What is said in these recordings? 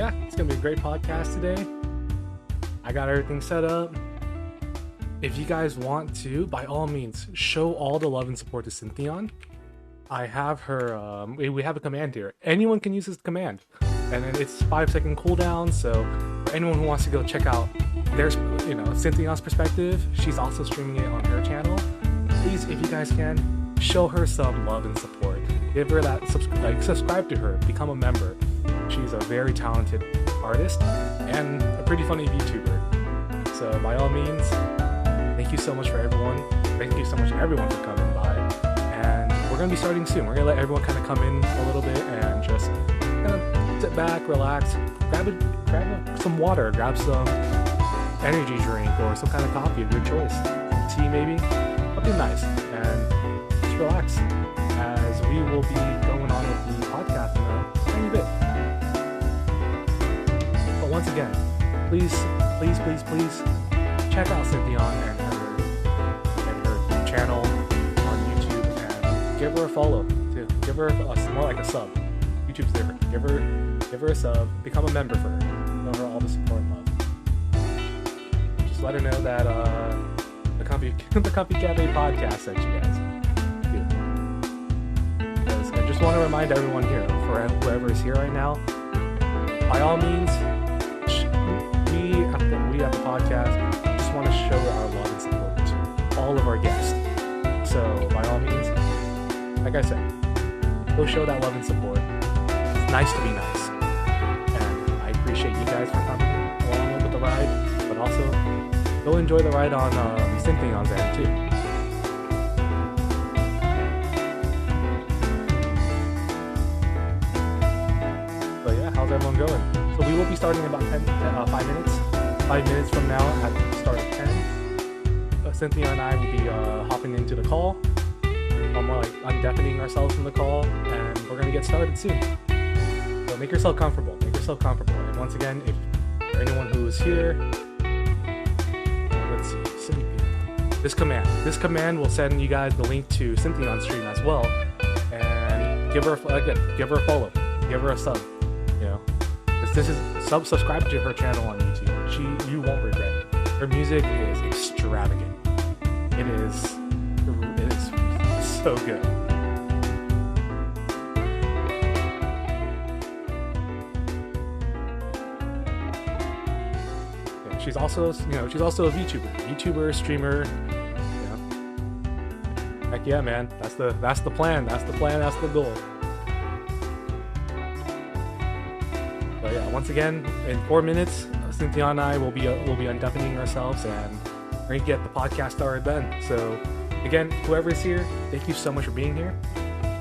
yeah, it's gonna be a great podcast today. I got everything set up. If you guys want to, by all means, show all the love and support to Synthion. I have her, we have a command here. Anyone can use this command. And then it's 5-second cooldown, so for anyone who wants to go check out there's, Synthion's perspective, she's also streaming it on her channel. Please, if you guys can, show her some love and support. Give her that, subscribe to her, become a member. She's a very talented artist and a pretty funny VTuber. So by all means, thank you so much for everyone. Thank you so much everyone for coming by. And we're going to be starting soon. We're going to let everyone kind of come in a little bit and just kind of sit back, relax, grab some water, grab some energy drink or some kind of coffee of your choice. Tea maybe, something nice. And just relax as we will be going on with the podcast in a tiny bit. But once again, please check out Synthion and her channel on YouTube and give her a follow too. Give her more like a sub. YouTube's different. Give her a sub. Become a member for her. Give her all the support and love. Just let her know that the Comfy Café Podcast sent you guys. I just want to remind everyone here, for whoever is here right now, by all means, we at the podcast just want to show our love and support to all of our guests. So by all means, like I said, go show that love and support. It's nice to be nice, and I appreciate you guys for coming along with the ride, but also go enjoy the ride on Synthion's end too. But yeah, how's everyone going? So we will be starting in about 5 minutes. 5 minutes from now at the start of 10. Cynthia and I will be hopping into the call. More like undeafening ourselves from the call, and we're going to get started soon. So make yourself comfortable. And once again, if for anyone who's here, let's see, this command will send you guys the link to Cynthia on stream as well, and give her a follow, give her a sub. This is subscribe to her channel on YouTube. You won't regret it. Her music is extravagant. It is so good. Yeah, she's also a VTuber, streamer. Heck yeah, man. That's the plan. That's the goal. But yeah, once again, in 4 minutes, Cynthia and I will be undeafening ourselves, and we're gonna get the podcast started then. So again, whoever's here, thank you so much for being here,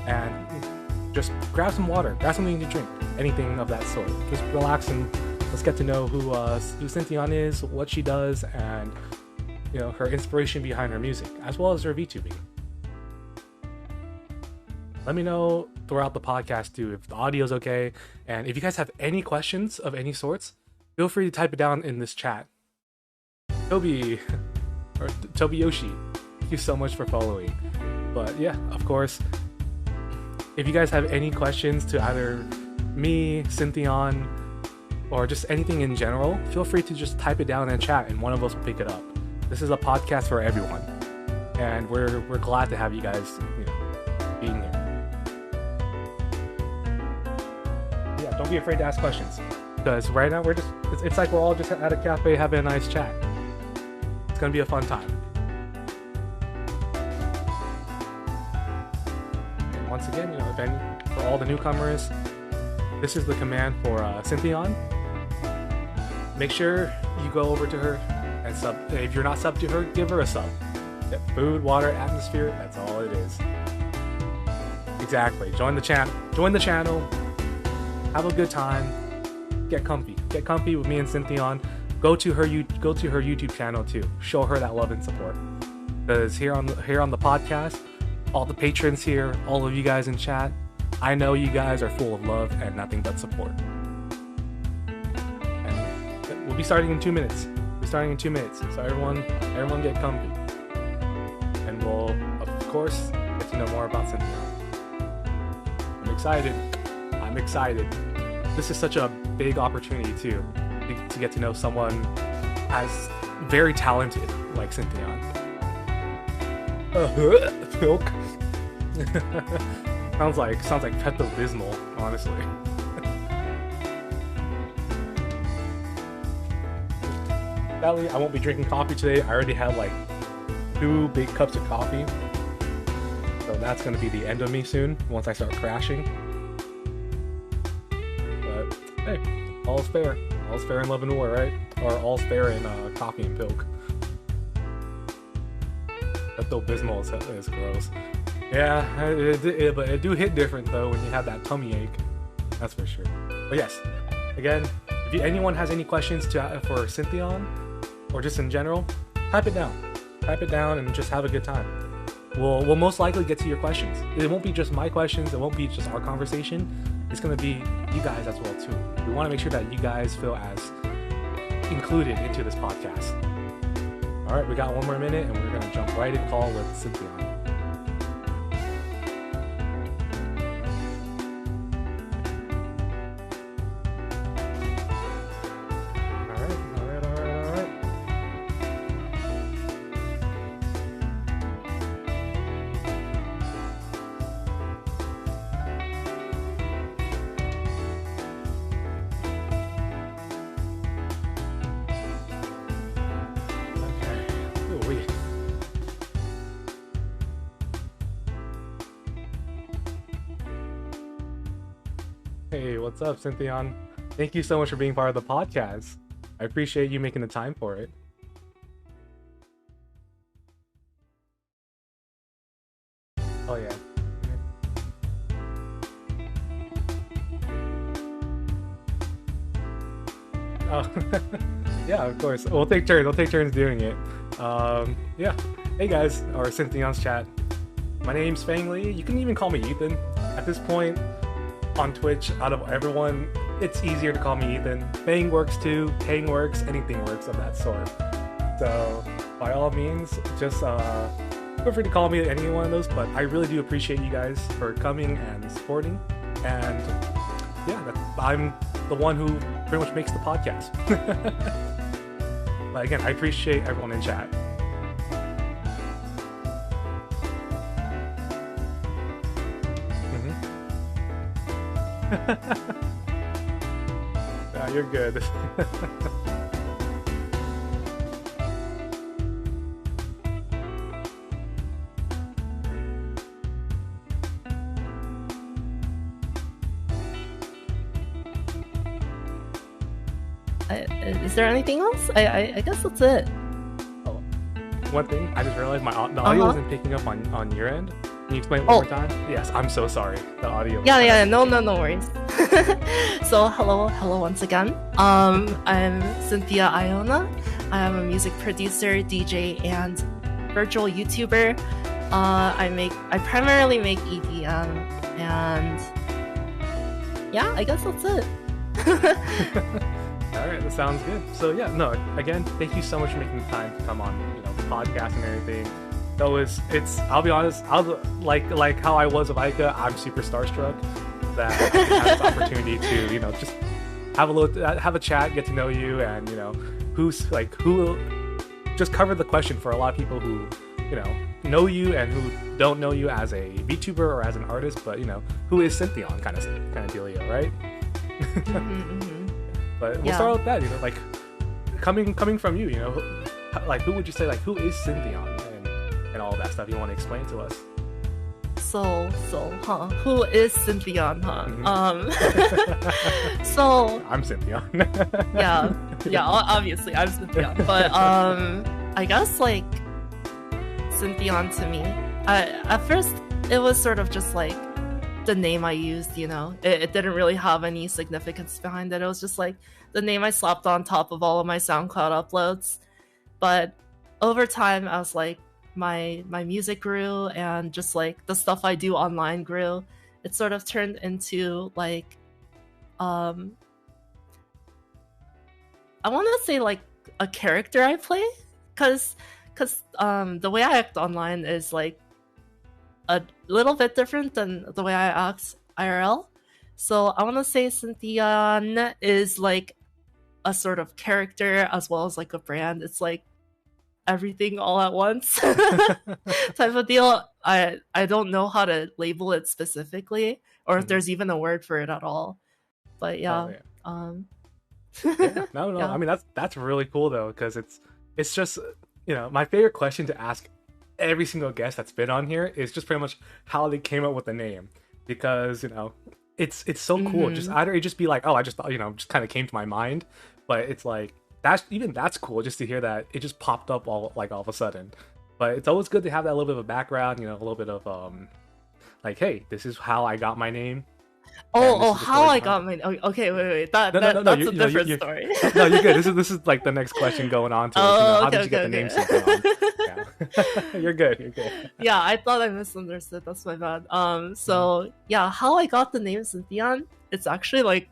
and just grab some water, grab something to drink, anything of that sort. Just relax and let's get to know who Cynthia is, what she does, and her inspiration behind her music, as well as her VTubing. Let me know throughout the podcast too if the audio's okay, and if you guys have any questions of any sorts, feel free to type it down in this chat. Toby Yoshi, thank you so much for following. But yeah, of course, if you guys have any questions to either me, Synthion, or just anything in general, feel free to just type it down in chat and one of us will pick it up. This is a podcast for everyone, and we're glad to have you guys being here. Yeah, don't be afraid to ask questions, because right now it's like we're all just at a cafe having a nice chat. It's gonna be a fun time. And once again, for all the newcomers, this is the command for Synthion. Make sure you go over to her and sub. If you're not sub to her, give her a sub. Get food, water, atmosphere. That's all it is. Exactly. Join the channel. Have a good time. Get comfy with me and Synthion. Go to her YouTube channel too. Show her that love and support. Because here on the podcast, all the patrons here, all of you guys in chat, I know you guys are full of love and nothing but support. And we'll be starting in 2 minutes. So everyone get comfy. And we'll, of course, get to know more about Synthion. I'm excited. this is such a big opportunity too, to get to know someone as very talented like Synthion. Milk. sounds like Pepto-Bismol, honestly. Sadly, I won't be drinking coffee today. I already had like 2 big cups of coffee, so that's gonna be the end of me soon once I start crashing. But hey, all's fair. All's fair in love and war, right? Or all's fair in coffee and pilk. Pepto-Bismol is gross. Yeah, but it do hit different though when you have that tummy ache. That's for sure. But yes, again, if anyone has any questions for Synthion or just in general, type it down. Type it down and just have a good time. We'll most likely get to your questions. It won't be just my questions. It won't be just our conversation. It's gonna be you guys as well too. We want to make sure that you guys feel as included into this podcast. All right, we got 1 more minute, and we're gonna jump right in call with Synthion. All right. Hey, what's up, Synthion? Thank you so much for being part of the podcast. I appreciate you making the time for it. Oh, yeah. Oh, yeah, of course. We'll take turns. We'll take turns doing it. Yeah. Hey, guys, or Synthion's chat. My name's Fang Lee. You can even call me Ethan. At this point, on Twitch, out of everyone, it's easier to call me Ethan. Fang works too, Tang works, anything works of that sort. So, by all means, just feel free to call me any one of those, but I really do appreciate you guys for coming and supporting. And yeah, I'm the one who pretty much makes the podcast. But again, I appreciate everyone in chat. Nah, you're good. Is there anything else? I guess that's it. Oh, one thing, I just realized the audio wasn't picking up on your end. Can you explain it one more time? Yes, I'm so sorry. The audio. Yeah, no worries. So hello once again. I'm Cynthia Iona. I am a music producer, DJ, and virtual YouTuber. I primarily make EDM, and yeah, I guess that's it. All right, that sounds good. So yeah, no, again, thank you so much for making the time to come on, the podcast and everything. Though I'll be honest, like how I was with Aika, I'm super starstruck that I have this opportunity to, just have a chat, get to know you, and who just cover the question for a lot of people who know you and who don't know you as a VTuber or as an artist, but who is Synthion kind of dealio, right? But we'll start with that, coming from you, who would you say, who is Synthion and all that stuff you want to explain to us? Who is Synthion, Mm-hmm. So I'm Synthion. yeah, obviously I'm Synthion, but I guess Synthion to me, at first it was sort of just the name I used, it didn't really have any significance behind it. It was just the name I slapped on top of all of my SoundCloud uploads. But over time, I was my music grew, and just the stuff I do online grew. It sort of turned into I want to say a character I play, because the way I act online is a little bit different than the way I act IRL. So I want to say Synthion is like a sort of character as well as like a brand. It's like everything all at once type of deal. I don't know how to label it specifically, or if there's even a word for it at all. But yeah, yeah, no, yeah. I mean that's really cool though, because it's just, you know, my favorite question to ask every single guest that's been on here is just pretty much how they came up with the name, because, you know, it's so cool. Just either it just be like, oh, I just thought, you know, just kind of came to my mind, but it's like that's cool just to hear that it just popped up all of a sudden. But it's always good to have that little bit of a background, you know, a little bit of like, hey, this is how I got my name. How I got my... Okay, wait. That's a different story. No, you're good. This is like the next question going on to how did you get the name Synthion? Yeah. You're good. Yeah, I thought I misunderstood. That's my bad. So yeah, how I got the name Synthion, it's actually like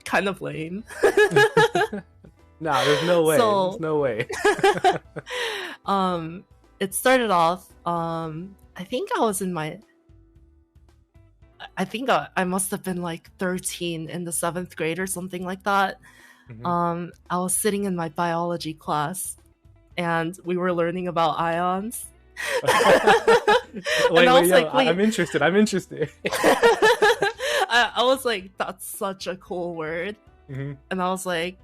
kind of lame. No, there's no way. There's no way. It started off, I think I must have been like 13 in the 7th grade or something like that. I was sitting in my biology class and we were learning about ions. Wait, I'm interested. I was like, that's such a cool word. And I was like,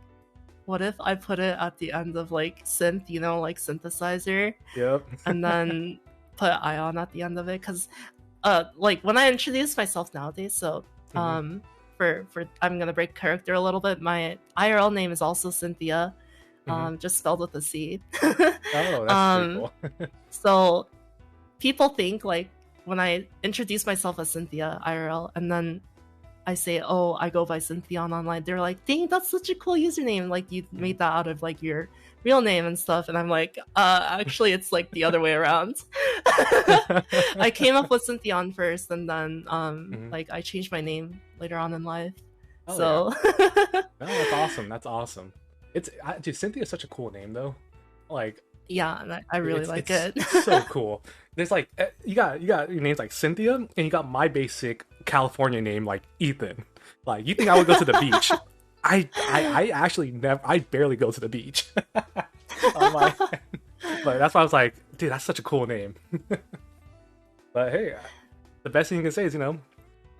what if I put it at the end of like synth, you know, like synthesizer? Yep. And then put ion at the end of it, because like when I introduce myself nowadays, so for I'm gonna break character a little bit. My IRL name is also Cynthia, just spelled with a C. Oh, that's pretty cool. So people think like when I introduce myself as Cynthia IRL, and then I say, oh, I go by Synthion online, they're like, dang, that's such a cool username. Like, you made that out of like your real name and stuff. And I'm like, actually, it's like the other way around. I came up with Synthion first, and then like I changed my name later on in life. Oh, so yeah. No, that's awesome. Dude, Cynthia is such a cool name though. Like, yeah, and I really like it. It's so cool. There's like you got your names like Cynthia, and you got my basic California name like Ethan. Like, you think I would go to the beach? I actually I barely go to the beach. But that's why I was like, dude, that's such a cool name. But hey, the best thing you can say is, you know,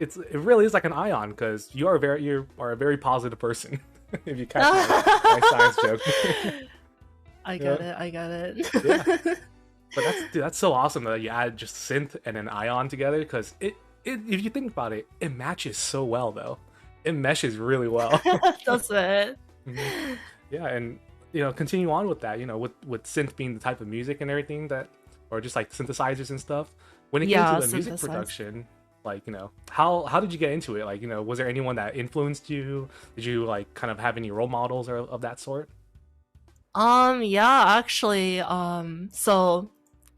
it really is like an ion, because you are a very positive person. If you catch my science joke. I got it. Yeah. But that's so awesome that you add just synth and an ion together, because it if you think about it, it matches so well though. It meshes really well. That's it. Yeah, and you know, continue on with that, you know, with synth being the type of music and everything that, or just like synthesizers and stuff. When it came to the music production, like, you know, how did you get into it? Like, you know, was there anyone that influenced you? Did you like kind of have any role models or of that sort? Yeah, actually, so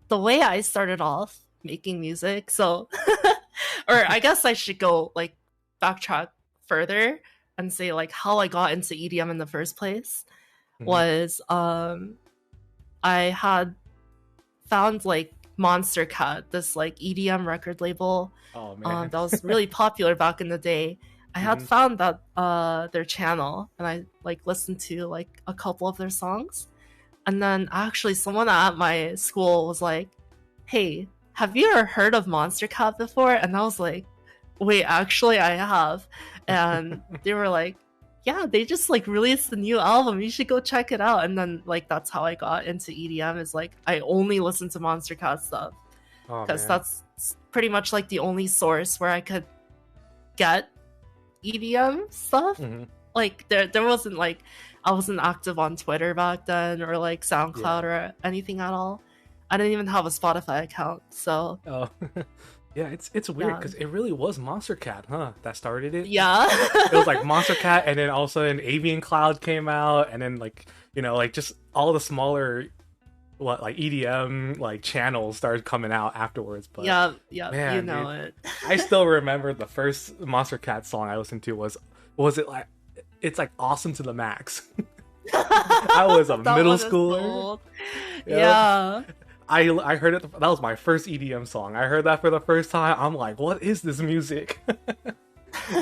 the way I started off making music, so or I guess I should go like backtrack further and say like how I got into EDM in the first place was I had found like Monster Cat, this like EDM record label. Oh man, that was really popular back in the day. I had found that their channel, and I like listened to like a couple of their songs, and then actually someone at my school was like, hey, have you ever heard of Monster Cat before? And I was like, wait, actually I have. And they were like, yeah, they just like released a new album, you should go check it out. And then like that's how I got into EDM, is like I only listen to Monster Cat stuff, because that's pretty much like the only source where I could get EDM stuff. Like there wasn't like, I wasn't active on Twitter back then, or like SoundCloud or anything at all. I didn't even have a Spotify account, so yeah, it's weird, because it really was Monster Cat, that started it. Yeah. It was like Monster Cat, and then all of a sudden Avian Cloud came out, and then like, you know, like just all the smaller like EDM like channels started coming out afterwards. But yeah, man, you know, dude, it. I still remember the first Monster Cat song I listened to was it like, it's like Awesome to the Max. I was a middle schooler. Yeah. I heard it. That was my first EDM song. I heard that for the first time. I'm like, what is this music?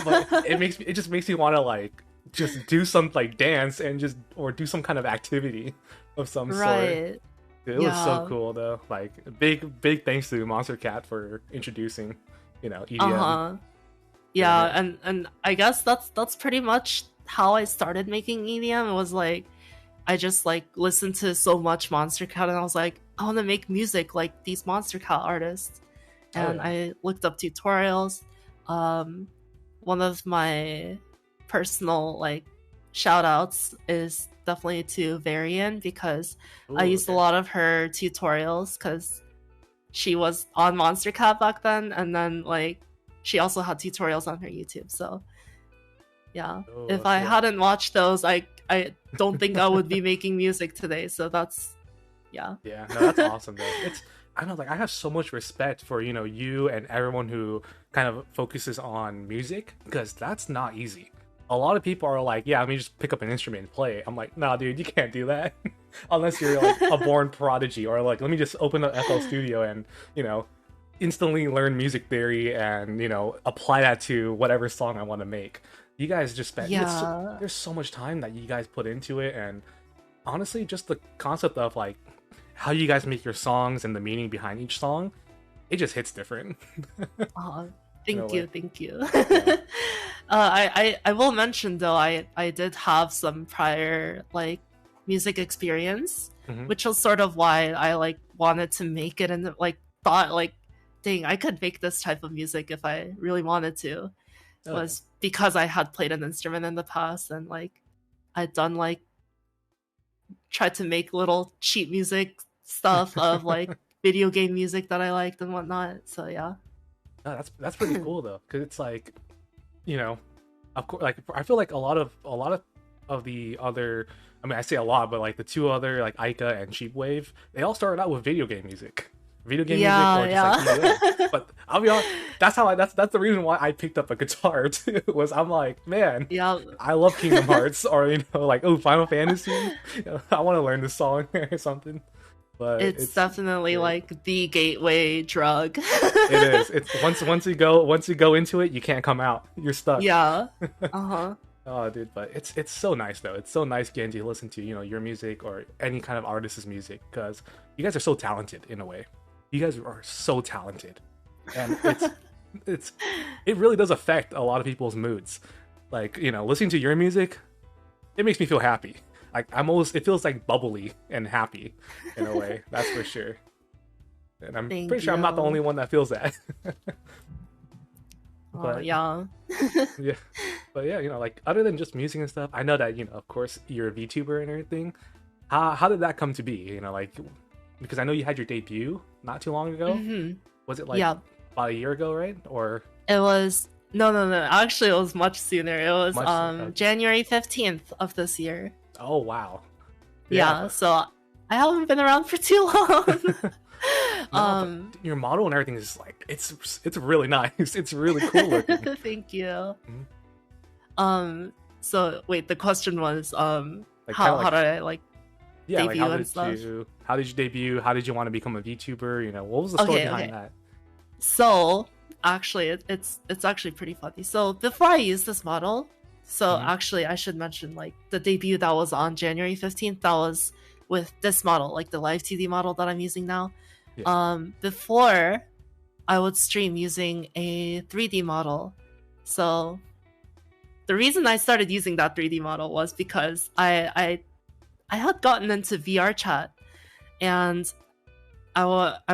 But it just makes me want to like just do some like dance and just or do some kind of activity of some sort. Right. It was so cool though. Like big thanks to Monster Cat for introducing, EDM. Uh-huh. Yeah, and I guess that's pretty much how I started making EDM. It was like I just like listened to so much Monster Cat and I was like, I want to make music like these Monster Cat artists. And I looked up tutorials. One of my personal like shout outs is definitely to Varian because I used a lot of her tutorials because she was on Monster Cat back then, and then like she also had tutorials on her YouTube. So yeah, if I hadn't watched those, I don't think I would be making music today. So that's no, that's awesome though. I know, like I have so much respect for you and everyone who kind of focuses on music because that's not easy. A lot of people are like, yeah, let me just pick up an instrument and play. I'm like, nah, dude, you can't do that unless you're like a born prodigy, or like, let me just open up FL Studio and instantly learn music theory and apply that to whatever song I want to make. You guys just spent there's so much time that you guys put into it, and honestly, just the concept of like how you guys make your songs and the meaning behind each song, it just hits different. Thank you. Yeah. I will mention though, I did have some prior like music experience, which was sort of why I like wanted to make it, and like thought like, dang, I could make this type of music if I really wanted to. Was because I had played an instrument in the past, and like I'd done like tried to make little cheap music stuff of like video game music that I liked and whatnot. So yeah. No, that's pretty cool though, because it's like, of course, like I feel like a lot of the other, I mean, I say a lot, but like the two other, like Aika and Cheapwave, they all started out with video game music, or just like EDM. But I'll be honest, that's the reason why I picked up a guitar too. Was I'm like, man, I love Kingdom Hearts, or like Final Fantasy. I want to learn this song or something. But it's definitely like the gateway drug. It is. It's once you go into it, you can't come out. You're stuck. Yeah. Oh, dude, but it's so nice though. It's so nice getting to listen to your music or any kind of artist's music, because you guys are so talented in a way. You guys are so talented, and it really does affect a lot of people's moods. Like listening to your music, it makes me feel happy. Like it feels like bubbly and happy in a way. That's for sure. And I'm pretty sure I'm not the only one that feels that. But yeah. Yeah. But yeah, like other than just music and stuff, I know that, of course, you're a VTuber and everything. How did that come to be? Like, because I know you had your debut not too long ago. Was it like about a year ago, right? Or it was no. Actually, it was much sooner. It was January 15th of this year. Oh wow. Yeah, so I haven't been around for too long. Your model and everything is like it's really nice. It's really cool looking. Thank you. So wait, the question was like how did I like debut and stuff? How did you debut? How did you want to become a VTuber? What was the story behind that? So actually it's actually pretty funny. So before I used this model, actually I should mention like the debut that was on January 15th, that was with this model, like the live 2D model that I'm using now. Before I would stream using a 3D model. So the reason I started using that 3D model was because I had gotten into VR chat, and I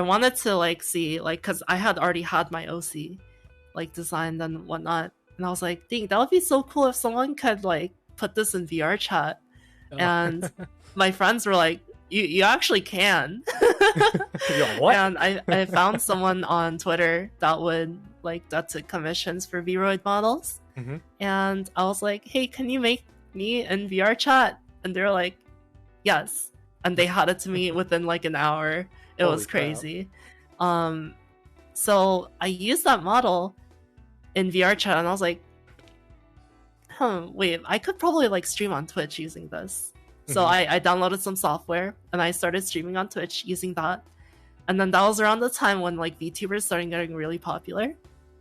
wanted to like see like, because I had already had my OC like designed and whatnot, and I was like, dang, that would be so cool if someone could like put this in VR chat. And my friends were like, you actually can. What? And I found someone on Twitter that took commissions for Vroid models. And I was like, hey, can you make me in VR chat? And they're like, yes. And they had it to me within like an hour. It was crazy. So I used that model in VR chat, and I was like, wait, I could probably like stream on Twitch using this. So I downloaded some software and I started streaming on Twitch using that. And then that was around the time when like VTubers started getting really popular.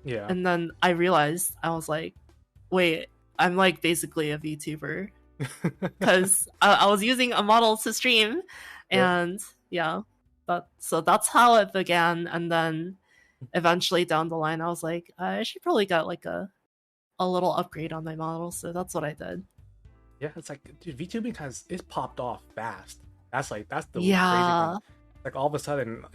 Yeah. And then I realized, I was like, wait, I'm like basically a VTuber. Because I was using a model to stream. And yeah, so that's how it began. And then eventually down the line, I was like, I should probably get like a little upgrade on my model. So that's what I did. Yeah, it's like, dude, VTubing it's popped off fast. That's the crazy thing. Like all of a sudden,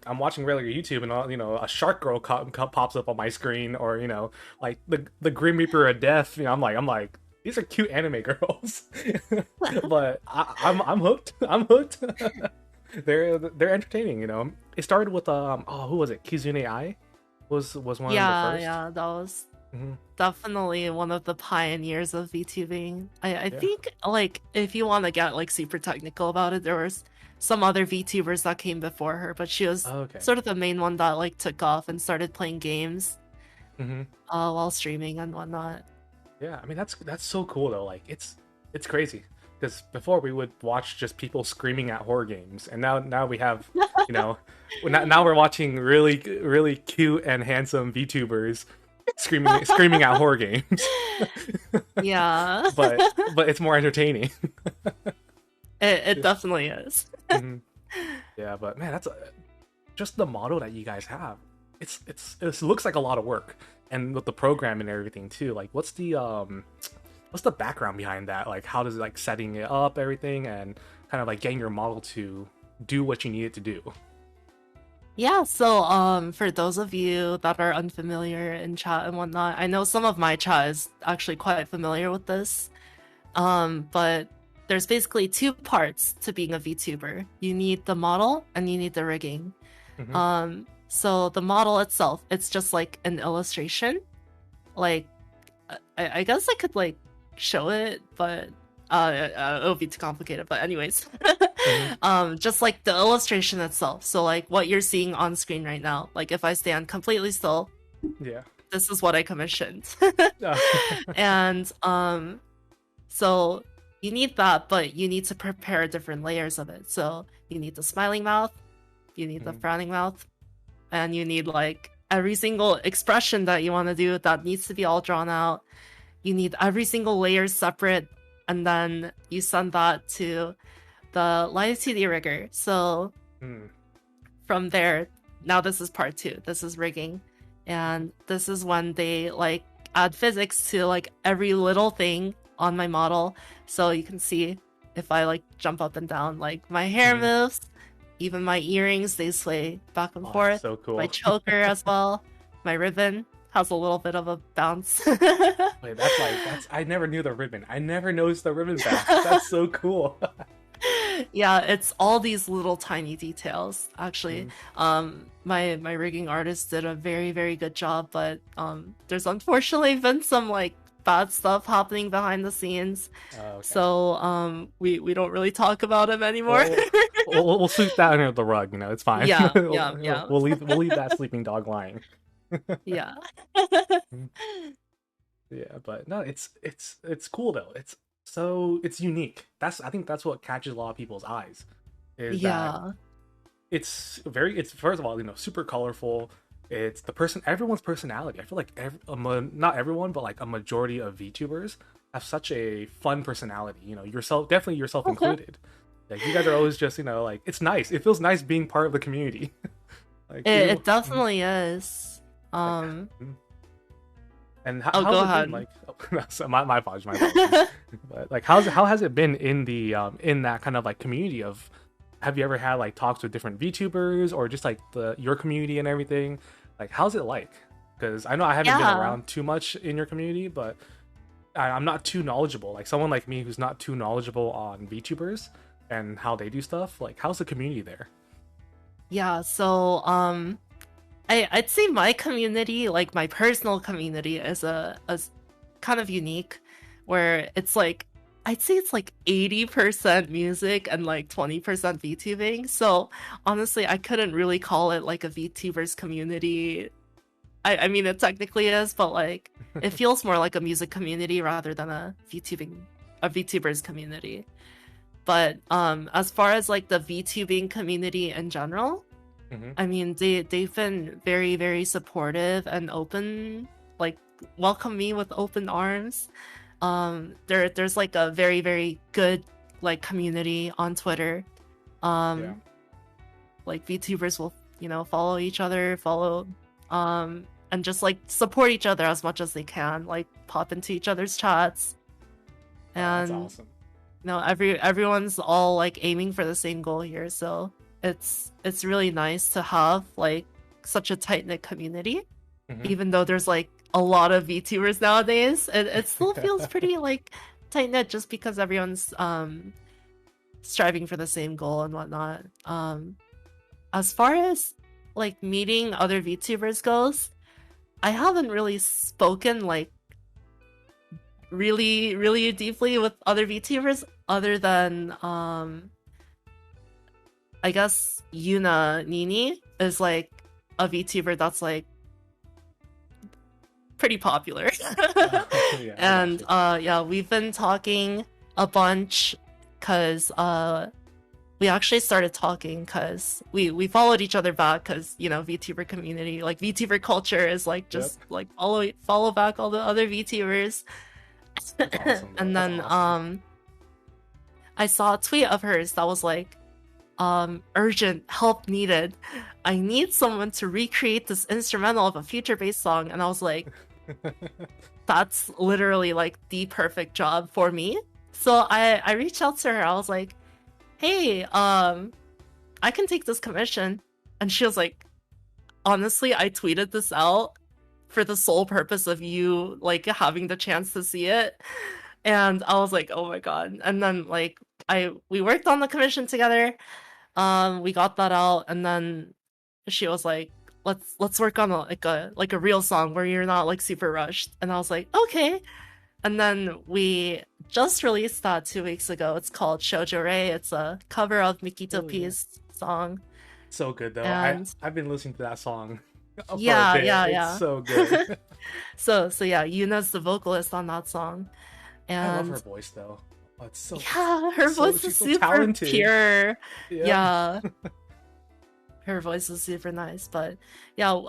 I'm watching regular YouTube and a shark girl pops up on my screen, or like the Grim Reaper of Death. I'm like these are cute anime girls, but I'm hooked. I'm hooked. they're entertaining. It started with who was it? Kizune Ai was one of the first. Yeah, that was definitely one of the pioneers of VTubing. I think, like, if you want to get like super technical about it, there was some other VTubers that came before her, but she was sort of the main one that like took off and started playing games while streaming and whatnot. Yeah, I mean that's so cool though. Like it's crazy, because before we would watch just people screaming at horror games, and now we have now we're watching really really cute and handsome VTubers screaming at horror games. Yeah. but it's more entertaining. It definitely is. Yeah, but man, that's just the model that you guys have. It looks like a lot of work, and with the program and everything too. Like, what's the background behind that? Like, how does it, like, setting it up, everything, and kind of like getting your model to do what you need it to do? Yeah, so for those of you that are unfamiliar in chat and whatnot, I know some of my chat is actually quite familiar with this. But there's basically two parts to being a VTuber. You need the model and you need the rigging. So the model itself, it's just like an illustration. Like, I guess I could like show it, but it would be too complicated. But anyways, just like the illustration itself. So like what you're seeing on screen right now, like if I stand completely still, this is what I commissioned. And so you need that, but you need to prepare different layers of it. So you need the smiling mouth, you need the frowning mouth, and you need like every single expression that you want to do that needs to be all drawn out. You need every single layer separate, and then you send that to the live 2D rigger. So from there, now this is part 2. This is rigging, and this is when they like add physics to like every little thing on my model. So you can see if I like jump up and down, like my hair moves, even my earrings, they sway back and forth. So cool. My choker as well. My ribbon has a little bit of a bounce. Wait, that's I never knew the ribbon. I never noticed the ribbon bounce. That's so cool. Yeah, it's all these little tiny details. Actually, my rigging artist did a very, very good job, but there's unfortunately been some like bad stuff happening behind the scenes. So we don't really talk about him anymore. We'll sweep that under the rug, it's fine. Yeah. We'll leave that sleeping dog lying. Yeah. Yeah, but no, it's cool though. It's unique. I think that's what catches a lot of people's eyes. That it's first of all, super colorful. It's everyone's personality. I feel like not everyone, but like a majority of VTubers have such a fun personality. Yourself included. Like, you guys are always just, like, it's nice. It feels nice being part of the community. Like, it definitely is. And how go has it ahead. been, like, so my apologies. But like, how has it been in the in that kind of like community of? Have you ever had like talks with different VTubers, or just like your community and everything? Like, how's it like? Because I know I haven't been around too much in your community, but I'm not too knowledgeable. Like, someone like me who's not too knowledgeable on VTubers and how they do stuff. Like, how's the community there? Yeah, so I'd say my community, like my personal community, is a kind of unique, where it's like, I'd say it's like 80% music and like 20% VTubing. So honestly, I couldn't really call it like a VTubers community. I mean, it technically is, but like it feels more like a music community rather than a VTubers community. But as far as like the VTubing community in general, I mean, they've been very, very supportive and open, like welcome me with open arms. There's like a very, very good like community on Twitter. Like VTubers will, follow each other, and just like support each other as much as they can, like pop into each other's chats. And That's awesome. Everyone's all like aiming for the same goal here, so it's really nice to have like such a tight-knit community. Even though there's like a lot of VTubers nowadays, it still feels pretty like tight-knit just because everyone's striving for the same goal and whatnot. As far as like meeting other VTubers goes, I haven't really spoken like really, really deeply with other VTubers other than I guess Yuna Nini is like a VTuber that's like pretty popular. And we've been talking a bunch because we actually started talking because we followed each other back because VTuber community, like VTuber culture is like just like follow back all the other VTubers. Awesome, and then awesome. I saw a tweet of hers that was like, urgent help needed. I need someone to recreate this instrumental of a future-based song. And I was like, that's literally like the perfect job for me. So I reached out to her. I was like, hey, I can take this commission. And she was like, honestly, I tweeted this out for the sole purpose of you like having the chance to see it. And I was like, oh my god. And then like we worked on the commission together. We got that out, and then she was like, let's work on a real song where you're not like super rushed. And I was like, okay. And then we just released that 2 weeks ago. It's called Shoujo Rei. It's a cover of Mikito P's song. So good though. And I've been listening to that song. Yeah. It's so good. so yeah, Yuna's the vocalist on that song. And I love her voice though. Oh, it's so her voice is super talented. pure. Yeah. Her voice is super nice. But yeah,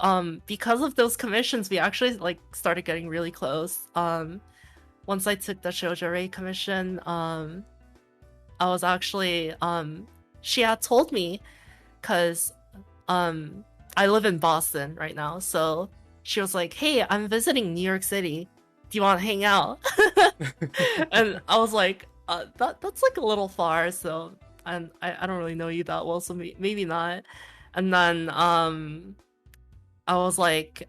because of those commissions, we actually like started getting really close. Once I took the Shoujo Rei commission, I was actually she had told me because I live in Boston right now, so she was like, hey, I'm visiting New York City. Do you want to hang out? And I was like, that's like a little far, so and I don't really know you that well, so maybe not. And then I was like,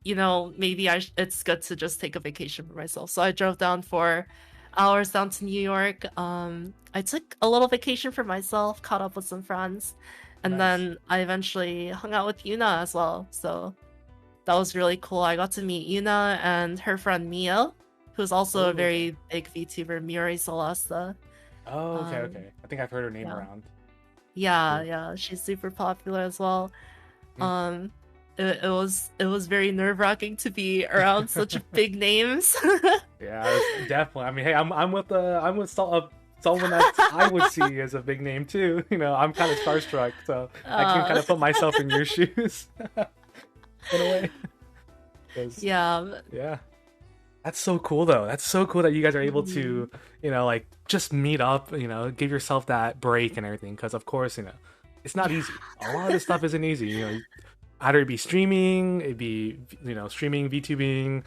maybe it's good to just take a vacation for myself. So I drove down 4 hours down to New York. I took a little vacation for myself, caught up with some friends. And then I eventually hung out with Yuna as well. So that was really cool. I got to meet Yuna and her friend Mio, who's also a very big VTuber, Miori Solasta. Oh, okay. I think I've heard her name around. Yeah, she's super popular as well. It was very nerve-wracking to be around such big names. Yeah, definitely. I mean, hey, I'm with someone that I would see as a big name too. I'm kind of starstruck, so I can kind of put myself in your shoes in a way. Yeah. That's so cool though. That's so cool that you guys are able to, like just meet up, give yourself that break and everything. Because of course, it's not easy. A lot of this stuff isn't easy. Either it'd be streaming, it'd be streaming, VTubing,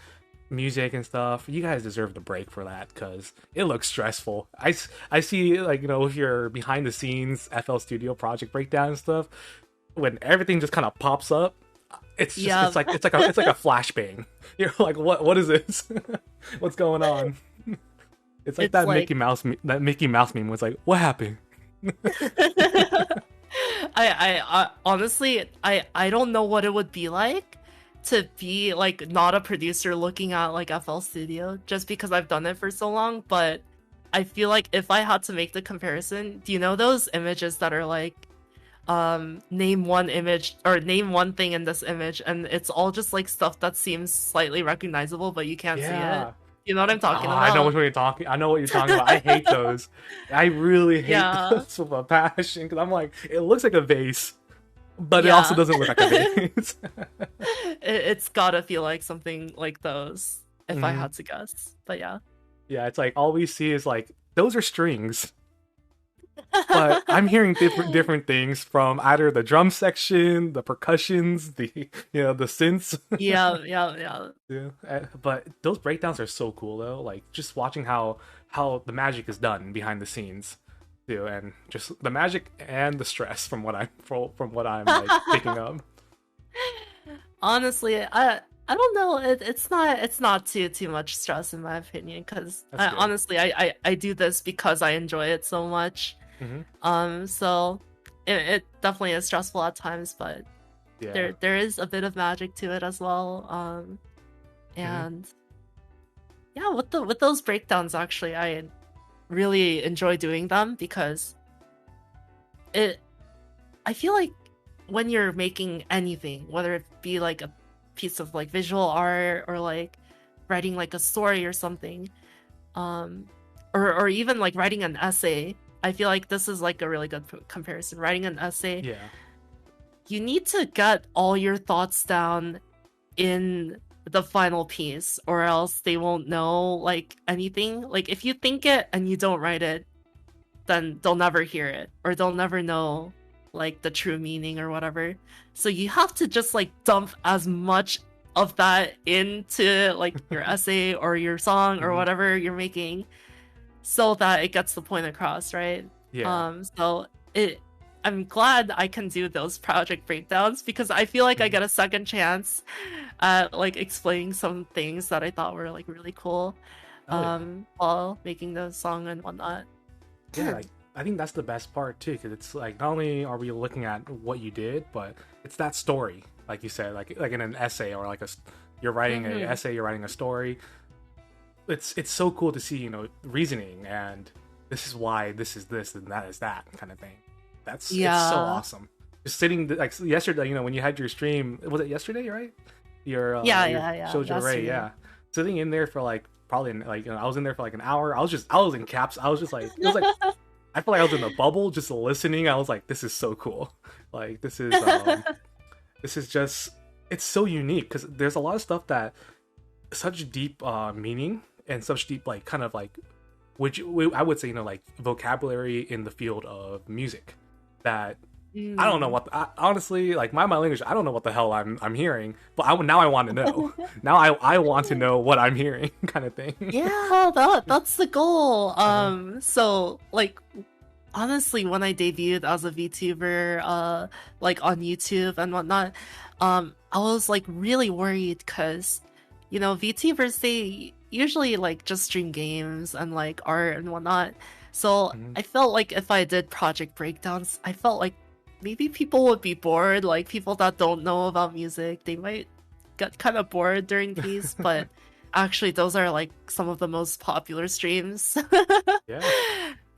music and stuff. You guys deserve the break for that because it looks stressful. I see like with your behind the scenes FL Studio project breakdown and stuff, when everything just kind of pops up, it's just, it's like a flashbang. You're like, what is this? What's going on? It's like that Mickey Mouse meme was like, what happened? I honestly I don't know what it would be like to be like not a producer looking at like FL Studio just because I've done it for so long, but I feel like if I had to make the comparison, do you know those images that are like name one image or name one thing in this image and it's all just like stuff that seems slightly recognizable but you can't see it? You know what I'm talking about? I know what you're talking. I know what you're talking about. I hate those. I really hate Yeah. those with a passion because I'm like, it looks like a vase, but it Yeah. also doesn't look like a vase. It's gotta feel like something like those, if I Mhm. had to guess. But yeah. Yeah, it's like all we see is like those are strings, but I'm hearing different things from either the drum section, the percussions, the the synths. Yeah. Yeah, but those breakdowns are so cool though. Like just watching how the magic is done behind the scenes, too, and just the magic and the stress from what I'm like picking up. Honestly, I don't know. It's not too much stress in my opinion, because That's good. honestly, I do this because I enjoy it so much. So it definitely is stressful at times, but Yeah. there is a bit of magic to it as well. And yeah, with those breakdowns, actually, I really enjoy doing them because I feel like when you're making anything, whether it be like a piece of like visual art or like writing like a story or something, or even like writing an essay, I feel like this is like a really good comparison. Writing an essay, Yeah. you need to get all your thoughts down in the final piece, or else they won't know like anything. Like if you think it and you don't write it, then they'll never hear it, or they'll never know like the true meaning or whatever. So you have to just like dump as much of that into like your essay or your song or whatever you're making, so that it gets the point across, right? Yeah. So I'm glad I can do those project breakdowns because I feel like I get a second chance at like explaining some things that I thought were like really cool while making the song and whatnot. Yeah, like I think that's the best part too, because it's like not only are we looking at what you did, but it's that story, like you said, like in an essay or like you're writing an essay, you're writing a story. It's so cool to see reasoning and this is why this is this and that is that kind of thing. It's so awesome. Just sitting like yesterday, when you had your stream, was it yesterday, right? Your Shoujo Ray, yeah. Sitting in there for like probably like I was in there for like an hour. I was in caps. I was just like it was like I feel like I was in a bubble just listening. I was like, this is so cool. Like this is just it's so unique because there's a lot of stuff that such deep meaning and such deep like kind of like which I would say like vocabulary in the field of music that I don't know what honestly like my language I don't know what the hell I'm hearing, but now I want to know. Now I want to know what I'm hearing kind of thing. Yeah, that's the goal. So like honestly, when I debuted as a VTuber like on YouTube and whatnot, I was like really worried because VTubers, they usually like just stream games and like art and whatnot. So I felt like if I did project breakdowns, I felt like maybe people would be bored. Like people that don't know about music, they might get kind of bored during these. But actually, those are like some of the most popular streams. Yeah.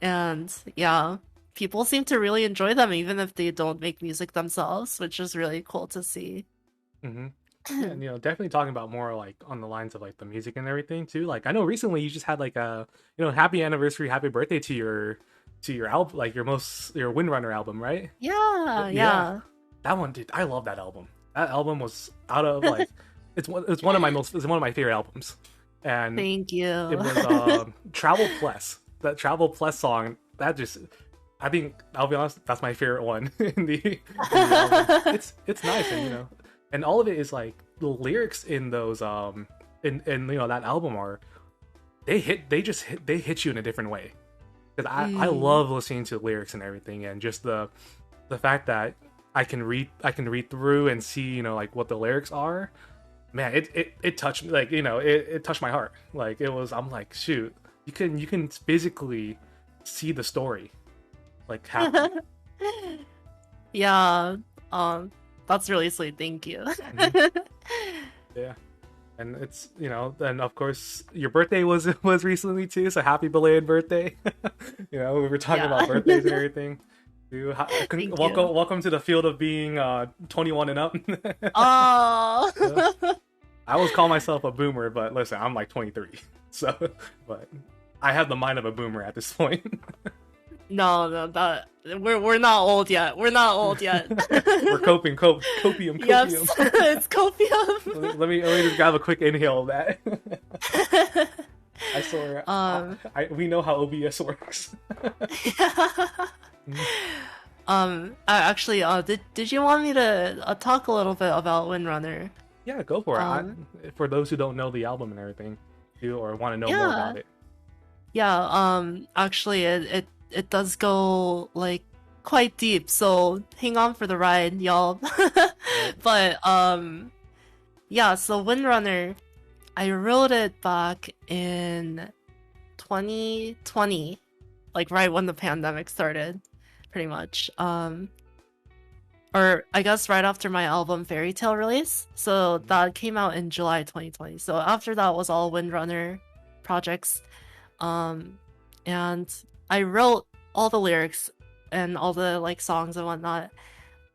And yeah, people seem to really enjoy them, even if they don't make music themselves, which is really cool to see. And definitely talking about more like on the lines of like the music and everything too. Like I know recently you just had like a happy anniversary, happy birthday to your album, like your Windrunner album, right? Yeah. That one, dude, I love that album. That album was out of like it's one of my favorite albums. And thank you. It was Travel Plus. That Travel Plus song, that just I think I'll be honest, that's my favorite one in the album. It's nice and and all of it is like the lyrics in those in that album are they hit you in a different way. Because I love listening to the lyrics and everything, and just the fact that I can read through and see like what the lyrics are. Man, it touched me, like it touched my heart. Like I'm like, shoot, you can physically see the story like happen. Yeah, that's really sweet. Thank you. Yeah, and it's then of course your birthday was recently too, so happy belated birthday. We were talking about birthdays and everything. Welcome to the field of being 21 and up. Oh. I always call myself a boomer, but listen, I'm like 23. So, but I have the mind of a boomer at this point. No, that we're not old yet. We're not old yet. We're copium. Yes, it's copium. Let me just grab a quick inhale of that. I swear, we know how OBS works. Actually, did you want me to talk a little bit about Windrunner? Yeah, go for it. For those who don't know the album and everything, or want to know more about it. Yeah, actually, it does go like quite deep, so hang on for the ride, y'all. But yeah, so Windrunner, I wrote it back in 2020, like right when the pandemic started, pretty much. Or I guess right after my album Fairytale release. So that came out in July 2020. So after that was all Windrunner projects. And I wrote all the lyrics and all the like songs and whatnot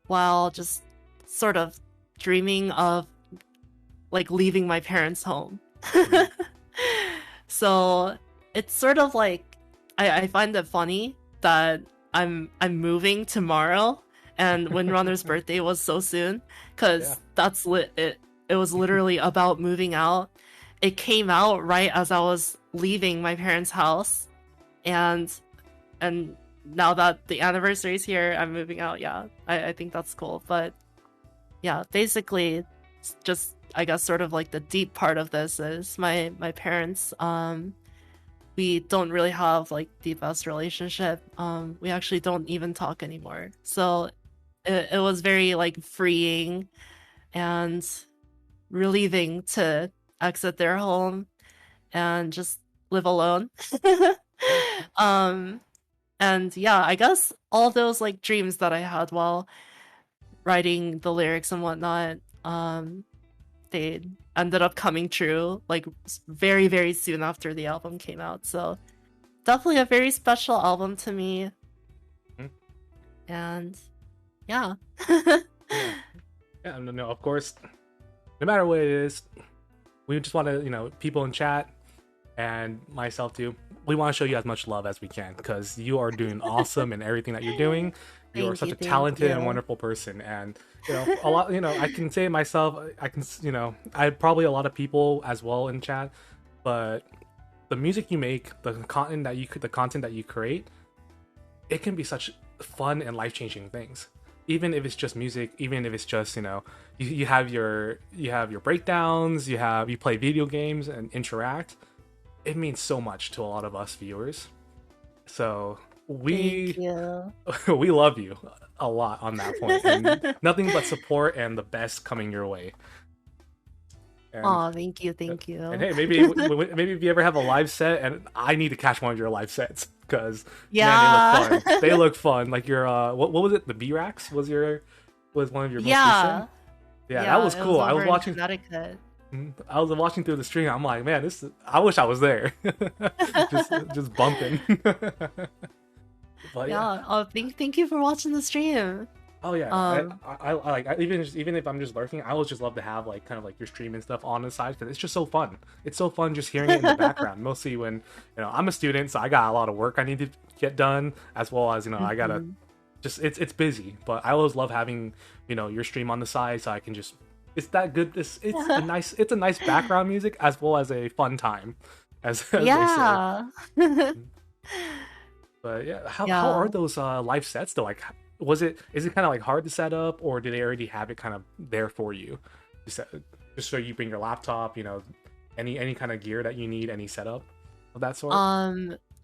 while just sort of dreaming of like leaving my parents' home. So it's sort of like I find it funny that I'm moving tomorrow and Windrunner's birthday was so soon, because that's it was literally about moving out. It came out right as I was leaving my parents' house, and now that the anniversary's here, I'm moving out. Yeah, I think that's cool. But yeah, basically, just I guess sort of like the deep part of this is my parents. We don't really have like the best relationship. We actually don't even talk anymore. So it was very like freeing and relieving to exit their home and just live alone. And yeah, I guess all those like dreams that I had while writing the lyrics and whatnot, they ended up coming true like very, very soon after the album came out. So definitely a very special album to me. And yeah. Yeah, no, of course, no matter what it is, we just want to, people in chat and myself too, we want to show you as much love as we can, because you are doing awesome in everything that you're doing. You are such a talented and wonderful person, and a lot. I can say it myself. I probably a lot of people as well in chat, but the music you make, the content that you create, it can be such fun and life-changing things. Even if it's just music, even if it's just you have your breakdowns, you play video games and interact. It means so much to a lot of us viewers. So we love you a lot on that point, and nothing but support and the best coming your way. Oh, thank you. And hey, maybe if you ever have a live set, and I need to catch one of your live sets, because man, they look fun. Like your what was it? The B-Rax was one of your most recent? Yeah, that was cool. I was watching Connecticut. I was watching through the stream. I'm like, man, I wish I was there. just bumping. But, yeah. Oh, thank you for watching the stream. Oh yeah, I like even if I'm just lurking, I always just love to have like kind of like your stream and stuff on the side, because it's just so fun. It's so fun just hearing it in the background. Mostly when I'm a student, so I got a lot of work I need to get done, as well as I gotta just it's busy. But I always love having your stream on the side, so I can just it's that good. It's a nice background music as well as a fun time, as they say. But yeah, how are those live sets though? Like, is it kind of like hard to set up, or do they already have it kind of there for you? Just so you bring your laptop, any kind of gear that you need, any setup of that sort?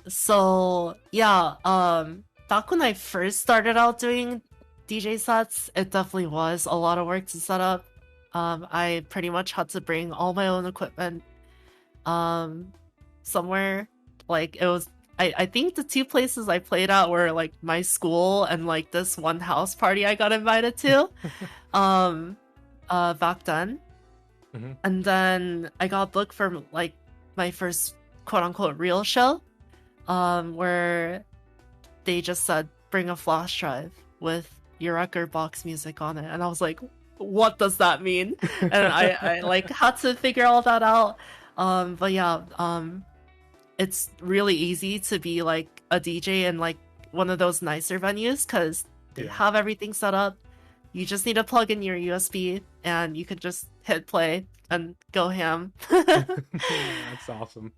So yeah, back when I first started out doing DJ sets, it definitely was a lot of work to set up. I pretty much had to bring all my own equipment somewhere. Like, it was I think the two places I played at were like my school and like this one house party I got invited to back then. And then I got booked for like my first quote unquote real show, where they just said bring a flash drive with your record box music on it, and I was like, what does that mean? And I like had to figure all that out. But yeah, it's really easy to be like a DJ in like one of those nicer venues because they have everything set up. You just need to plug in your USB and you can just hit play and go ham. That's awesome.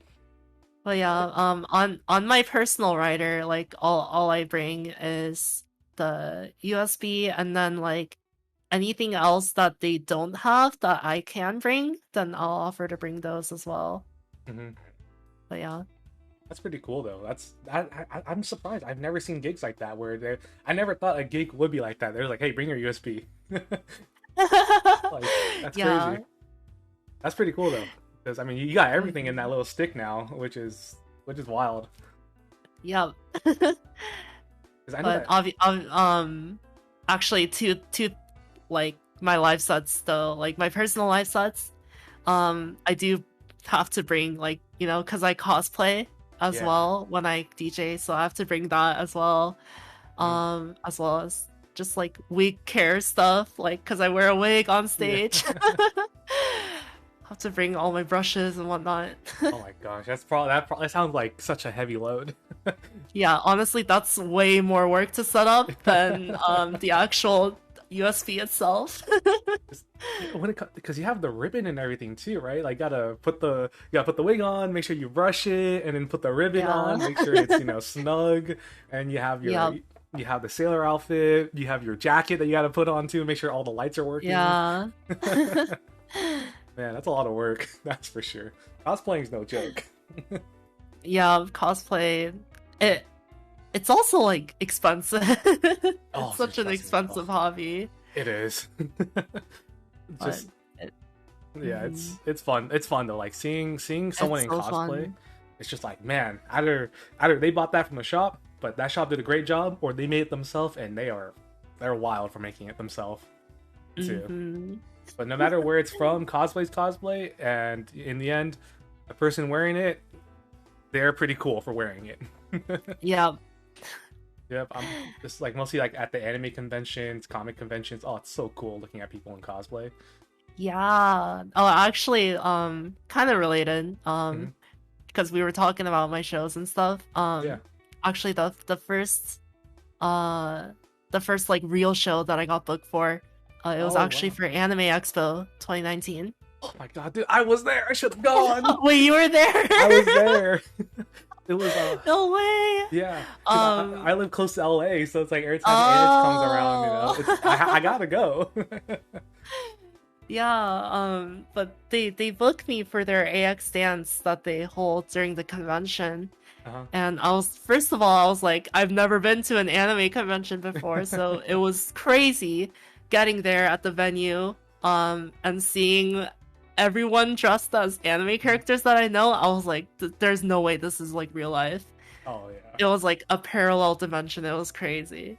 But yeah, on my personal rider, like all I bring is the USB, and then like anything else that they don't have that I can bring, then I'll offer to bring those as well. But yeah, that's pretty cool though. I'm surprised. I've never seen gigs like that where I never thought a gig would be like that. They're like, hey, bring your USB. Like, that's crazy. That's pretty cool though. Because I mean, you got everything in that little stick now, which is wild. Yeah. But actually, to like my live sets though, like my personal live sets, I do have to bring like because I cosplay as well when I DJ, so I have to bring that as well, as well as just like wig care stuff, like because I wear a wig on stage. Have to bring all my brushes and whatnot. Oh my gosh, that sounds like such a heavy load. Yeah, honestly, that's way more work to set up than the actual USB itself. Because you have the ribbon and everything too, right? Like, you gotta put the wig on, make sure you brush it, and then put the ribbon on, make sure it's snug, and you have your. You have the sailor outfit, you have your jacket that you gotta put on too, make sure all the lights are working. Yeah. Man, that's a lot of work, that's for sure. Cosplaying's no joke. Yeah, cosplay. It's also like expensive. It's such an expensive hobby. It is. It's fun. It's fun though. Like seeing someone in cosplay. Fun. It's just like, man, either they bought that from the shop, but that shop did a great job, or they made it themselves and they're wild for making it themselves too. But no matter where it's from, cosplay's cosplay, and in the end, the person wearing it, they're pretty cool for wearing it. Yeah. Yep, I'm just like mostly like at the anime conventions, comic conventions. Oh, it's so cool looking at people in cosplay. Yeah. Oh, actually, kind of related. Because we were talking about my shows and stuff. Actually, the first like real show that I got booked for. It was actually for Anime Expo 2019. Oh my god, dude! I was there. I should have gone. Wait, you were there? I was there. It was no way. Yeah, I live close to LA, so it's like every time Anime comes around, I gotta go. Yeah, but they booked me for their AX dance that they hold during the convention. And first of all, I was like, I've never been to an anime convention before, so it was crazy getting there at the venue, and seeing everyone dressed as anime characters that I know. I was like, there's no way this is like real life. Oh yeah. It was like a parallel dimension. It was crazy.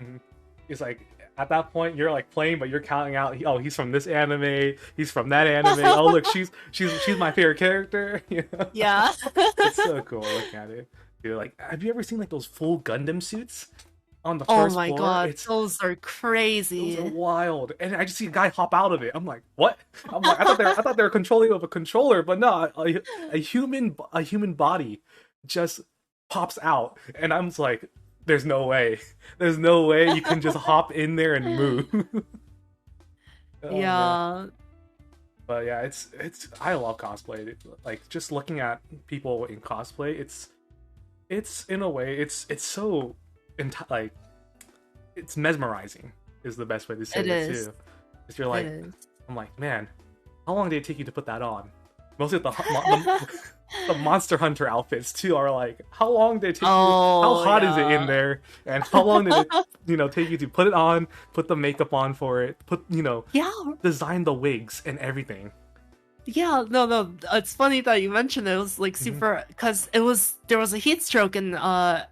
It's like at that point you're like playing, but you're counting out. Oh, he's from this anime. He's from that anime. Oh look, she's my favorite character. Yeah. It's so cool looking at it. Dude, like, have you ever seen like those full Gundam suits on the first floor? Oh my god, those are crazy. Those are wild. And I just see a guy hop out of it. I'm like, what? I'm like, I thought they were controlling of a controller, but no, a human body just pops out, and I'm just like, there's no way you can just hop in there and move. Man. But yeah, it's I love cosplay. Like, just looking at people in cosplay, it's in a way it's so like it's mesmerizing is the best way to say it too. Because you're like, I'm like, man, how long did it take you to put that on? Mostly the Monster Hunter outfits too are like, how long did it take you? How hot is it in there? And how long did it take you to put it on, put the makeup on for it, design the wigs and everything. Yeah, no, it's funny that you mentioned it. It was like super, because there was a heat stroke in LA,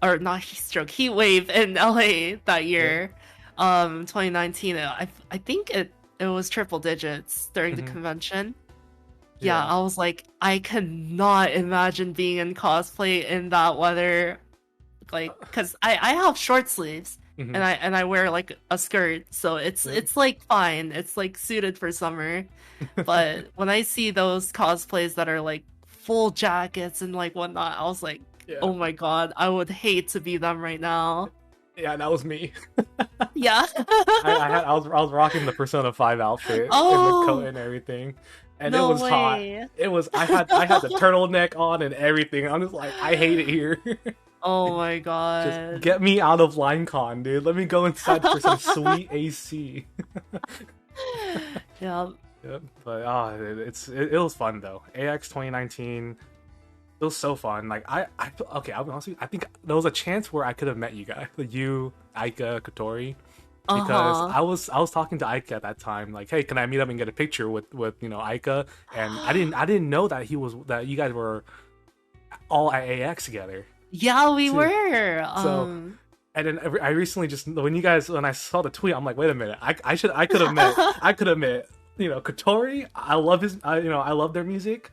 or not heat stroke, heat wave in LA that year, 2019. I think it was triple digits during the convention. Yeah, I was like, I cannot imagine being in cosplay in that weather, like, because I have short sleeves, Mhm. and I wear like a skirt, so it's like fine. It's like suited for summer. But when I see those cosplays that are like full jackets and like whatnot, I was like, Yeah. oh my god, I would hate to be them right now. Yeah, that was me. Yeah. I was rocking the Persona 5 outfit and the Oh, coat and everything. And it no was hot. way. It was I had the turtleneck on and everything. I'm just like, I hate it here. Oh my Just god. get me out of LineCon, dude. Let me go inside for some sweet AC. Yeah. Yeah, but it was fun though. AX 2019, it was so fun. Like okay, I'll be honest with you. I think there was a chance where I could have met you guys, you, Aika, Kotori, because I was talking to Aika at that time. Like, hey, can I meet up and get a picture with Aika? And I didn't know that you guys were all at AX together. Yeah, we too. were. So, and then I recently when I saw the tweet, I'm like, wait a minute, I could have met Kotori. I love their music.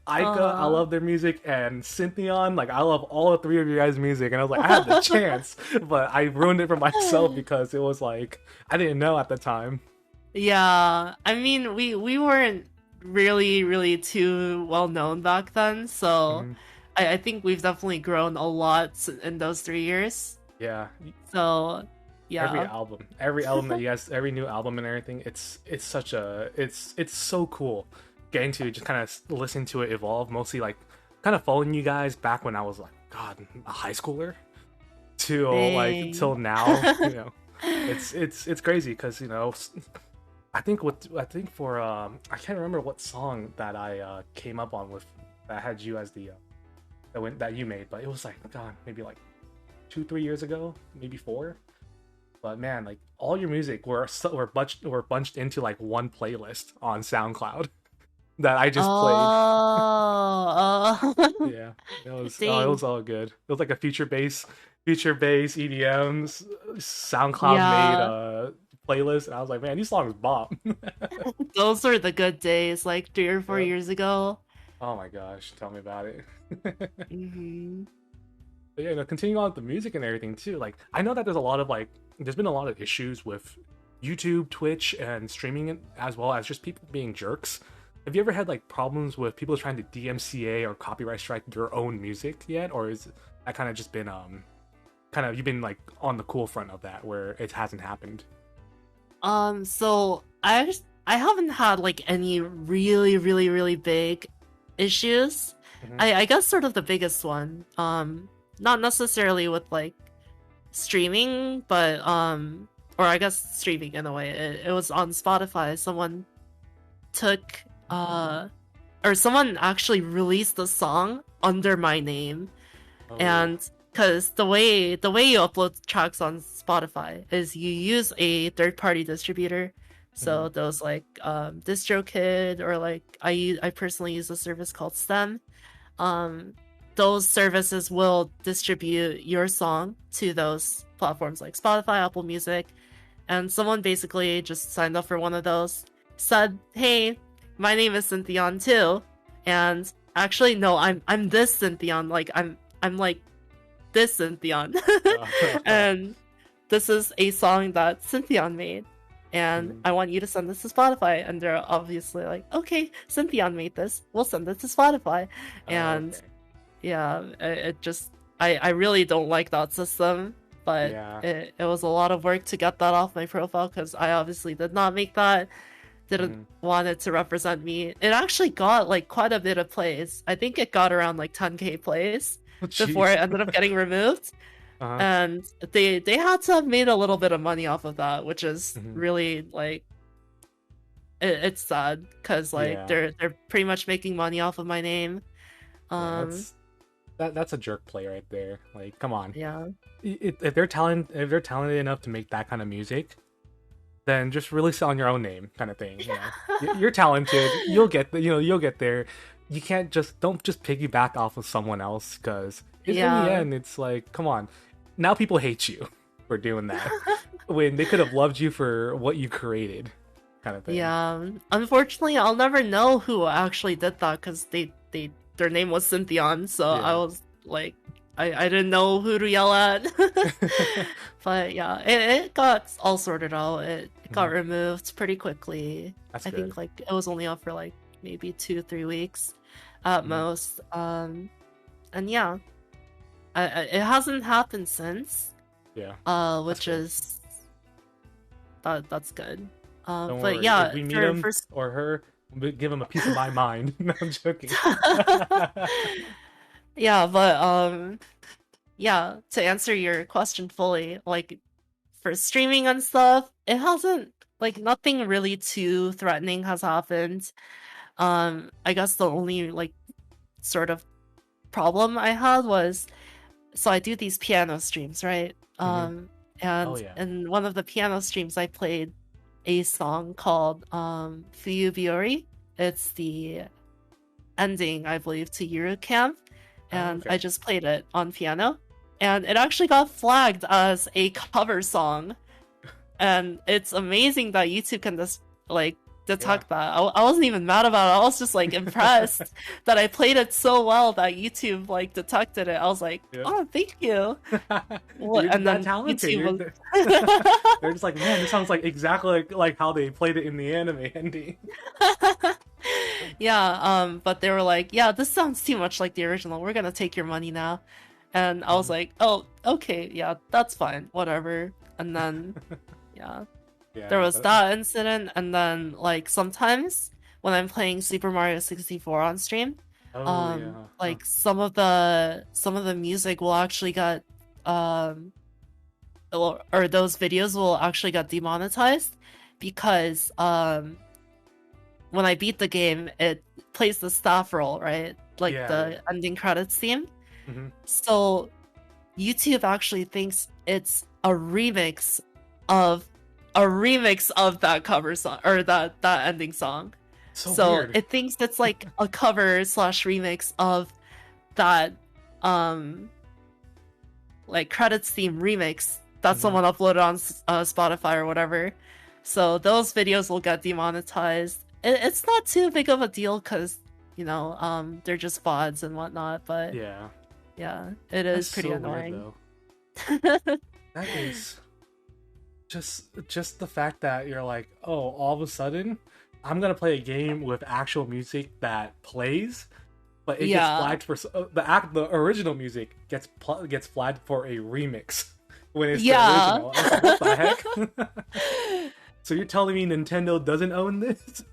Aika, I love their music, and Synthion, like I love all the three of you guys' music, and I was like, I had the chance, but I ruined it for myself because it was like I didn't know at the time. Yeah, I mean, we weren't really too well known back then, so I think we've definitely grown a lot in those 3 years. Yeah. So, yeah. Every album that you guys, every new album and everything, it's so cool getting to just kind of listen to it evolve. Mostly like kind of following you guys back when I was like, God, a high schooler, till now. It's crazy because I think for I can't remember what song that I came up on with that had you as the that you made, but it was like, God, maybe like 2-3 years ago, maybe 4. But man, like all your music were bunched into like one playlist on SoundCloud that I just played. Yeah, it was all good. It was like a future bass EDMs SoundCloud made playlist, and I was like, man, these songs bop. Those were the good days, like 3 or 4 years ago. Oh my gosh, tell me about it. Mm-hmm. But yeah, continuing on with the music and everything too. Like, I know that there's been a lot of issues with YouTube, Twitch, and streaming, as well as just people being jerks. Have you ever had like problems with people trying to DMCA or copyright strike your own music yet, or is that kind of just been you've been like on the cool front of that where it hasn't happened? So I haven't had like any really big issues. I guess sort of the biggest one, not necessarily with like streaming, but or I guess streaming in a way. It was on Spotify. Someone took or someone actually released the song under my name. And because the way you upload tracks on Spotify is you use a third-party distributor. So those like DistroKid, or like I personally use a service called Stem. Those services will distribute your song to those platforms like Spotify, Apple Music, and someone basically just signed up for one of those, said, "Hey, my name is Synthion too," and actually no, I'm this Synthion, like I'm like this Synthion, and this is a song that Synthion made. And I want you to send this to Spotify. And they're obviously like, okay, Synthion made this. We'll send it to Spotify. And yeah, it just, I really don't like that system. But it was a lot of work to get that off my profile because I obviously did not make that. Didn't want it to represent me. It actually got like quite a bit of plays. I think it got around like 10k plays before it ended up getting removed. And they had to have made a little bit of money off of that, which is really like it's sad because like they're pretty much making money off of my name. That's a jerk play right there. Like, come on. Yeah. If they're talented enough to make that kind of music, then just release it on your own name, kind of thing. You're talented. You'll get there. You can't don't piggyback off of someone else because in the end, it's like, come on. Now people hate you for doing that when they could have loved you for what you created, kind of thing. Yeah, unfortunately, I'll never know who actually did that because their name was Synthion. So I was like, I didn't know who to yell at. But yeah, it got all sorted out. It got removed pretty quickly. That's I good. think like it was only up for like maybe 2-3 weeks at most. And yeah, it hasn't happened since. Yeah. Which is that's good. Don't But worry. yeah, If we meet him or her, we'll give him a piece of my mind. No, I'm joking. Yeah, but yeah, to answer your question fully, like for streaming and stuff, it hasn't like nothing really too threatening has happened. I guess the only like sort of problem I had was, so I do these piano streams, right? And in one of the piano streams I played a song called Fuyubiori. It's the ending, I believe, to Yuru Camp, and I just played it on piano, and it actually got flagged as a cover song. And it's amazing that YouTube can just like detect that. I wasn't even mad about it. I was just like impressed that I played it so well that YouTube like detected it. I was like, oh, thank you. Well, and then YouTube they're just like, man, this sounds like exactly like how they played it in the anime ending. Yeah, but they were like, yeah, this sounds too much like the original. We're gonna take your money now. And I was like, oh, okay, yeah, that's fine, whatever. And then there was that incident, and then like sometimes when I'm playing Super Mario 64 on stream, like some of the music will actually get or those videos will actually get demonetized because when I beat the game, it plays the staff roll, right? Like the ending credits theme. So YouTube actually thinks it's a remix of that cover song or that ending song. So it thinks it's like a cover / remix of that like credits theme remix that someone uploaded on Spotify or whatever. So those videos will get demonetized. It's not too big of a deal because they're just VODs and whatnot, but yeah, it is pretty annoying. Weird, that is just the fact that you're like, oh, all of a sudden I'm gonna play a game with actual music that plays, but it gets flagged for the original music gets flagged for a remix when it's the original. I was like, what the heck? So you're telling me Nintendo doesn't own this?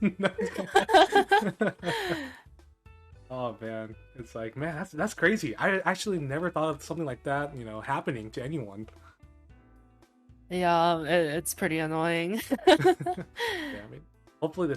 Oh man, it's like, man, that's crazy. I actually never thought of something like that, happening to anyone. Yeah, it's pretty annoying. Hopefully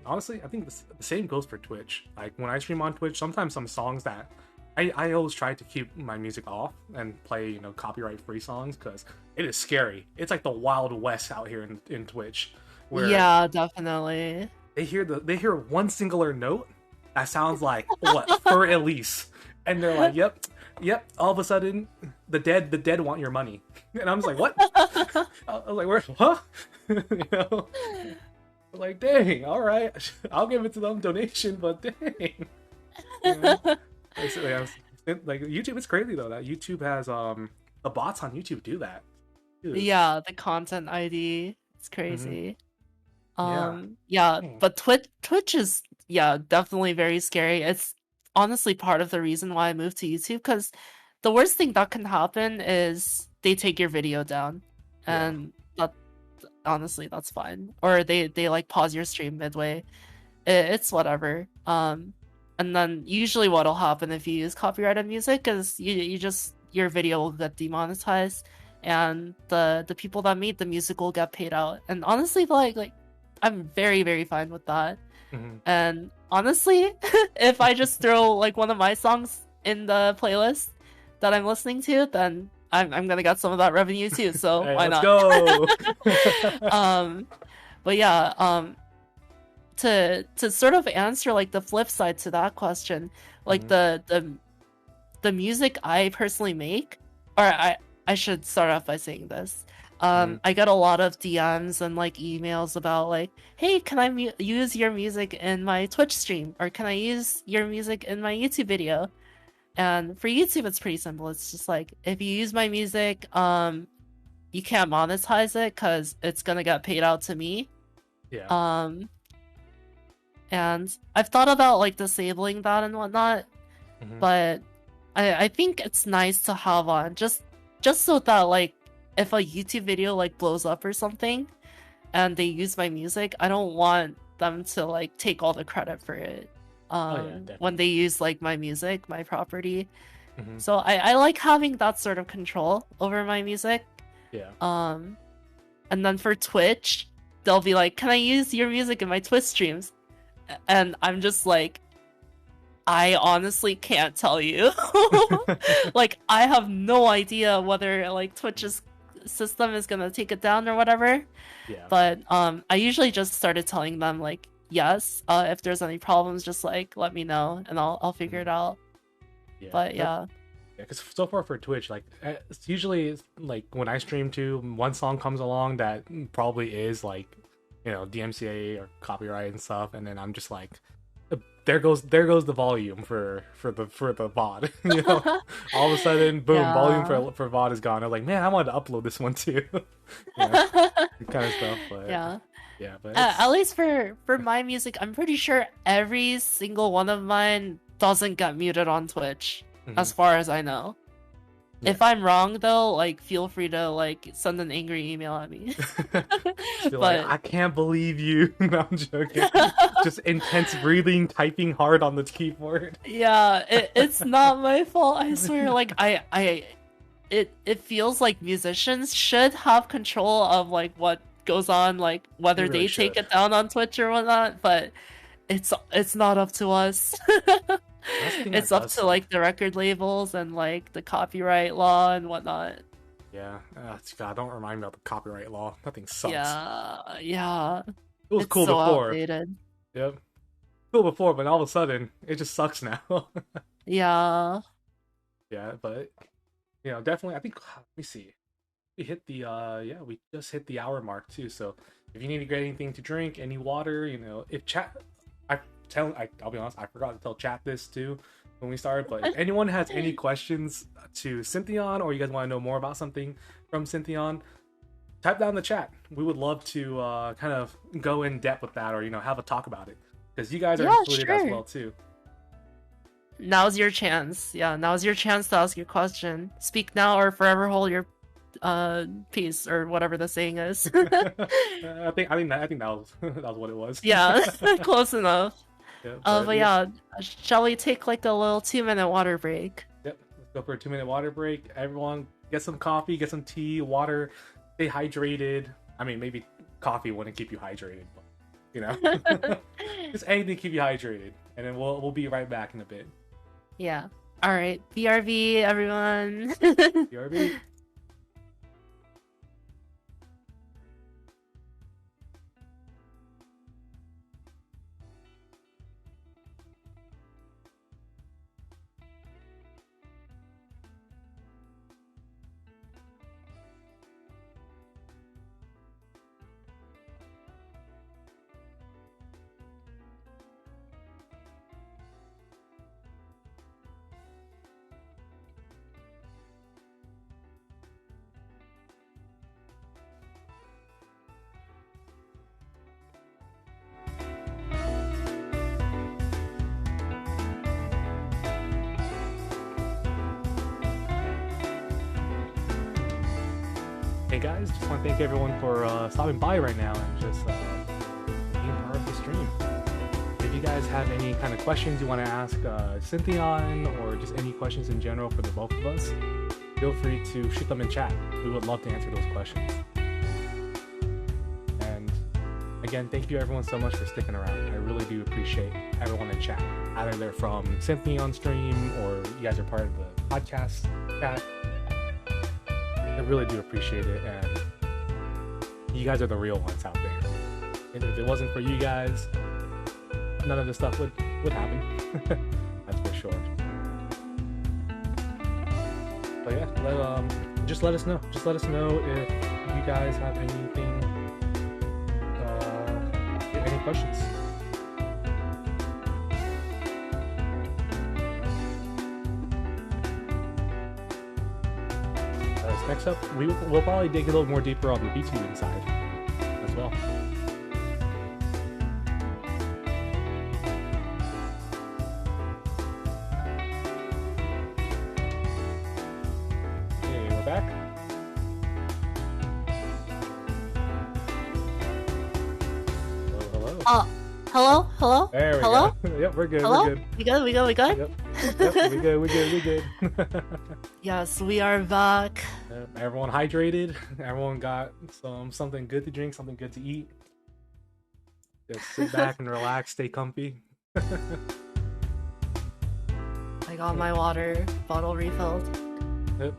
honestly, I think the same goes for Twitch. Like when I stream on Twitch, sometimes some songs that I always try to keep my music off and play, copyright-free songs because it is scary. It's like the Wild West out here in Twitch. Where definitely. They hear one singular note that sounds like what for Elise, and they're like, yep. All of a sudden, the dead want your money, and I'm just like, what? I was like, where? Huh? Like, dang. All right, I'll give it to them donation, but dang. Like YouTube, it's crazy though that YouTube has the bots on YouTube do that. Dude. Yeah, the content ID, it's crazy. But Twitch is definitely very scary. It's honestly part of the reason why I moved to YouTube, because the worst thing that can happen is they take your video down, and honestly that's fine, or they like pause your stream midway. It's whatever. And then usually what'll happen if you use copyrighted music is your video will get demonetized, and the people that made the music will get paid out. And honestly, like I'm very, very fine with that. And honestly, if I just throw like one of my songs in the playlist that I'm listening to, then I'm gonna get some of that revenue too. So hey, why not? Go. But yeah, to sort of answer like the flip side to that question, like the music I personally make, or I should start off by saying this. I get a lot of DMs and like emails about like, hey, can I use your music in my Twitch stream, or can I use your music in my YouTube video? And for YouTube, it's pretty simple. It's just like, if you use my music, you can't monetize it because it's gonna get paid out to me. Yeah. And I've thought about like disabling that and whatnot, but I think it's nice to have on just so that like if a YouTube video like blows up or something and they use my music, I don't want them to like take all the credit for it when they use like my music, my property. So I like having that sort of control over my music. Yeah. And then for Twitch, they'll be like, can I use your music in my Twitch streams? And I'm just like, I honestly can't tell you. Like, I have no idea whether like Twitch's system is gonna take it down or whatever. Yeah. But I usually just started telling them like, yes, if there's any problems, just like let me know and I'll figure it out. Yeah. But yeah. Yeah, because so far for Twitch, like it's usually like when I stream too, one song comes along that probably is like, you know, DMCA or copyright and stuff, and then I'm just like, there goes the volume for the VOD. You know, all of a sudden, boom, Yeah. volume for VOD is gone. I'm like, man, I wanted to upload this one too. You know, kind of stuff. But Yeah. yeah, but At least for my music, I'm pretty sure every single one of mine doesn't get muted on Twitch, as far as I know. Yeah. If I'm wrong though, like feel free to like send an angry email at me. Just be like, I can't believe you. No, I'm joking. Just intense breathing, typing hard on the keyboard. Yeah, it's not my fault. I swear. Like it feels like musicians should have control of like what goes on, like whether They really they take should. it down on Twitch or whatnot. But it's not up to us. It's up to like the record labels and like the copyright law and whatnot. Yeah, God, don't remind me about the copyright law. That thing sucks. Yeah. It was It's cool so before. outdated. Yep, cool before, but all of a sudden it just sucks now. Yeah. Yeah, but you know, definitely. I think. Let me see. We hit the we just hit the hour mark too. So if you need to get anything to drink, any water, you know, if chat, I'll be honest, I forgot to tell chat this too when we started. But if anyone has any questions to Synthion, or you guys want to know more about something from Synthion, type down in the chat. We would love to kind of go in depth with that, or you know, have a talk about it, because you guys are included as well too. Now's your chance. Yeah, now's your chance to ask your question. Speak now or forever hold your peace, or whatever the saying is. I think that was that was what it was. Yeah, close enough. Yeah, but yeah, shall we take like a little 2-minute water break? Yep, let's go for a 2-minute water break. Everyone, get some coffee, get some tea, water, stay hydrated. I mean, maybe coffee wouldn't keep you hydrated, but you know, just anything to keep you hydrated. And then we'll be right back in a bit. Yeah. All right. BRB, everyone. BRB. Hey guys, just want to thank everyone for stopping by right now and just being part of the stream. If you guys have any kind of questions you want to ask Synthion, or just any questions in general for the both of us, feel free to shoot them in chat. We would love to answer those questions. And again, thank you everyone so much for sticking around. I really do appreciate everyone in chat, either they're from Synthion stream or you guys are part of the podcast chat. I really do appreciate it, and you guys are the real ones out there. And if it wasn't for you guys, none of this stuff would happen. That's for sure. But yeah, just let us know. Just let us know if you guys have anything, any questions. stuff, we'll probably dig a little more deeper on the Vtubing side as well. Okay, we're back. Hello? There we Hello? go. Yep, we're good. Hello? We're good. We good? Yep, we good. Yes, we are back. Everyone hydrated. Everyone got something good to drink, something good to eat. Just sit back and relax, stay comfy. I got my water bottle refilled. Yep.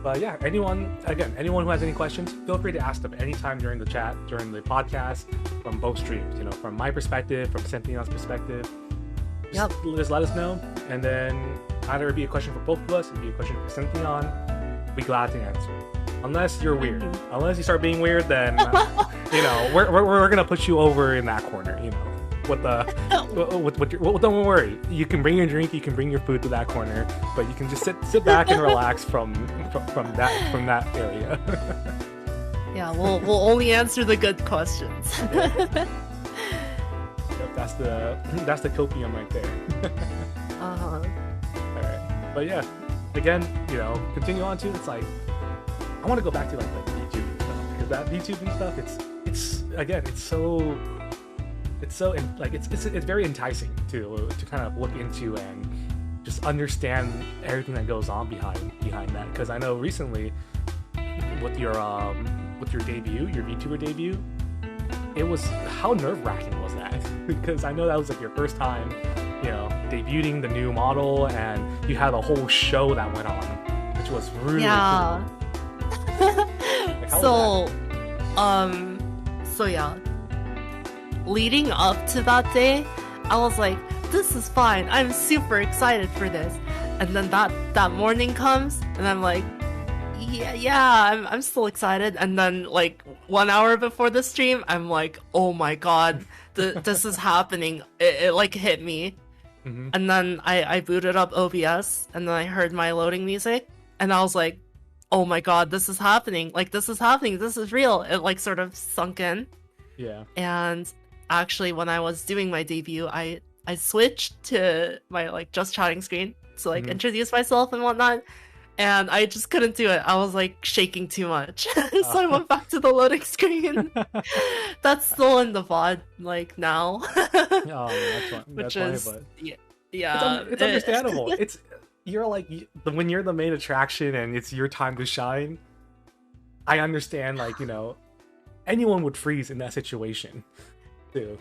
But yeah, anyone who has any questions, feel free to ask them anytime during the chat, during the podcast, from both streams. You know, from my perspective, from Synthion's perspective. Just let us know, and then either it be a question for both of us, it'd be a question for Synthion. Be glad to answer. Unless you're weird. Unless you start being weird, then you know we're gonna put you over in that corner. You know, don't worry. You can bring your drink, you can bring your food to that corner, but you can just sit back and relax from that area. Yeah, we'll only answer the good questions. That's the copium right there. Uh-huh. Alright. But yeah, again, you know, continue on to, it's like, I want to go back to like the Vtubing stuff, because that Vtubing stuff, it's very enticing to kind of look into and just understand everything that goes on behind that. Because I know recently with your debut, your Vtuber debut, it was, how nerve-wracking was that? Because I know that was like your first time, you know, debuting the new model, and you had a whole show that went on, which was really cool. Like, so yeah, leading up to that day, I was like, this is fine, I'm super excited for this. And then that morning comes, and I'm like, I'm still excited. And then like 1 hour before the stream, I'm like, oh my god, this is happening. It like hit me. Mm-hmm. And then I booted up OBS, and then I heard my loading music, and I was like, oh my god, this is happening. Like, this is happening. This is real. It like sort of sunk in. Yeah. And actually, when I was doing my debut, I switched to my like just chatting screen to like introduce myself and whatnot. And I just couldn't do it. I was like shaking too much. So I went back to the loading screen. That's still in the VOD like now. That's fine. Which is funny, but... it's understandable. You're like, when you're the main attraction and it's your time to shine, I understand, like, you know, anyone would freeze in that situation too.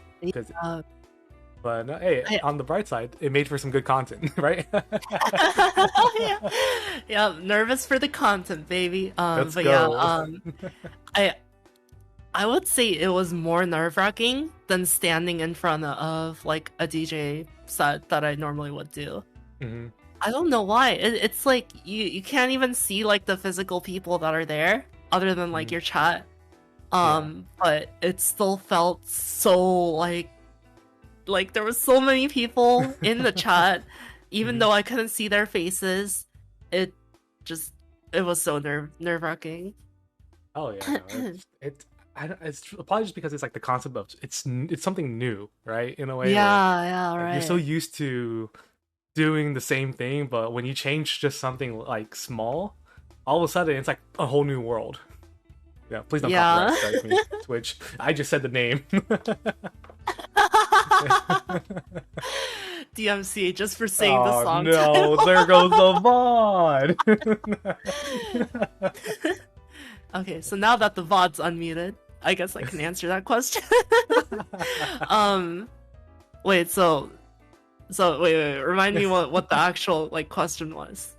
But hey, on the bright side, it made for some good content, right? yeah, nervous for the content, baby. Let's go. I would say it was more nerve-wracking than standing in front of like a DJ set that I normally would do. Mm-hmm. I don't know why. It's like you can't even see like the physical people that are there, other than like your chat. But it still felt so like there was so many people in the chat, even though I couldn't see their faces. It was so nerve-wracking. Oh yeah, no, it's probably just because it's like the concept of it's something new, right? In a way, right. You're so used to doing the same thing, but when you change just something like small, all of a sudden it's like a whole new world. Yeah, please don't copyright strike me, Twitch. I just said the name. DMC just for saying the song. No, there goes the VOD. Okay, so now that the VOD's unmuted, I guess I can answer that question. Wait, so wait, remind me what the actual like question was.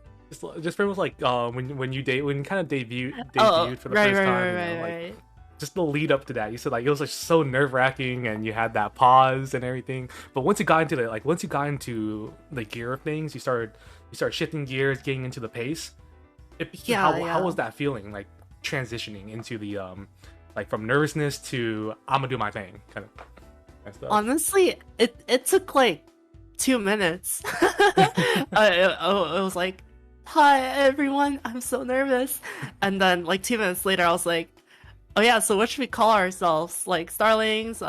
Just pretty much like when you kind of debuted for the first time, right. Just the lead up to that, you said like it was like so nerve-wracking, and you had that pause and everything. But once you got into the gear of things, you started shifting gears, getting into the pace. How was that feeling, like transitioning into the like from nervousness to I'm gonna do my thing kind of stuff? Honestly, it took like 2 minutes. It was like hi everyone, I'm so nervous. And then like 2 minutes later, I was like, oh yeah, so what should we call ourselves? Like Starlings,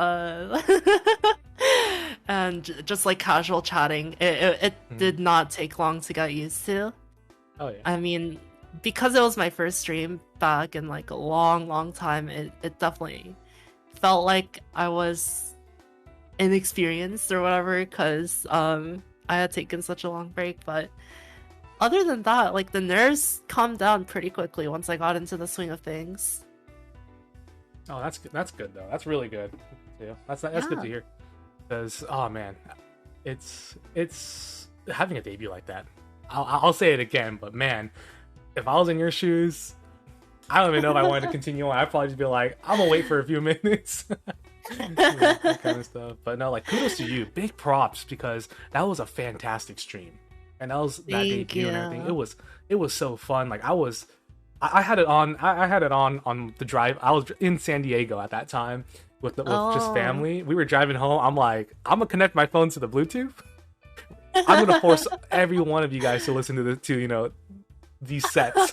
and just like casual chatting. It did not take long to get used to. Oh yeah. I mean, because it was my first stream back in like a long time, it definitely felt like I was inexperienced or whatever, because I had taken such a long break. But other than that, like the nerves calmed down pretty quickly once I got into the swing of things. Oh, that's good. That's good though. That's really good. Yeah, that's good to hear. Because oh man, it's having a debut like that. I'll say it again, but man, if I was in your shoes, I don't even know if I wanted to continue on. I'd probably just be like, I'm gonna wait for a few minutes. That kind of stuff. But no, like kudos to you. Big props, because that was a fantastic stream. And that was that debut and everything. It was so fun. Like I had it on the drive. I was in San Diego at that time with just family. We were driving home. I'm like, I'm gonna connect my phone to the Bluetooth. I'm gonna force every one of you guys to listen to these sets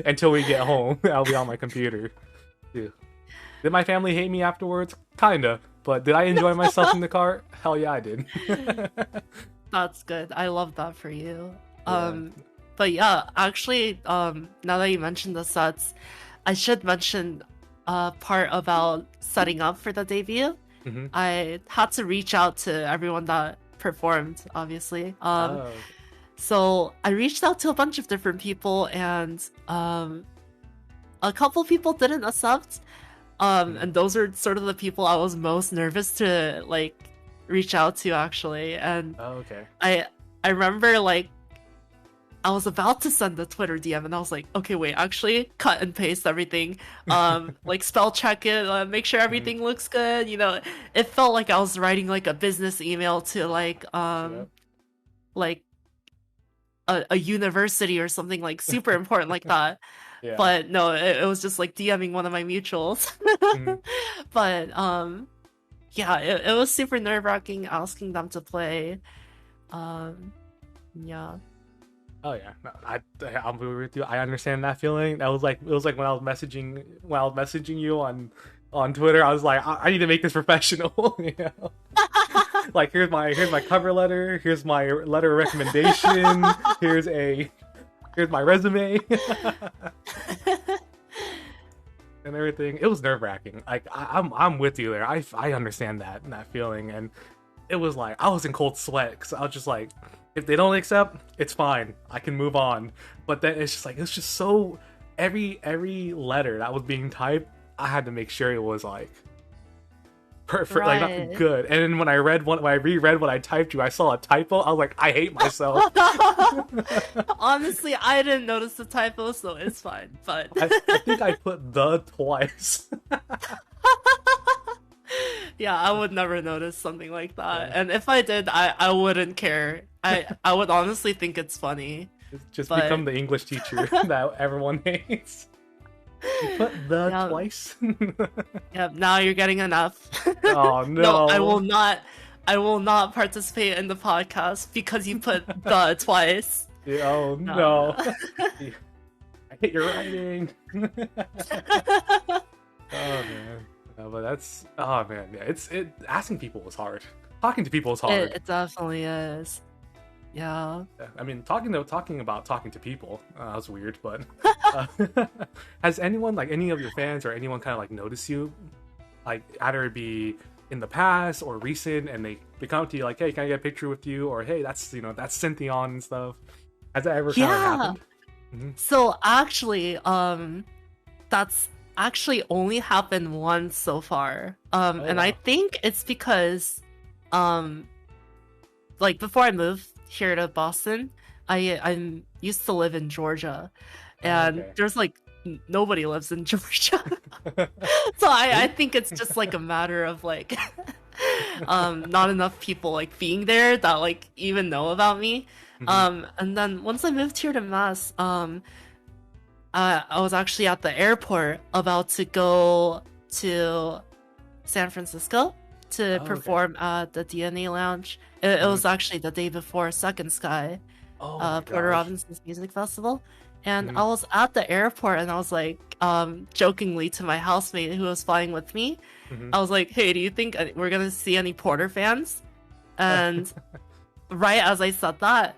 until we get home. I'll be on my computer. Dude. Did my family hate me afterwards? Kinda. But did I enjoy myself in the car? Hell yeah, I did. That's good. I love that for you. Yeah. But yeah, actually, now that you mentioned the sets, I should mention a part about setting up for the debut. Mm-hmm. I had to reach out to everyone that performed, obviously. So I reached out to a bunch of different people, and a couple people didn't accept. And those are sort of the people I was most nervous to like reach out to, actually. And okay. I remember like I was about to send a Twitter DM, and I was like, okay, wait, actually cut and paste everything, like spell check it, make sure everything looks good. It felt like I was writing like a business email to like like a university or something like super important like that. Yeah. But no, it was just like DMing one of my mutuals. But yeah, it was super nerve-wracking asking them to play. Yeah. Oh yeah, no, I'm with you. I understand that feeling. It was like when I was messaging you on Twitter. I was like, I need to make this professional. Like here's my cover letter. Here's my letter of recommendation. here's my resume. And everything. It was nerve-wracking. Like I'm with you there. I understand that feeling, and it was like I was in cold sweat because I was just like, if they don't accept, it's fine. I can move on. But then it's just so every letter that was being typed, I had to make sure it was like perfect, right. Like not good. And then when I reread what I typed I saw a typo. I was like, I hate myself. Honestly, I didn't notice the typo, so it's fine. But I think I put the twice. Yeah, I would never notice something like that. Yeah. And if I did, I wouldn't care. I would honestly think it's funny. Just become the English teacher that everyone hates. You put the twice. Yep, now you're getting enough. Oh no. No, I will not participate in the podcast because you put the twice. Yeah, oh no. I hate your writing. Oh man. But that's yeah, asking people is hard. Talking to people is hard. It definitely is. Yeah. I mean, talking about talking to people, that was weird, but has anyone, like any of your fans or anyone kind of like noticed you, like either it be in the past or recent, and they come to you like, hey, can I get a picture with you? Or hey, that's Synthion and stuff. Has that ever kind of happened? Mm-hmm. So actually, that's actually only happened once so far. And I think it's because, like before I moved here to Boston, I used to live in Georgia, and there's like nobody lives in Georgia. So I think it's just like a matter of like not enough people like being there that like even know about me. Mm-hmm. And then once I moved here to Mass, I was actually at the airport about to go to San Francisco to perform at the DNA Lounge. It was actually the day before Second Sky. Oh my Porter gosh. Robinson's music festival. And Mhm. I was at the airport and I was like, jokingly to my housemate who was flying with me, Mhm. I was like, hey, do you think we're gonna see any Porter fans? And right as I said that,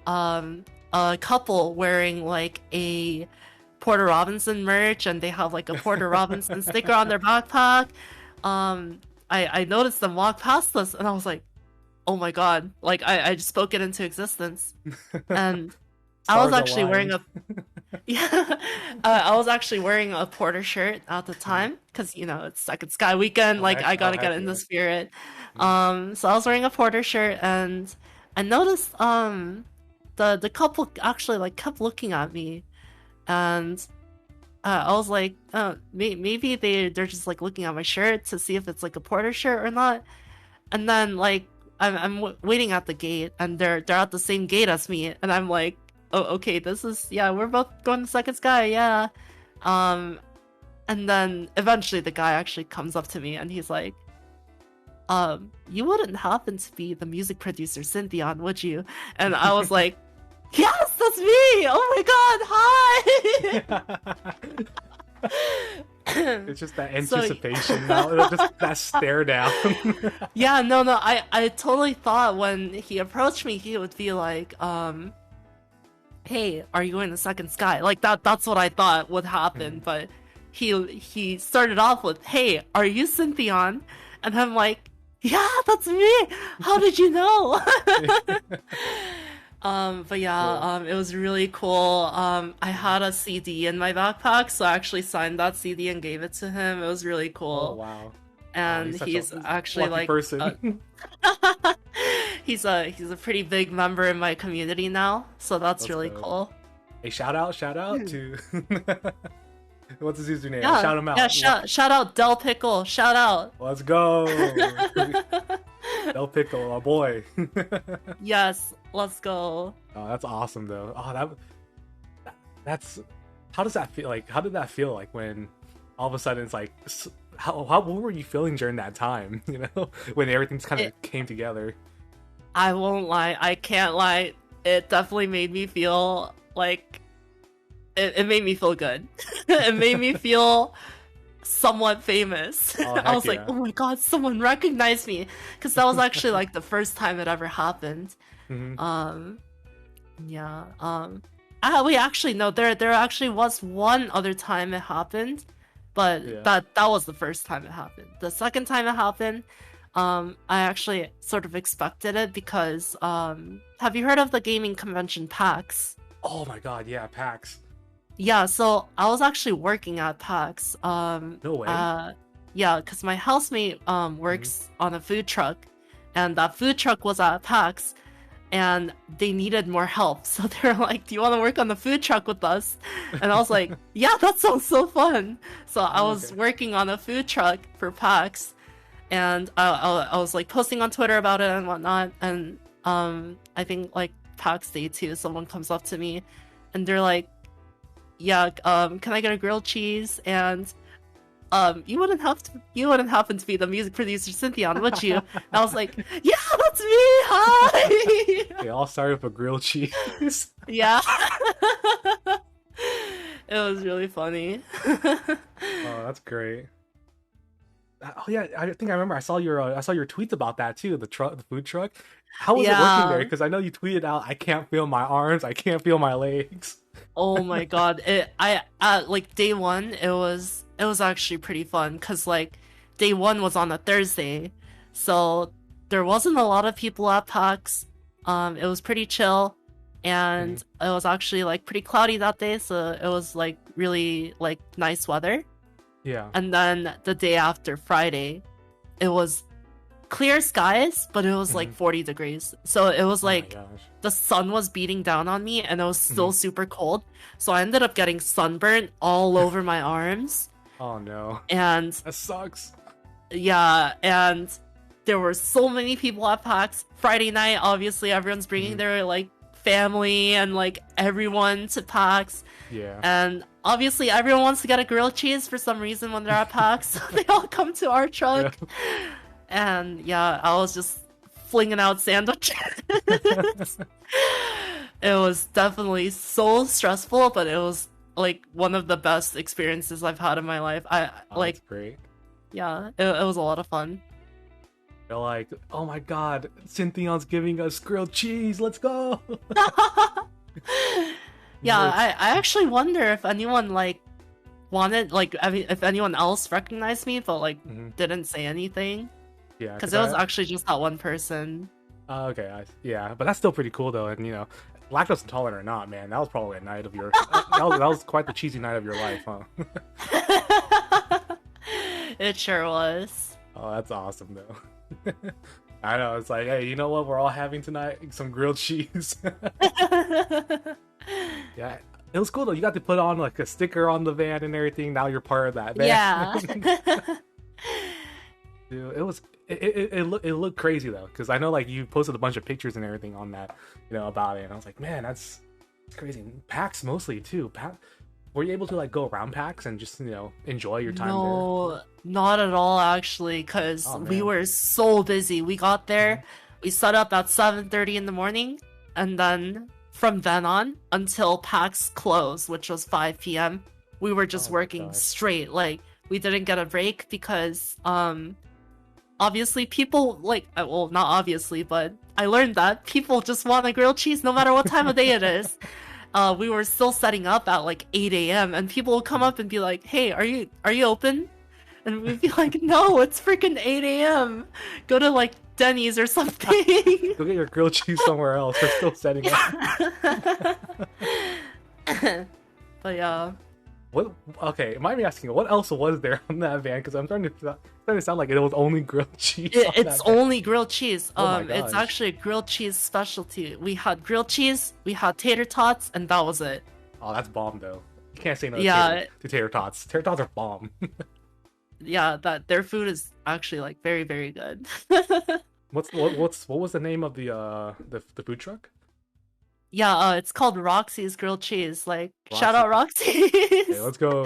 a couple wearing like a Porter Robinson merch and they have like a Porter Robinson sticker on their backpack. I noticed them walk past us and I was like, oh my god, like I just spoke it into existence. And I was Stars actually wearing aligned. yeah, I was actually wearing a Porter shirt at the time because it's Second Sky weekend. Oh, Like I gotta heck get in yeah. the spirit. So I was wearing a Porter shirt and I noticed the couple actually like kept looking at me, and I was like, maybe they're just like looking at my shirt to see if it's like a Porter shirt or not. And then like I'm waiting at the gate and they're at the same gate as me, and I'm like, oh, okay, this is, yeah, we're both going to Second Sky, yeah. And then eventually the guy actually comes up to me and he's like, you wouldn't happen to be the music producer Synthion, would you? And I was like, yes, that's me! Oh my god, hi! It's just that anticipation now. Just that stare down. Yeah, no, I totally thought when he approached me, he would be like, hey, are you going to Second Sky? Like that's what I thought would happen, but he started off with, hey, are you Synthion? And I'm like, yeah, that's me. How did you know? But yeah, it was really cool. I had a CD in my backpack, so I actually signed that CD and gave it to him. It was really cool. Oh wow. And Wow, he's actually lucky like person. he's a pretty big member in my community now, so that's really dope. cool. Hey, shout out to what's his username? Yeah, Shout him out. yeah, shout out Del Pickle, shout out. Let's go. Del Pickle, our boy. Yes, let's go. Oh, that's awesome though. Oh, that's how does that feel? Like, how did that feel like when all of a sudden it's like, what were you feeling during that time? You know, when everything's kind of came together. I won't lie, I can't lie. It definitely made me feel like it made me feel good. It made me feel somewhat famous. Oh, I was like, yeah. oh my god, someone recognized me, because that was actually like the first time it ever happened. Mm-hmm. We actually know there actually was one other time it happened, but Yeah. that was the first time it happened. The second time it happened, I actually sort of expected it because have you heard of the gaming convention PAX? Oh my god, yeah, PAX. Yeah, so I was actually working at PAX. No way. Yeah, because my housemate works on a food truck, and that food truck was at PAX, and they needed more help. So they were like, do you want to work on the food truck with us? And I was like, yeah, that sounds so fun. So I was working on a food truck for PAX, and I was like posting on Twitter about it and whatnot. And I think like PAX Day 2, someone comes up to me and they're like, yeah, can I get a grilled cheese? And you wouldn't happen to be the music producer Synthion, would you? And I was like, yeah, that's me. Hi. They all started with a grilled cheese. Yeah. It was really funny. Oh, that's great. Oh yeah, I think I remember. I saw your tweets about that too. The food truck. How was it working there? Because I know you tweeted out, "I can't feel my arms. I can't feel my legs." Oh my god! Like day one, it was actually pretty fun because like day one was on a Thursday, so there wasn't a lot of people at PAX. It was pretty chill, and it was actually like pretty cloudy that day, so it was like really like nice weather. Yeah. And then the day after, Friday, it was clear skies, but it was like 40 degrees. So it was like the sun was beating down on me and it was still super cold. So I ended up getting sunburned all over my arms. Oh no. And that sucks. Yeah, and there were so many people at PAX. Friday night, obviously everyone's bringing their like family and like everyone to PAX. Yeah. And obviously everyone wants to get a grilled cheese for some reason when they're at PAX, so they all come to our truck. Yeah. And yeah, I was just flinging out sandwiches. It was definitely so stressful, but it was like one of the best experiences I've had in my life. That's great. Yeah, it was a lot of fun. They're like, oh my god, Synthion's giving us grilled cheese. Let's go. Yeah, I actually wonder if anyone like wanted, like, I mean, if anyone else recognized me but like didn't say anything. Yeah, because it was actually just that one person. Okay, yeah, but that's still pretty cool though, and you know, lactose intolerant or not, man, that was probably a night of your that was quite the cheesy night of your life, huh? It sure was. Oh, that's awesome though. I know, it's like, hey, you know what we're all having tonight? Some grilled cheese. Yeah, it was cool though. You got to put on like a sticker on the van and everything. Now you're part of that van. Yeah. Dude, it looked crazy though, because I know like you posted a bunch of pictures and everything on that, you know, about it, and I was like, man, that's crazy. PAX mostly too. Were you able to like go around PAX and just, you know, enjoy your time there? No, not at all actually, because we were so busy. We got there, we set up at 7:30 in the morning, and then from then on until PAX closed, which was 5 p.m., we were just working straight. Like, we didn't get a break because obviously people like, well, not obviously, but I learned that people just want a grilled cheese no matter what time of day it is. We were still setting up at like 8 a.m. and people would come up and be like, hey, are you open? And we'd be like, no, it's freaking 8 a.m. Go to like Denny's or something. Go get your grilled cheese somewhere else. We're still setting up. But yeah. What? Okay, mind me asking, what else was there on that van? Because I'm starting to sound like it was only grilled cheese. It's only grilled cheese. Oh it's actually a grilled cheese specialty. We had grilled cheese, we had tater tots, and that was it. Oh, that's bomb though. You can't say no to tater tots. Tater tots are bomb. Yeah, that their food is actually like very, very good. What was the name of the food truck? Yeah, it's called Roxy's Grilled Cheese. Like, shout out Roxy's. Hey, let's go.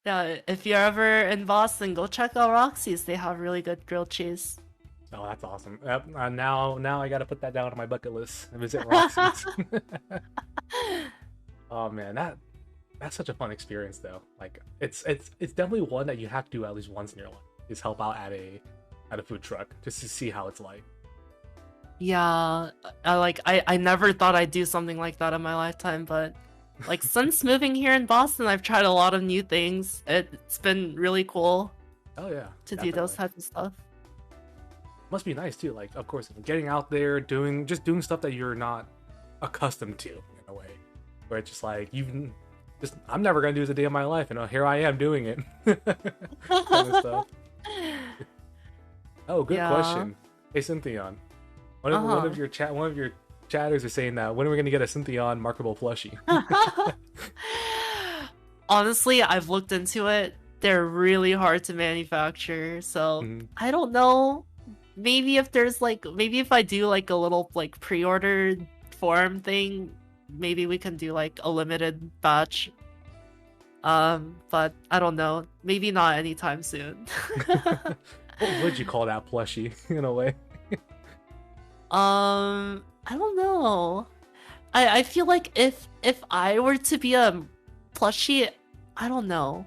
Yeah, if you're ever in Boston, go check out Roxy's. They have really good grilled cheese. Oh, that's awesome. Yep, now I gotta put that down on my bucket list and visit Roxy's. Oh man, that's such a fun experience though. Like, it's definitely one that you have to do at least once in your life, is help out at a food truck just to see how it's like. Yeah, I never thought I'd do something like that in my lifetime, but like since moving here in Boston, I've tried a lot of new things. It's been really cool. Oh yeah, to do those types of stuff. Must be nice too. Like, of course, getting out there, doing stuff that you're not accustomed to in a way, where it's just like I'm never gonna do this a day of my life, and here I am doing it. Kind of stuff. Oh, good question. Hey, Synthion. One of your chatters is saying that when are we gonna get a Synthion markable plushie? Honestly, I've looked into it. They're really hard to manufacture, so I don't know. Maybe if I do like a little like pre-order form thing, maybe we can do like a limited batch. But I don't know. Maybe not anytime soon. What would you call that plushie in a way? I don't know. I feel like if I were to be a plushie, I don't know.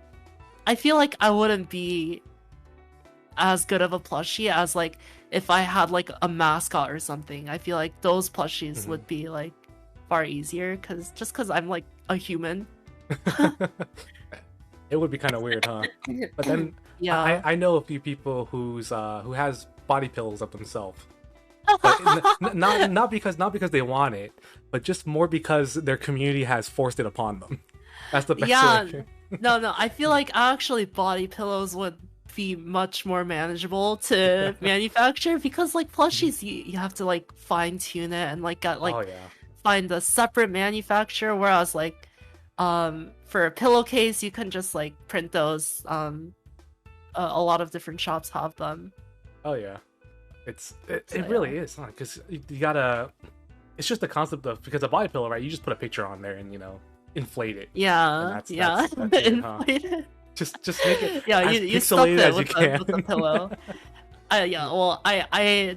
I feel like I wouldn't be as good of a plushie as like if I had like a mascot or something. I feel like those plushies would be like far easier because I'm like a human. It would be kind of weird, huh? But then yeah, I know a few people who has body pillows of themselves. But not because they want it, but just more because their community has forced it upon them. That's the best way. No, I feel like actually body pillows would be much more manageable to manufacture, because like plushies you have to like fine tune it and like find a separate manufacturer, whereas like for a pillowcase you can just like print those. A lot of different shops have them. Oh yeah. It really is, huh? Because you gotta. It's just the concept of, because a body pillow, right? You just put a picture on there and inflate it. Yeah, that's it, inflate it. Just make it as you pixelated as you can with the pillow. Yeah, well, I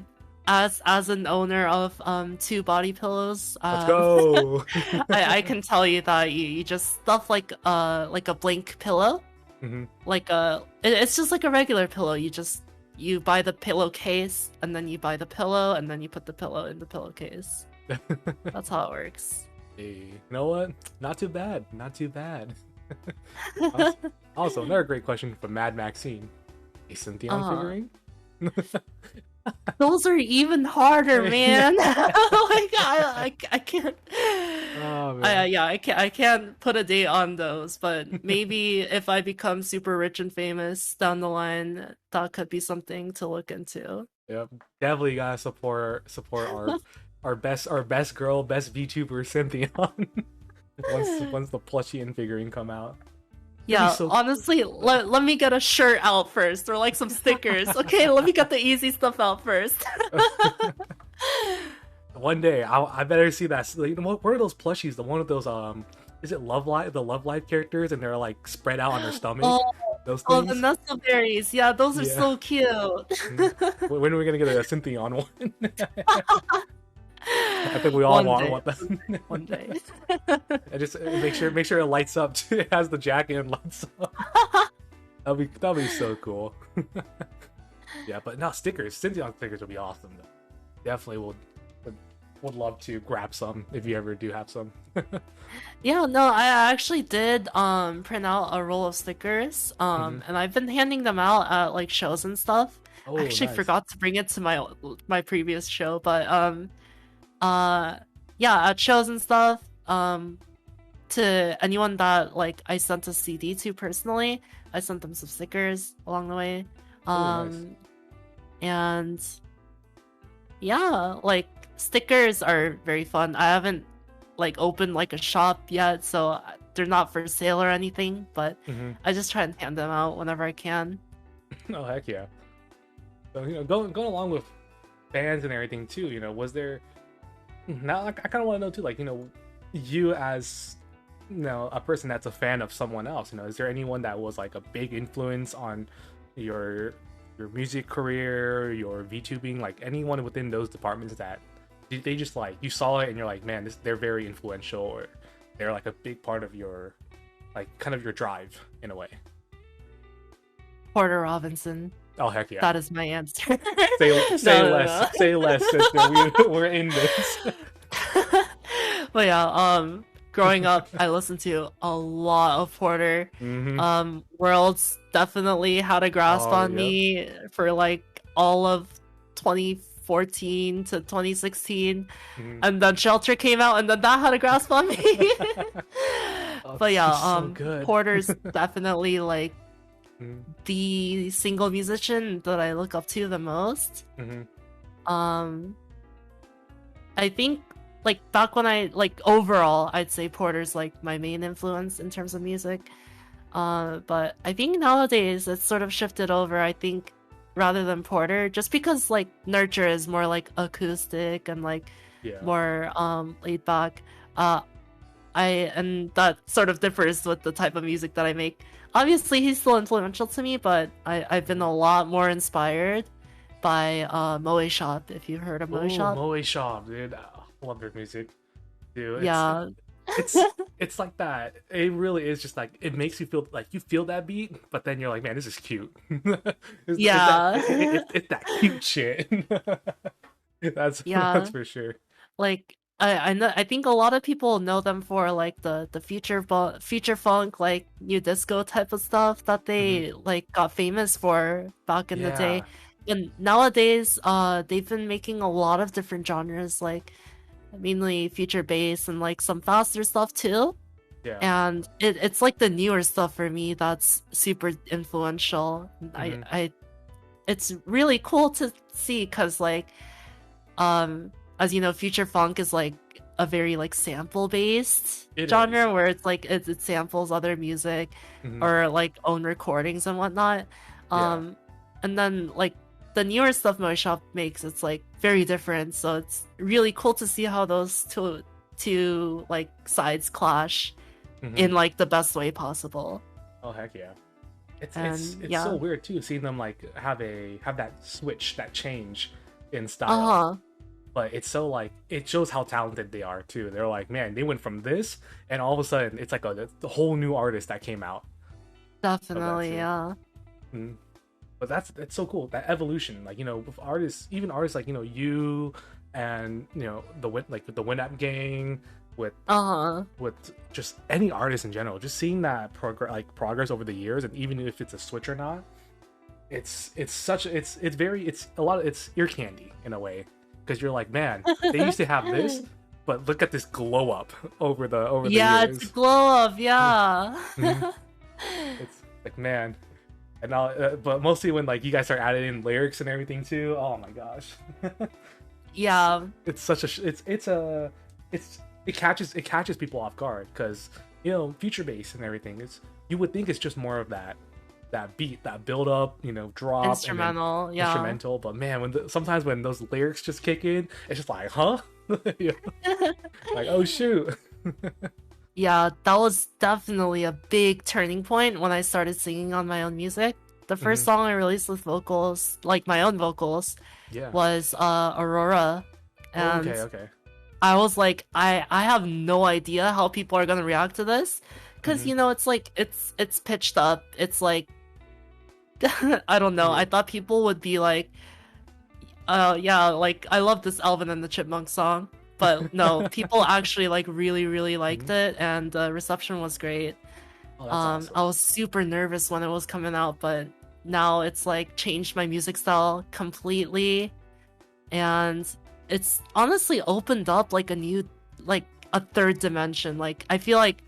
as an owner of two body pillows, Let's go. I can tell you that you just stuff like a blank pillow, Hmm. it's just like a regular pillow. You buy the pillowcase, and then you buy the pillow, and then you put the pillow in the pillowcase. That's how it works. Hey, you know what? Not too bad. Not too bad. Also, another great question from Mad Maxine. A Synthion figurine? Those are even harder, man. Like I can't. Oh, man. I can't put a date on those, but maybe if I become super rich and famous down the line, that could be something to look into. Yep. Definitely gotta support our best girl, best VTuber Synthion. once the plushie and figurine come out. Yeah, So honestly, let me get a shirt out first, or like some stickers. Okay, let me get the easy stuff out first. One day, I better see that. Like, what are those plushies? The one with those is it the Love Live characters, and they're like spread out on their stomach. Those Oh, things. the Nestle berries. Yeah, those are so cute. When are we gonna get a Synthion one? I think we all want them. One day. I just make sure it lights up. It has the jacket and lights up. That'll be so cool. Yeah, but no, stickers. Synthion stickers would be awesome though. Definitely would love to grab some if you ever do have some. Yeah, no, I actually did print out a roll of stickers. And I've been handing them out at like shows and stuff. Oh, I actually nice. forgot to bring it to my previous show, but yeah, at shows and stuff, to anyone that like I sent a CD to personally, I sent them some stickers along the way. Nice. And yeah, like stickers are very fun. I haven't like opened like a shop yet, so they're not for sale or anything, but I just try and hand them out whenever I can. Oh heck yeah! So going along with fans and everything too. Was there? Now I kind of want to know too. Like you as a person that's a fan of someone else. Is there anyone that was like a big influence on your music career, your VTubing, like anyone within those departments that they just like you saw it and you're like, man, they're very influential, or they're like a big part of your like kind of your drive in a way? Porter Robinson. Oh heck yeah! That is my answer. Say less. No. Say less, sister. We're in this. But yeah, growing up, I listened to a lot of Porter. Worlds definitely had a grasp on me for like all of 2014 to 2016, and then Shelter came out, and then that had a grasp on me. But yeah, so Porter's definitely like the single musician that I look up to the most. I think like back when I like overall I'd say Porter's like my main influence in terms of music, but I think nowadays it's sort of shifted over, I think, rather than Porter, just because like Nurture is more like acoustic and like more laid back. And that sort of differs with the type of music that I make. Obviously, he's still influential to me, but I've been a lot more inspired by Moe Shop, if you've heard of Moe Shop. Moe Shop, dude. I love their music. Dude, it's like that. It really is just like, it makes you feel like you feel that beat, but then you're like, man, this is cute. It's that cute shit. That's for sure. Like, I know. I think a lot of people know them for like the future funk, like new disco type of stuff that they like got famous for back in the day. And nowadays, they've been making a lot of different genres, like mainly future bass and like some faster stuff too. Yeah. And it's like the newer stuff for me that's super influential. It's really cool to see because like as you know, future funk is like a very like sample based genre where it's like it samples other music or like own recordings and whatnot. And then like the newer stuff Moe Shop makes, it's like very different. So it's really cool to see how those two like sides clash in like the best way possible. Oh heck yeah. It's so weird too, seeing them like have that switch, that change in style. Uh-huh. But it's so like it shows how talented they are too. They're like, man, they went from this, and all of a sudden it's like a whole new artist that came out. Definitely, yeah. Mm. But that's so cool, that evolution. Like, with artists, even artists like you and the Winamp gang, with just any artist in general, just seeing that progress over the years, and even if it's a switch or not, it's ear candy in a way, because you're like, man, they used to have this, but look at this glow up over the years. Yeah, it's a glow up, yeah. It's like, man. And now, but mostly when like you guys start adding in lyrics and everything too. Oh my gosh. Yeah. It's such a it catches people off guard, because future bass and everything. You would think it's just more of that beat, that build up, drop, instrumental, and yeah, instrumental. But man, sometimes when those lyrics just kick in, it's just like, huh? Like, oh shoot. Yeah, that was definitely a big turning point when I started singing on my own music. The first song I released with vocals, like my own vocals, was Aurora. And okay. I was like, I have no idea how people are gonna react to this, because it's like it's pitched up. It's like I don't know. I thought people would be like, yeah, like I love this Alvin and the Chipmunks song. But no, people actually like really, really liked it, and the reception was great. Oh, that's awesome. I was super nervous when it was coming out, but now it's like changed my music style completely, and it's honestly opened up like a third dimension. Like, I feel like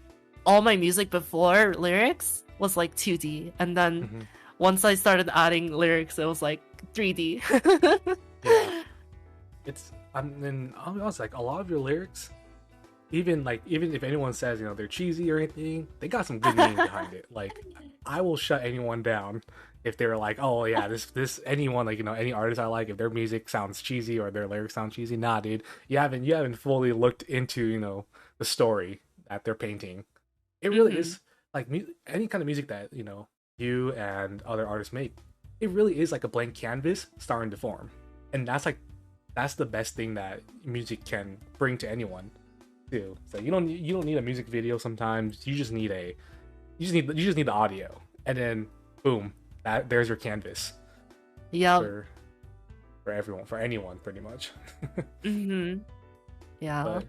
all my music before lyrics was like 2D, and then once I started adding lyrics, it was like 3D. Yeah. And I'll be honest, like, a lot of your lyrics, even if anyone says they're cheesy or anything, they got some good meaning behind it. Like, I will shut anyone down if they're like, oh yeah, this anyone, like, any artist I like, if their music sounds cheesy or their lyrics sound cheesy. Nah, dude, you haven't fully looked into the story that they're painting. It really is like any kind of music that you and other artists make. It really is like a blank canvas starting to form, and that's the best thing that music can bring to anyone too. So you don't need a music video sometimes. You just need the audio, and then boom, there's your canvas. Yeah. For everyone, for anyone, pretty much. Yeah.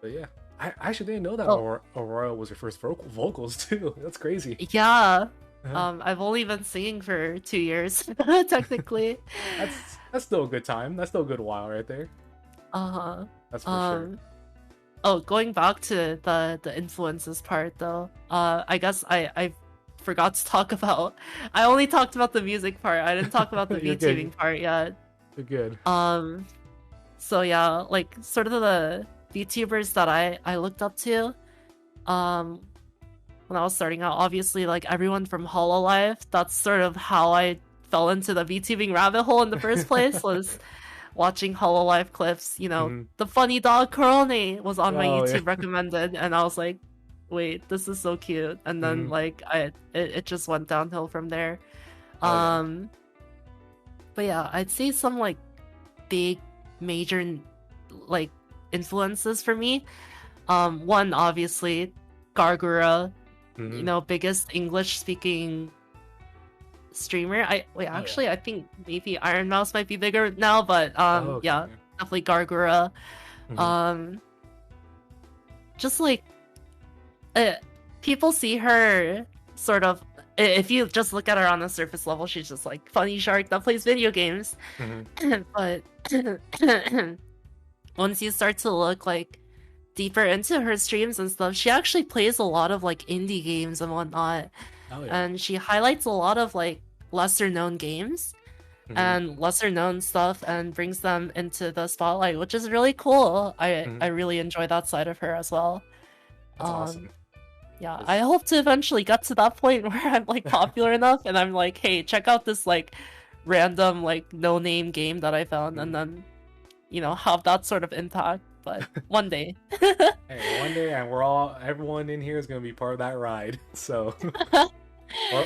But yeah, I actually didn't know that Aurora was your first vocals too. That's crazy. Yeah. I've only been singing for 2 years, technically. That's still a good time. That's still a good while right there. That's for sure. Oh, going back to the influences part though, I guess I forgot to talk about. I only talked about the music part. I didn't talk about the VTubing part yet. You're good. So yeah, like sort of the VTubers that I looked up to, when I was starting out, obviously, like everyone from Hololive, that's sort of how I fell into the VTubing rabbit hole in the first place, was watching Hololive clips. The funny dog Corone was on my YouTube recommended, and I was like, wait, this is so cute. And then like it just went downhill from there. But yeah, I'd say some like big major like influences for me. One, obviously, Gargura. Biggest English speaking streamer. I think maybe Iron Mouse might be bigger now, but yeah, definitely Gargura. Just like people see her sort of, if you just look at her on the surface level, she's just like funny shark that plays video games. But once you start to look like deeper into her streams and stuff, she actually plays a lot of like indie games and whatnot. And she highlights a lot of like lesser known games and lesser known stuff and brings them into the spotlight, which is really cool. I really enjoy that side of her as well. That's awesome. Yeah, I hope to eventually get to that point where I'm like popular enough and I'm like, hey, check out this like random like no name game that I found, and then have that sort of impact. But one day. Hey, one day, and everyone in here is going to be part of that ride. So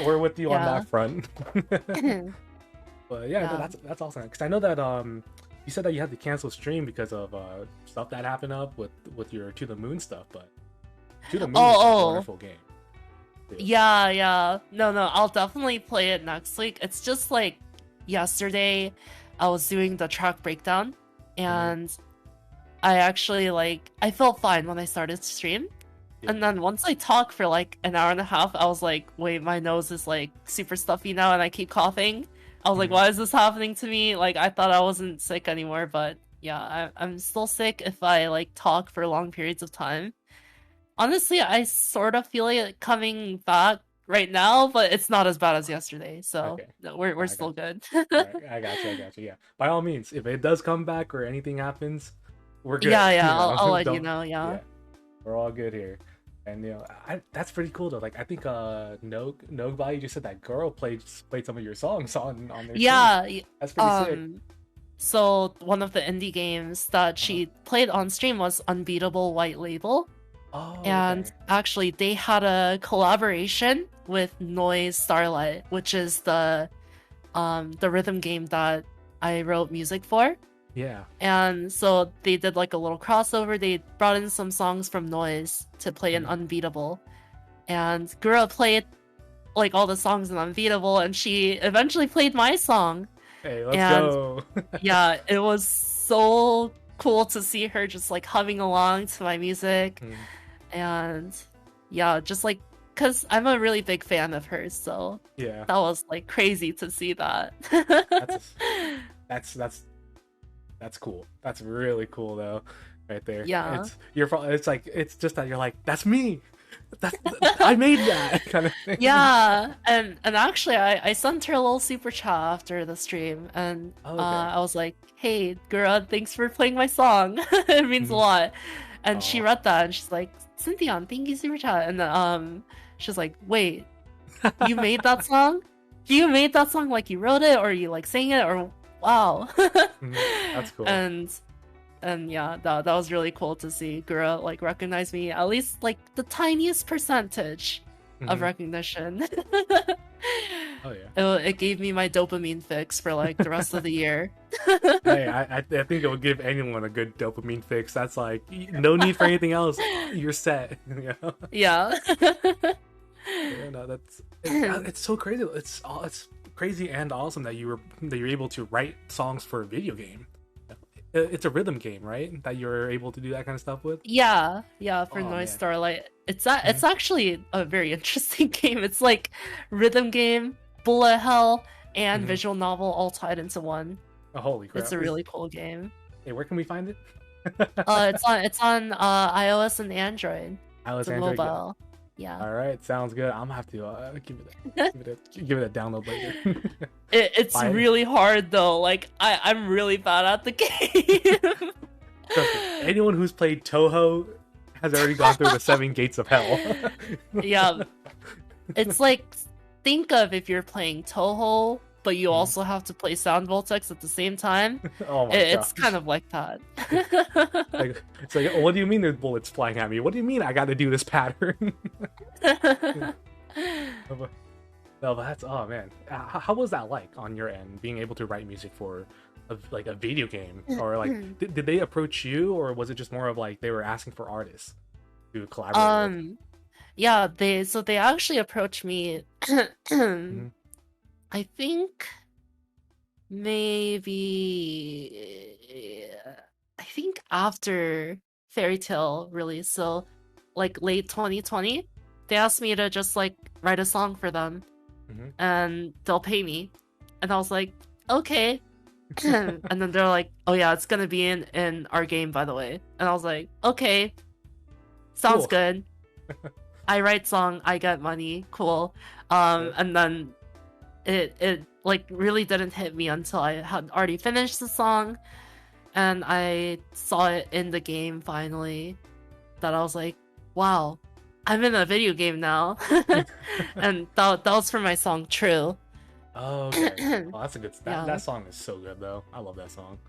we're with you on that front. But yeah, no, that's awesome. Because I know that you said that you had to cancel stream because of stuff that happened up with your To the Moon stuff, but To the Moon is a wonderful game. Yeah. No, I'll definitely play it next week. It's just like yesterday I was doing the track breakdown and I actually I felt fine when I started stream. Yeah. And then once I talk for like an hour and a half, I was like, wait, my nose is like super stuffy now and I keep coughing. I was like, why is this happening to me? Like, I thought I wasn't sick anymore, but yeah, I'm still sick if I like talk for long periods of time. Honestly, I sort of feel it coming back right now, but it's not as bad as yesterday. So no, we're still good. Right, I got you. Yeah, by all means, if it does come back or anything happens, we're good. Yeah. I'll let you know. Yeah, we're all good here. And that's pretty cool though. Like I think Nogbody just said that girl played some of your songs on their stream. That's pretty sick. So one of the indie games that she played on stream was Unbeatable White Label. And actually they had a collaboration with Noise Starlight, which is the rhythm game that I wrote music for. Yeah. And so they did like a little crossover. They brought in some songs from Noise to play in Unbeatable. And Gura played like all the songs in Unbeatable, and she eventually played my song. Hey, let's go. Yeah, it was so cool to see her just like humming along to my music. And yeah, just like, because I'm a really big fan of hers, so yeah, that was like crazy to see that. That's cool. That's really cool though, right there. Yeah, it's just that you're like, that's me. I made that kind of thing. Yeah, and actually, I sent her a little super chat after the stream, and I was like, "Hey, Gura, thanks for playing my song. It means a lot." And she read that, and she's like, "Synthion, thank you super chat." And she's like, "Wait, you made that song? You made that song like you wrote it, or you like sang it, or wow?" That's cool. And yeah, that was really cool to see Gura like recognize me, at least like the tiniest percentage of recognition. Oh yeah. It gave me my dopamine fix for like the rest of the year. Hey, I think it would give anyone a good dopamine fix. That's like no need for anything else. You're set. You know? Yeah. Yeah, no, it's so crazy. It's crazy and awesome that you're able to write songs for a video game. It's a rhythm game, right? That you're able to do that kind of stuff with? Yeah, for Noise Starlight. It's actually a very interesting game. It's like rhythm game, bullet hell, and visual novel all tied into one. Oh, holy crap. It's a really cool game. Hey, where can we find it? It's on iOS and Android. iOS and Android. Mobile. Yeah. All right, sounds good. I'm gonna have to give it a download later. It's really hard though. Like I'm really bad at the game. Anyone who's played Touhou has already gone through the 7 gates of hell. Yeah, it's like, think of if you're playing Touhou, but you also have to play Sound Voltex at the same time. Oh my It's kind of like that. It's like, what do you mean there's bullets flying at me? What do you mean I got to do this pattern? No, but that's, oh man, how was that like on your end, being able to write music for a video game? Or like did they approach you, or was it just more of like they were asking for artists to collaborate with? Yeah, they actually approached me. I think after Fairytale release, so like late 2020, they asked me to just like write a song for them, and they'll pay me, and I was like, okay. And then they're like, oh yeah, it's gonna be in our game, by the way. And I was like, okay, sounds good. I write song, I get money, cool. And then it like really didn't hit me until I had already finished the song and I saw it in the game finally, that I was like, wow, I'm in a video game now. And that was for my song True. Oh, okay. Well, that's a good. That song is so good, though. I love that song.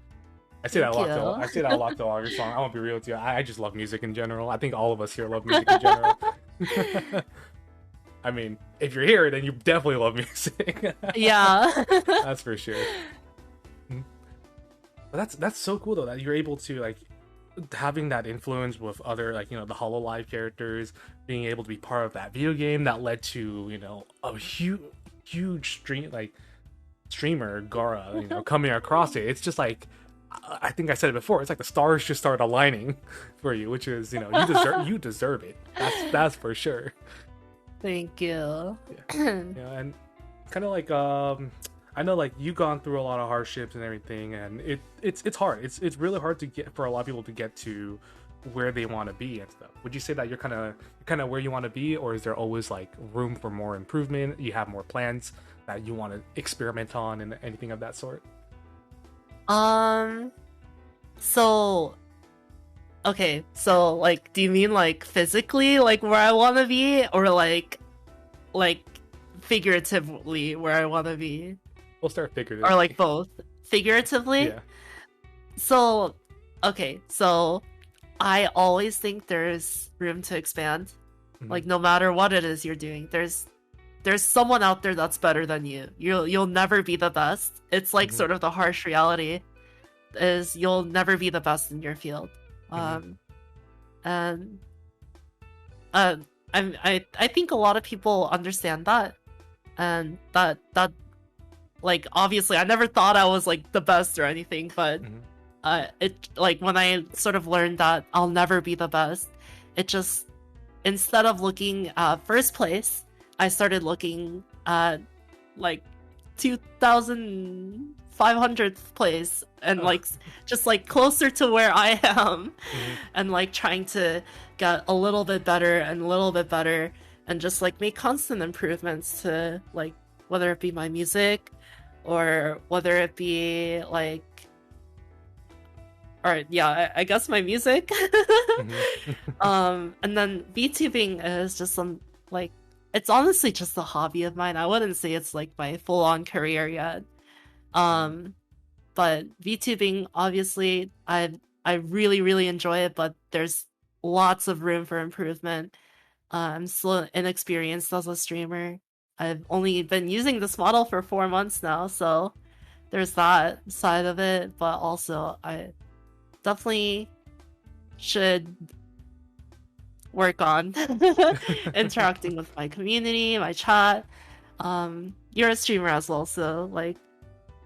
I say that a lot. I say that a lot to all your song. I won't be real with you. I just love music in general. I think all of us here love music in general. I mean, if you're here, then you definitely love music. Yeah, that's for sure. But that's so cool though that you're able to like having that influence with other like the Hololive characters, being able to be part of that video game that led to a huge streamer Gara coming across it. It's just like I think I said it before. It's like the stars just started aligning for you, which is you deserve it. That's for sure. Thank you. And kind of like I know like you've gone through a lot of hardships and everything, and it's hard. It's really hard to get for a lot of people to get to where they want to be and stuff. Would you say that you're kind of where you want to be, or is there always like room for more improvement? You have more plans that you want to experiment on and anything of that sort? So okay, so like do you mean like physically like where I want to be, or like figuratively where I want to be? We'll start figuratively. Or like both. Figuratively? Yeah. So okay, so I always think there's room to expand. Mm-hmm. Like no matter what it is you're doing, there's someone out there that's better than you. You'll never be the best. It's like sort of the harsh reality is you'll never be the best in your field. And I think a lot of people understand that, and that like obviously I never thought I was like the best or anything, but it like when I sort of learned that I'll never be the best, it just instead of looking at first place, I started looking at like 2,500th place and like just like closer to where I am, and like trying to get a little bit better and a little bit better, and just like make constant improvements to like whether it be my music or whether it be like I guess my music. And then Vtubing is just some like it's honestly just a hobby of mine. I wouldn't say it's like my full-on career yet. But Vtubing, obviously, I really, really enjoy it, but there's lots of room for improvement. I'm still inexperienced as a streamer. I've only been using this model for 4 months now, so there's that side of it, but also I definitely should work on interacting with my community, my chat. You're a streamer as well, so like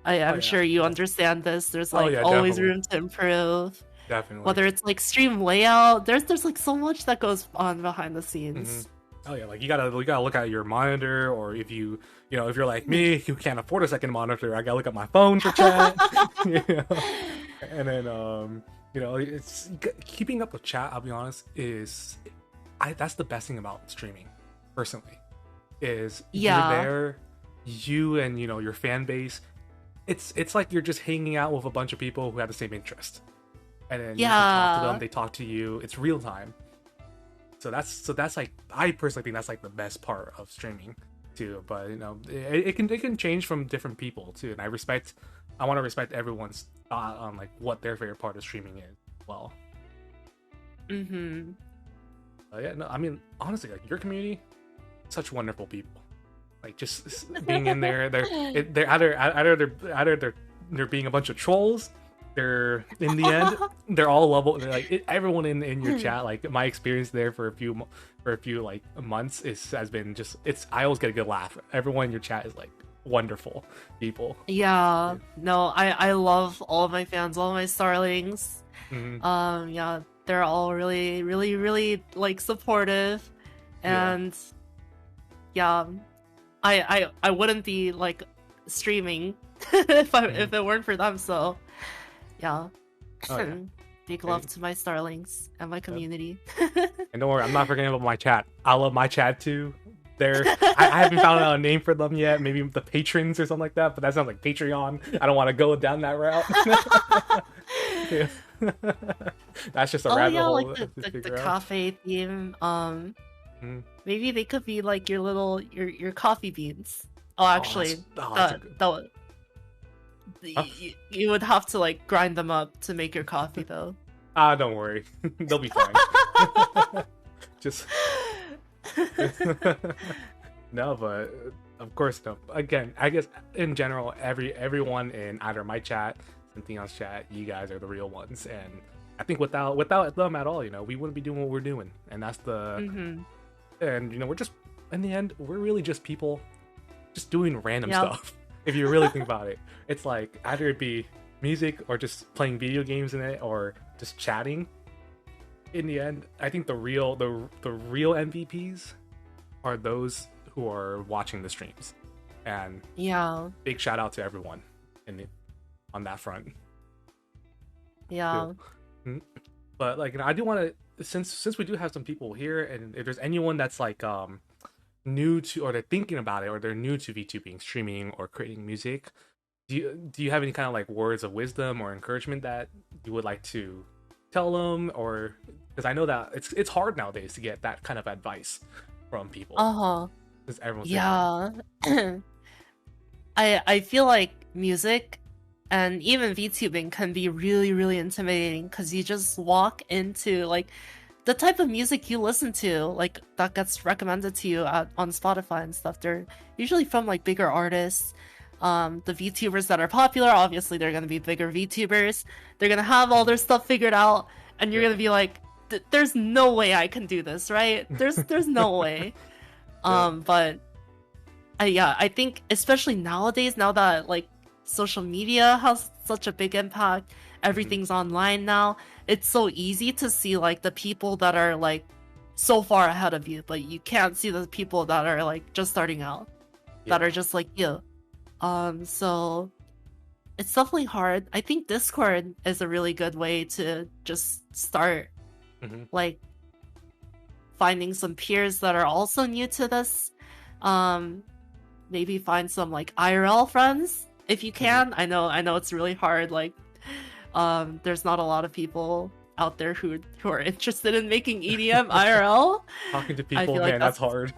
I'm sure you understand this. There's like always definitely room to improve. Definitely. Whether it's like stream layout, there's like so much that goes on behind the scenes. Oh yeah, like you gotta look at your monitor, or if if you're like me, you can't afford a second monitor, I gotta look at my phone for chat. And then it's keeping up with chat. I'll be honest, that's the best thing about streaming, personally, is you're there, you and your fan base. It's like you're just hanging out with a bunch of people who have the same interest, and then you can talk to them, they talk to you. It's real time. So that's like, I personally think that's like the best part of streaming too. But it can change from different people too, and I want to respect everyone's thought on like what their favorite part of streaming is as well. Yeah, no, I mean honestly, like your community, such wonderful people. Like just being in there, they're either they're being a bunch of trolls. They're in the end, they're all level. They're like everyone in your chat. Like my experience there for a few like months has been just I always get a good laugh. Everyone in your chat is like wonderful people. Yeah, no, I love all of my fans, all of my starlings. Yeah, they're all really, really, really like supportive, and yeah, I wouldn't be like streaming if it weren't for them. So yeah. Big love to my starlings and my community. And don't worry, I'm not forgetting about my chat. I love my chat too. I haven't found out a name for them yet. Maybe the patrons or something like that. But that sounds like Patreon. I don't want to go down that route. That's just a rabbit hole. Like the cafe theme. Maybe they could be like your coffee beans. Oh, actually, you would have to like grind them up to make your coffee though. Don't worry. They'll be fine. Just no, but of course no. Again, I guess in general, everyone in either my chat, Synthion's chat, you guys are the real ones. And I think without them at all, we wouldn't be doing what we're doing. And that's the and we're just, in the end, we're really just people just doing random stuff. If you really think about it, it's like either it be music or just playing video games in it or just chatting. In the end, I think the real MVPs are those who are watching the streams. And big shout out to everyone on that front. Yeah. But like, I do want to, since we do have some people here, and if there's anyone that's like new to, or they're thinking about it, or they're new to VTubing, streaming, or creating music, do you have any kind of like words of wisdom or encouragement that you would like to tell them? Or because I know that it's hard nowadays to get that kind of advice from people. Because everyone's I feel like music and even VTubing can be really, really intimidating, because you just walk into like the type of music you listen to, like that gets recommended to you on Spotify and stuff. They're usually from like bigger artists. The VTubers that are popular, obviously they're going to be bigger VTubers. They're going to have all their stuff figured out, and you're going to be like, there's no way I can do this, right? There's no way. But I think especially nowadays, now that like social media has such a big impact, everything's online now, it's so easy to see like the people that are like so far ahead of you, but you can't see the people that are like just starting out, that are just like you. So it's definitely hard. I think Discord is a really good way to just start, like finding some peers that are also new to this. Maybe find some like IRL friends if you can. I know it's really hard. Like, there's not a lot of people out there who are interested in making EDM IRL. Talking to people, man, that's hard.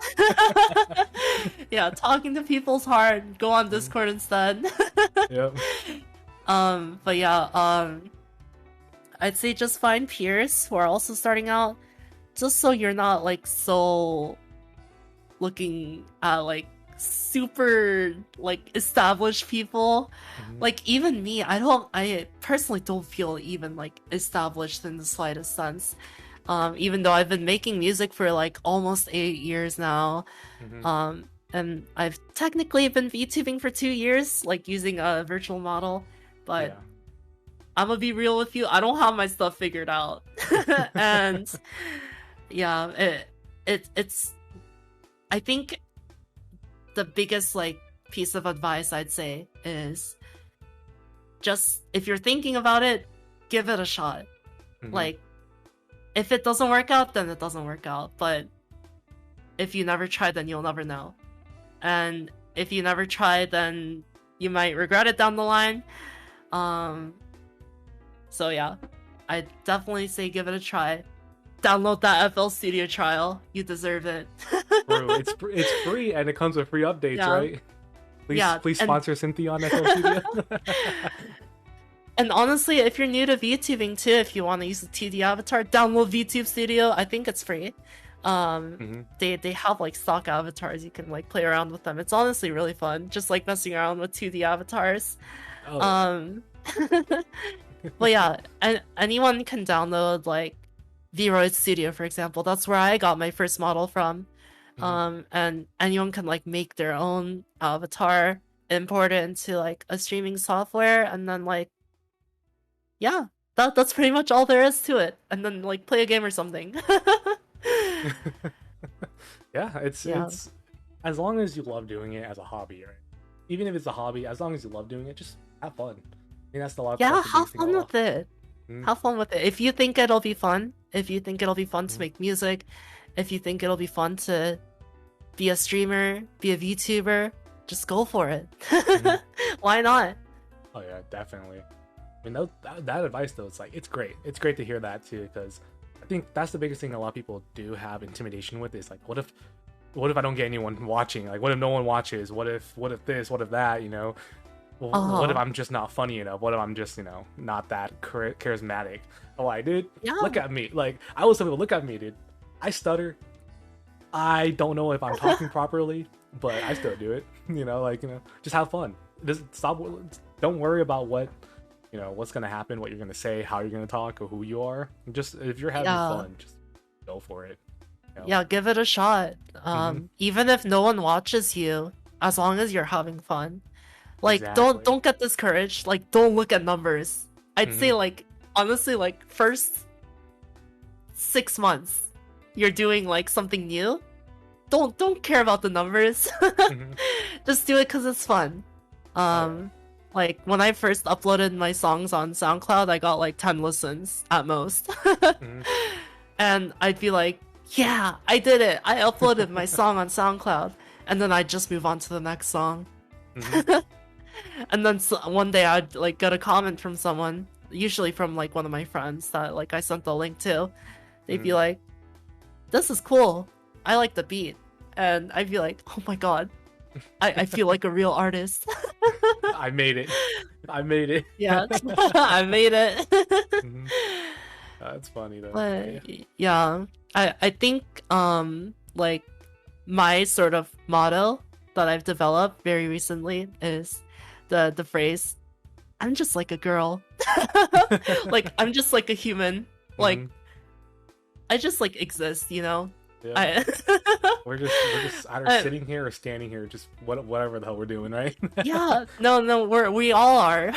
Yeah, talking to people's hard. Go on Discord instead. Yep. But yeah, I'd say just find peers who are also starting out, just so you're not like so looking at like super like established people. Like even me, I personally don't feel even like established in the slightest sense, even though I've been making music for like almost 8 years now. And I've technically been VTubing for 2 years, like using a virtual model, but I'm gonna be real with you, I don't have my stuff figured out. And it's I think the biggest like piece of advice I'd say is just, if you're thinking about it, give it a shot. Like, if it doesn't work out, then it doesn't work out. But if you never try, then you'll never know. And if you never try, then you might regret it down the line. So yeah, I definitely say give it a try. Download that FL Studio trial. You deserve it. Bro, it's free and it comes with free updates, right? Please sponsor Synthion FL Studio. And honestly, if you're new to VTubing too, if you want to use the 2D avatar, download VTube Studio. I think it's free. They have like stock avatars. You can like play around with them. It's honestly really fun, just like messing around with 2D avatars. But yeah, and anyone can download like Vroid Studio, for example. That's where I got my first model from. And anyone can like make their own avatar, import it into like a streaming software, and then like, yeah, that's pretty much all there is to it. And then like play a game or something. It's as long as you love doing it as a hobby, right? Even if it's a hobby, as long as you love doing it, just have fun. I think that's the lot. Yeah, have fun with it. Have fun with it. If you think it'll be fun, to make music, if you think it'll be fun to be a streamer, be a VTuber, just go for it. Why not? Oh yeah, definitely. I mean, that advice though, it's great. It's great to hear that too, because I think that's the biggest thing a lot of people do have intimidation with, is like, what if I don't get anyone watching? Like, what if no one watches? What if this? What if that? What if I'm just not funny enough? What if I'm just, not that charismatic? Oh, I did. Yeah. Look at me. Like, I was telling people, look at me, dude. I stutter. I don't know if I'm talking properly, but I still do it. Just have fun. Just stop. Don't worry about what what's gonna happen, what you're gonna say, how you're gonna talk, or who you are. Just if you're having Yeah. fun, just go for it. Yeah, give it a shot. Even if no one watches you, as long as you're having fun. Like, Exactly. don't get discouraged. Like, don't look at numbers. I'd say, like, honestly, like, first 6 months you're doing like something new, don't care about the numbers. Just do it because it's fun. Like when I first uploaded my songs on SoundCloud, I got like 10 listens at most. And I'd be like, yeah, I did it, I uploaded my song on SoundCloud, and then I'd just move on to the next song. And then one day I'd like get a comment from someone, usually from like one of my friends that like I sent the link to. They'd be like, this is cool, I like the beat. And I'd be like, oh my god, I feel like a real artist. I made it. Yeah. I made it. That's funny though. But yeah, I think like my sort of motto that I've developed very recently is the phrase, I'm just like a girl. Like I'm just like a human. Like I just like exist, you know? Yeah. We're just either sitting here or standing here, just whatever the hell we're doing, right? Yeah, no, we all are.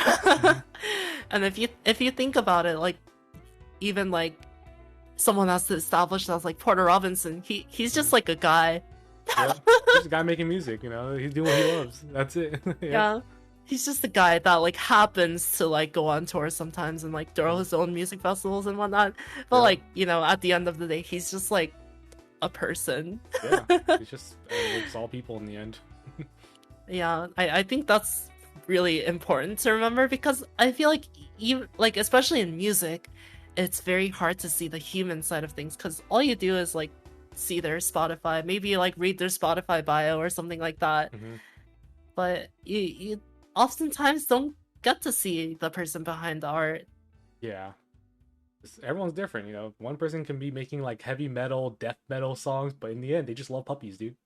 And if you think about it, like even like someone has to establish that, like Porter Robinson, he's just like a guy. Yeah, just a guy making music, you know, he's doing what he loves. That's it. Yeah. He's just a guy that like happens to like go on tour sometimes and like throw his own music festivals and whatnot. But like, you know, at the end of the day, he's just like a person. Yeah, it's just it's all people in the end. Yeah, I think that's really important to remember, because I feel like even like especially in music, it's very hard to see the human side of things, because all you do is like see their Spotify, maybe like read their Spotify bio or something like that. But you oftentimes don't get to see the person behind the art. Yeah, everyone's different, you know. One person can be making like heavy metal, death metal songs, but in the end, they just love puppies, dude.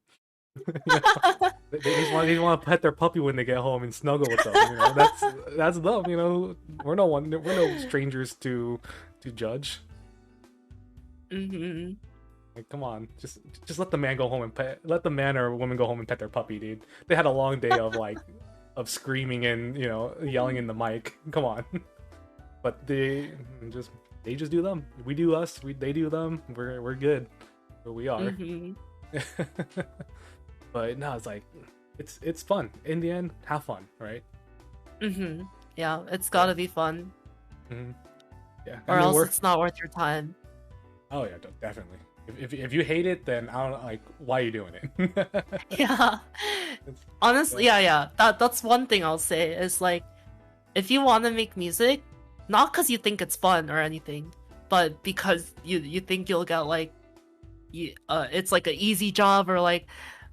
They just want to pet their puppy when they get home and snuggle with them. You know, that's them. You know, we're no strangers to judge. Like, come on, just let the man go home and let the man or woman go home and pet their puppy, dude. They had a long day of like of screaming and, you know, yelling in the mic. Come on. But they just do them. We do us. They do them. We're good where we are. But no, it's like it's fun. In the end, have fun, right? Yeah, it's gotta be fun. Yeah, or else it's not worth your time. Oh yeah, definitely. If you hate it, then I don't like why are you doing it. Yeah, honestly, yeah. That's one thing I'll say is like, if you want to make music, not because you think it's fun or anything, but because you think you'll get like, it's like an easy job, or like,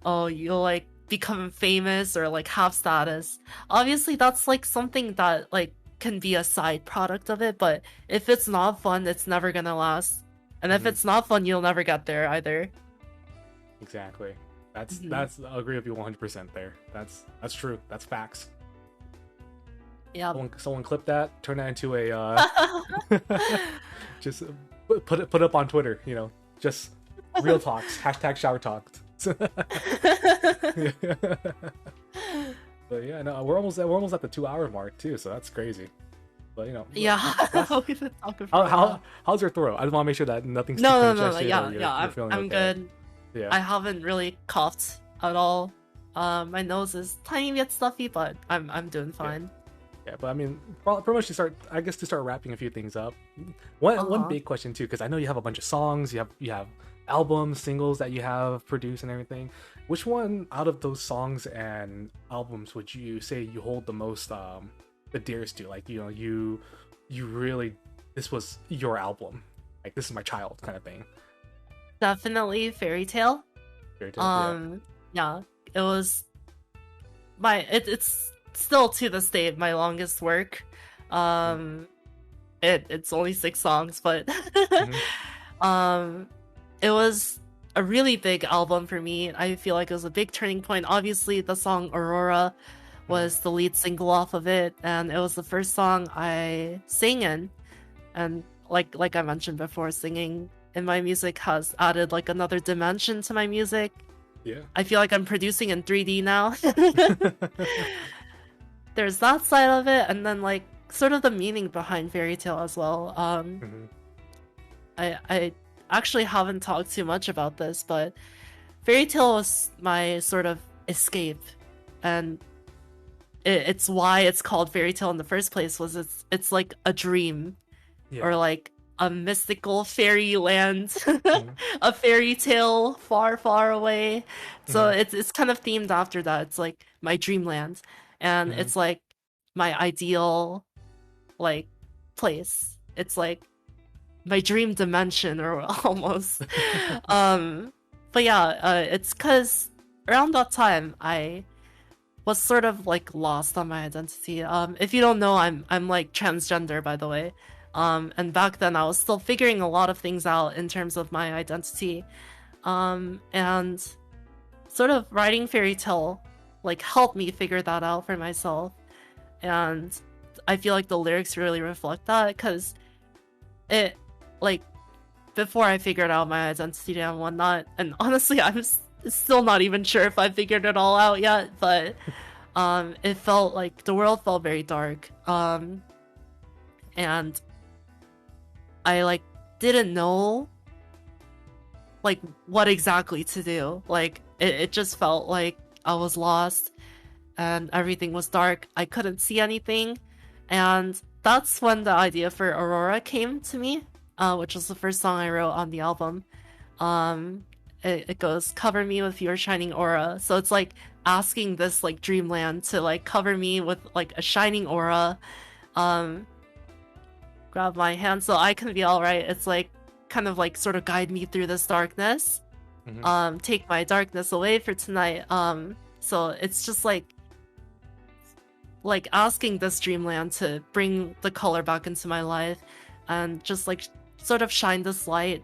oh, you'll like become famous or like have status. Obviously, that's like something that like can be a side product of it, but if it's not fun, it's never gonna last. And if it's not fun, you'll never get there either. Exactly. That's I agree with you 100% there. That's true. That's facts. Yeah. Someone clip that, turn that into a just put it up on Twitter, you know, just real talks, #shower talks. But yeah, no, we're almost at the 2-hour mark too, so that's crazy. But you know, yeah. How's your throat? I just want to make sure that nothing's no. Yeah. I'm good. Yeah. I haven't really coughed at all. My nose is tiny bit stuffy, but I'm doing fine. Yeah, but I mean, pretty much to start wrapping a few things up. One big question too, because I know you have a bunch of songs, you have albums, singles that you have produced and everything. Which one out of those songs and albums would you say you hold the most the dearest to? Like, you know, you really, this was your album, like this is my child kind of thing. Definitely Fairytale. Yeah, it was it's still to this day my longest work. It's only 6 songs, but it was a really big album for me. I feel like it was a big turning point. Obviously, the song Aurora was the lead single off of it, and it was the first song I sang in. And like I mentioned before, singing in my music has added like another dimension to my music. Yeah. I feel like I'm producing in 3D now. There's that side of it, and then like sort of the meaning behind Fairytale as well. I actually haven't talked too much about this, but Fairytale was my sort of escape, and it's why it's called Fairytale in the first place. Was it's like a dream, or like a mystical fairyland, a fairy tale far, far away. So it's kind of themed after that. It's like my dreamland, and it's like my ideal like place. It's like my dream dimension, or almost. But yeah, it's because around that time I was sort of like lost on my identity. If you don't know, I'm like transgender, by the way. And back then I was still figuring a lot of things out in terms of my identity. And sort of writing Fairytale like helped me figure that out for myself. And I feel like the lyrics really reflect that, because it, like, before I figured out my identity and whatnot, and honestly I'm still not even sure if I figured it all out yet, but it felt like the world felt very dark. And I like didn't know like what exactly to do. Like it just felt like I was lost and everything was dark. I couldn't see anything. And that's when the idea for Aurora came to me, which was the first song I wrote on the album. It goes, cover me with your shining aura. So it's like asking this like dreamland to like cover me with like a shining aura. Grab my hand so I can be alright. It's like kind of like sort of guide me through this darkness. Take my darkness away for tonight. So it's just like asking this dreamland to bring the color back into my life and just like sort of shine this light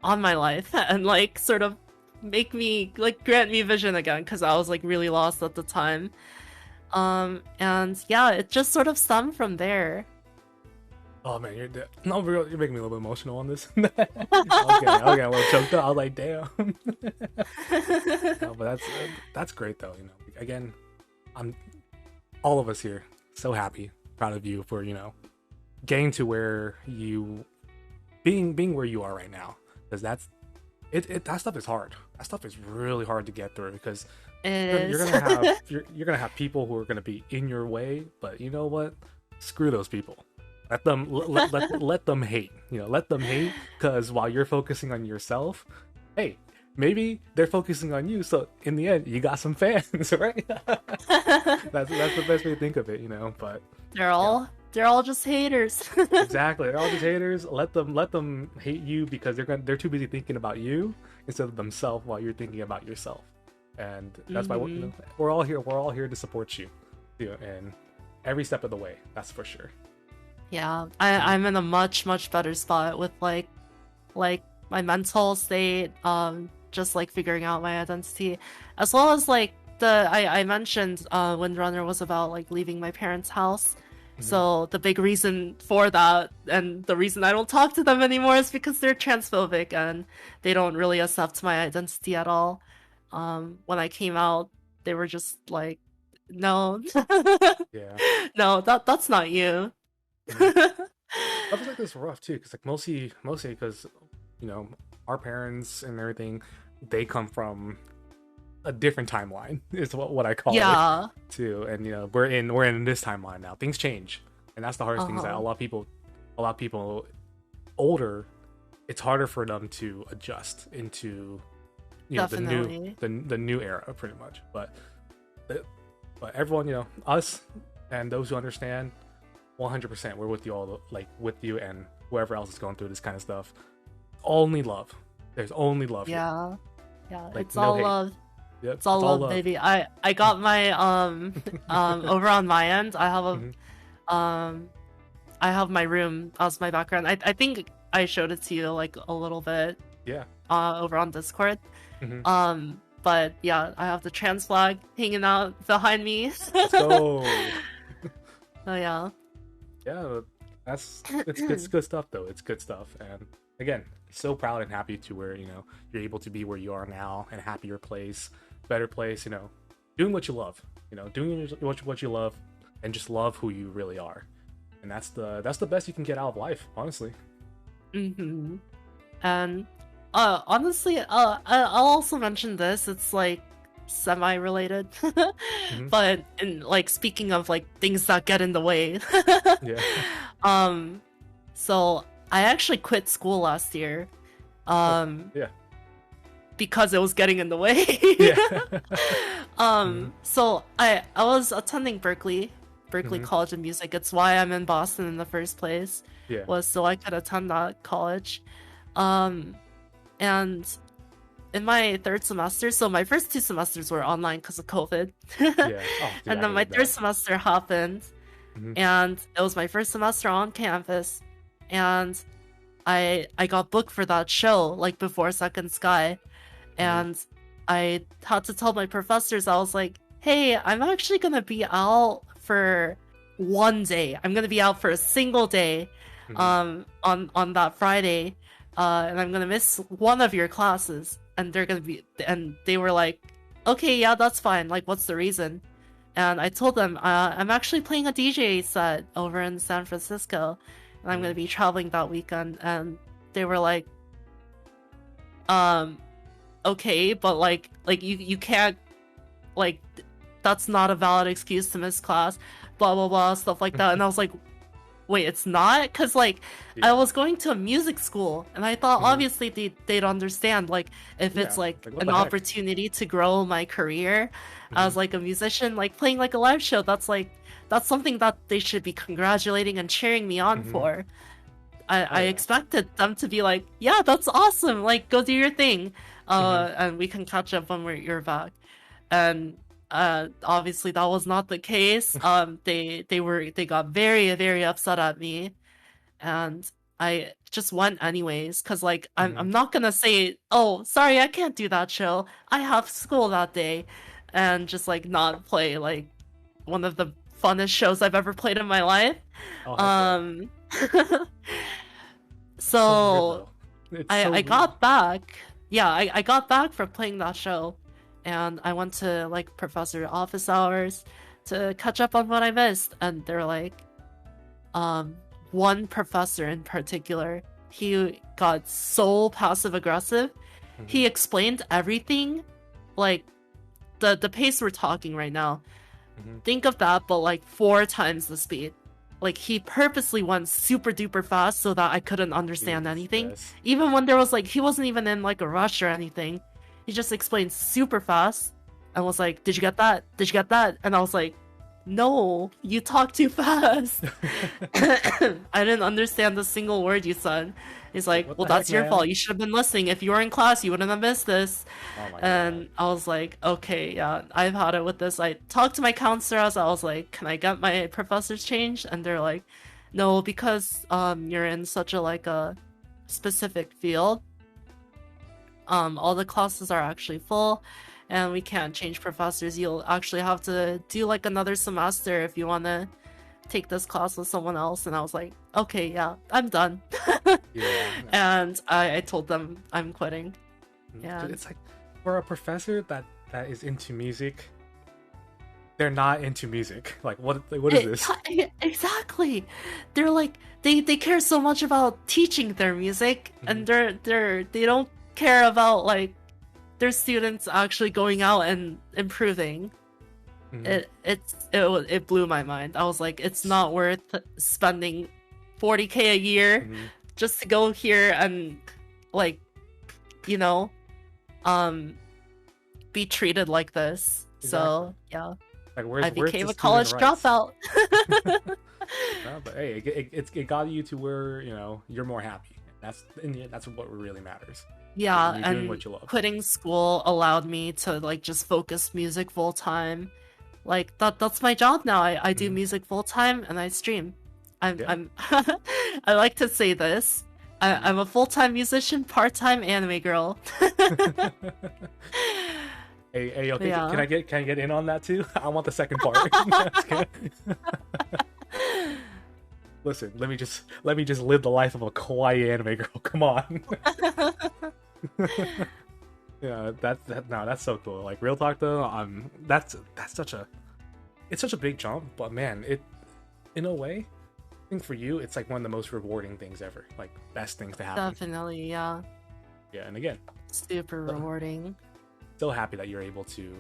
on my life and like sort of make me like grant me vision again, because I was like really lost at the time. And yeah, it just sort of stemmed from there. Oh man, you're making me a little bit emotional on this. Okay, a little choked up. I was like, damn. No, but that's great though. You know, again, I'm all of us here so happy, proud of you for, you know, getting to where you being where you are right now, because that stuff is hard. That stuff is really hard to get through, because you're gonna have people who are gonna be in your way, but you know what? Screw those people. Let them hate. You know, let them hate, because while you're focusing on yourself, hey, maybe they're focusing on you. So in the end, you got some fans, right? That's the best way to think of it, you know. But they're all just haters. Exactly, they're all just haters. Let them hate you, because they're too busy thinking about you instead of themselves while you're thinking about yourself. And that's why we're all here. We're all here to support you, and every step of the way. That's for sure. Yeah, I'm in a much better spot with like my mental state, just like figuring out my identity, as well as like I mentioned Windrunner was about like leaving my parents' house. So the big reason for that, and the reason I don't talk to them anymore, is because they're transphobic and they don't really accept my identity at all. When I came out, they were just like, no. Yeah. No, that's not you. I was like this rough too, because like mostly because, you know, our parents and everything, they come from a different timeline is what I call it too. And you know, we're in this timeline now. Things change, and that's the hardest thing, is that a lot of people older, it's harder for them to adjust into, you know, the new era pretty much. But everyone, you know, us and those who understand, 100%, we're with you all, like with you and whoever else is going through this kind of stuff. Only love. There's only love. Yeah, like, it's all love. Yep, it's all love, baby. I got my over on my end. I have I have my room as my background. I think I showed it to you like a little bit. Yeah. Over on Discord. But yeah, I have the trans flag hanging out behind me. Let's go. Oh yeah. Yeah, it's good stuff though. It's good stuff, and again, so proud and happy to where you're able to be where you are now, and a happier place, better place. Doing what you love. Doing what you love, and just love who you really are, and that's the best you can get out of life, honestly. Mm-hmm. And honestly, I'll also mention this. It's like semi-related, Mm-hmm. but in like speaking of like things that get in the way. Yeah. So I actually quit school last year. Yeah. Because it was getting in the way. Yeah. Mm-hmm. So I was attending Berkeley Mm-hmm. College of Music. It's why I'm in Boston in the first place. Yeah. Was so I could attend that college. And in my third semester, so my first 2 semesters were online because of COVID. Yeah. Oh, dude, And I then my hated third that. semester happened, Mhm. and it was my first semester on campus, and I got booked for that show like before Second Sky, and I had to tell my professors. I was like, hey, I'm actually gonna be out for one day. I'm gonna be out for a single day Mhm. on that Friday, and I'm gonna miss one of your classes. And they were like, okay, yeah, that's fine. Like, what's the reason? And I told them, I'm actually playing a DJ set over in San Francisco, and I'm gonna be traveling that weekend. And they were like, okay, but like you can't, like, that's not a valid excuse to miss class, blah blah blah, stuff like that. And I was like, wait, it's not? Because like I Yeah. was going to a music school, and I thought Mhm. obviously they'd understand, like, if it's Yeah, like like, what an the heck? opportunity to grow my career as Mhm. like a musician, like playing like a live show, that's something that they should be congratulating and cheering me on Mhm. for. I yeah. expected them to be like, yeah, that's awesome, like, go do your thing, Mhm. and we can catch up when you're back. And obviously that was not the case. They got very, very upset at me, and I just went anyways, because like I'm not gonna say, oh, sorry, I can't do that show, I have school that day, and just like not play like one of the funnest shows I've ever played in my life. Oh, heck yeah. Um So so weird, though. It's so I weird. got back. Yeah, I got back from playing that show, and I went to like professor office hours to catch up on what I missed. And they're like, one professor in particular, he got so passive aggressive. Mhm. He explained everything, like the pace we're talking right now. Mhm. Think of that, but like 4 times the speed. Like, he purposely went super duper fast so that I couldn't understand anything. Jesus. Even when there was like, he wasn't even in like a rush or anything. He just explained super fast and was like, did you get that? Did you get that? And I was like, no, you talk too fast. I didn't understand a single word you said. He's like, What well, the that's heck, your man? fault. You should have been listening. If you were in class, you wouldn't have missed this. Oh my And I was like, okay, yeah, I've had it with this. I talked to my counselor. I was like, can I get my professors changed? And they're like, no, because you're in such a like a specific field. All the classes are actually full, and we can't change professors. You'll actually have to do like another semester if you want to take this class with someone else. And I was like, okay, yeah, I'm done. Yeah. And I told them I'm quitting. Mhm. Yeah. It's like, for a professor that is into music, they're not into music. Like, what is this? Exactly. They're like, they care so much about teaching their music, and they don't care about like their students actually going out and improving. Mhm. It blew my mind. I was like, it's not worth spending 40K a year Mhm. just to go here and like, you know, be treated like this. So yeah, Like, where's I where's became the a college student rights? dropout. No, but hey, it got you to where you're more happy. That's in the end, that's what really matters. Yeah, You're doing and what you love. quitting school allowed me to like just focus music full time. Like that's my job now. I do Mhm. music full time and I stream. Yeah. I'm I like to say this. I'm a full-time musician, part-time anime girl. Hey, okay, Yeah. can I get in on that too? I want the second part. Listen, let me just live the life of a kawaii anime girl. Come on. Yeah, that's so cool. Like, real talk though, that's such a big jump, but man, it, in a way, I think for you, it's like one of the most rewarding things ever. Like, best things to happen. Definitely, yeah. Yeah, and again, Super rewarding. so happy that you're able to,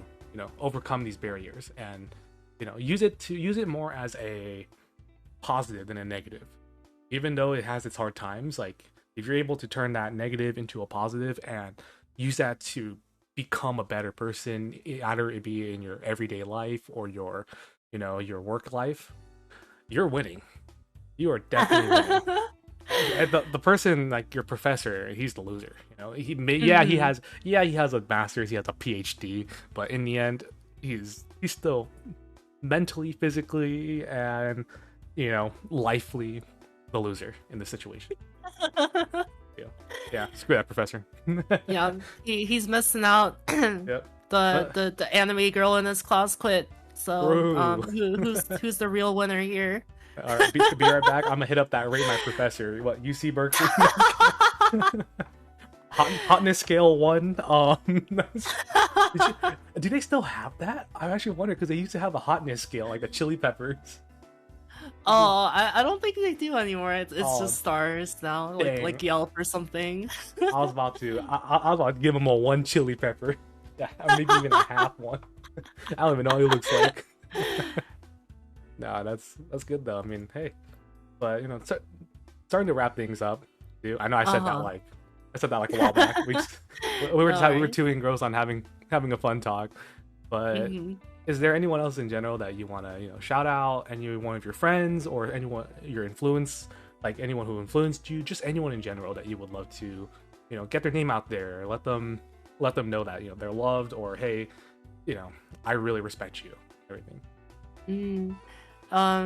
overcome these barriers and, use it more as a positive than a negative. Even though it has its hard times, like, if you're able to turn that negative into a positive and use that to become a better person, either it be in your everyday life or your work life, you're winning. You are definitely winning. And the person, like your professor, he's the loser. He has a master's, he has a PhD, but in the end, he's still mentally, physically, and lifely the loser in the situation. Yeah, screw that professor. Yeah, he's missing out. Yep. The anime girl in his class quit. So who's the real winner here? All right, be right back. I'm gonna hit up that rate my professor. What, UC Berkeley? Hotness scale 1. Do they still have that? I actually wonder, because they used to have a hotness scale, like a chili peppers. Oh, I don't think they do anymore. It's just stars now, like Yelp or something. I was about to give him a 1 chili pepper. Yeah, maybe even a half one. I don't even know what he looks like. Nah, that's good though. I mean, hey, but starting to wrap things up, dude. I know I said that like a while back. We were two engrossed on having a fun talk, but is there anyone else in general that you want to shout out? Any one of your friends or anyone your influence, like anyone who influenced you, just anyone in general that you would love to get their name out there, let them know that they're loved, or hey, I really respect you, everything.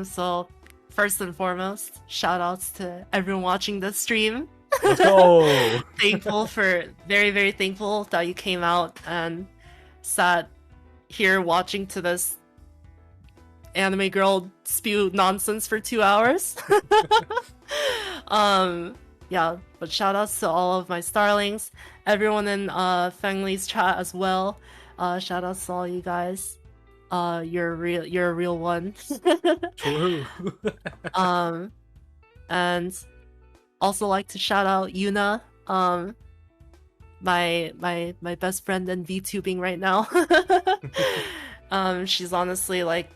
So first and foremost, shout outs to everyone watching this stream. Let's go. Very, very thankful that you came out and sat here watching to this anime girl spew nonsense for 2 hours. Yeah, but shout outs to all of my starlings, everyone in Fengli's chat as well. Shout outs to all you guys. You're a real one. True. And also like to shout out Yuna, my best friend in Vtubing right now. She's honestly like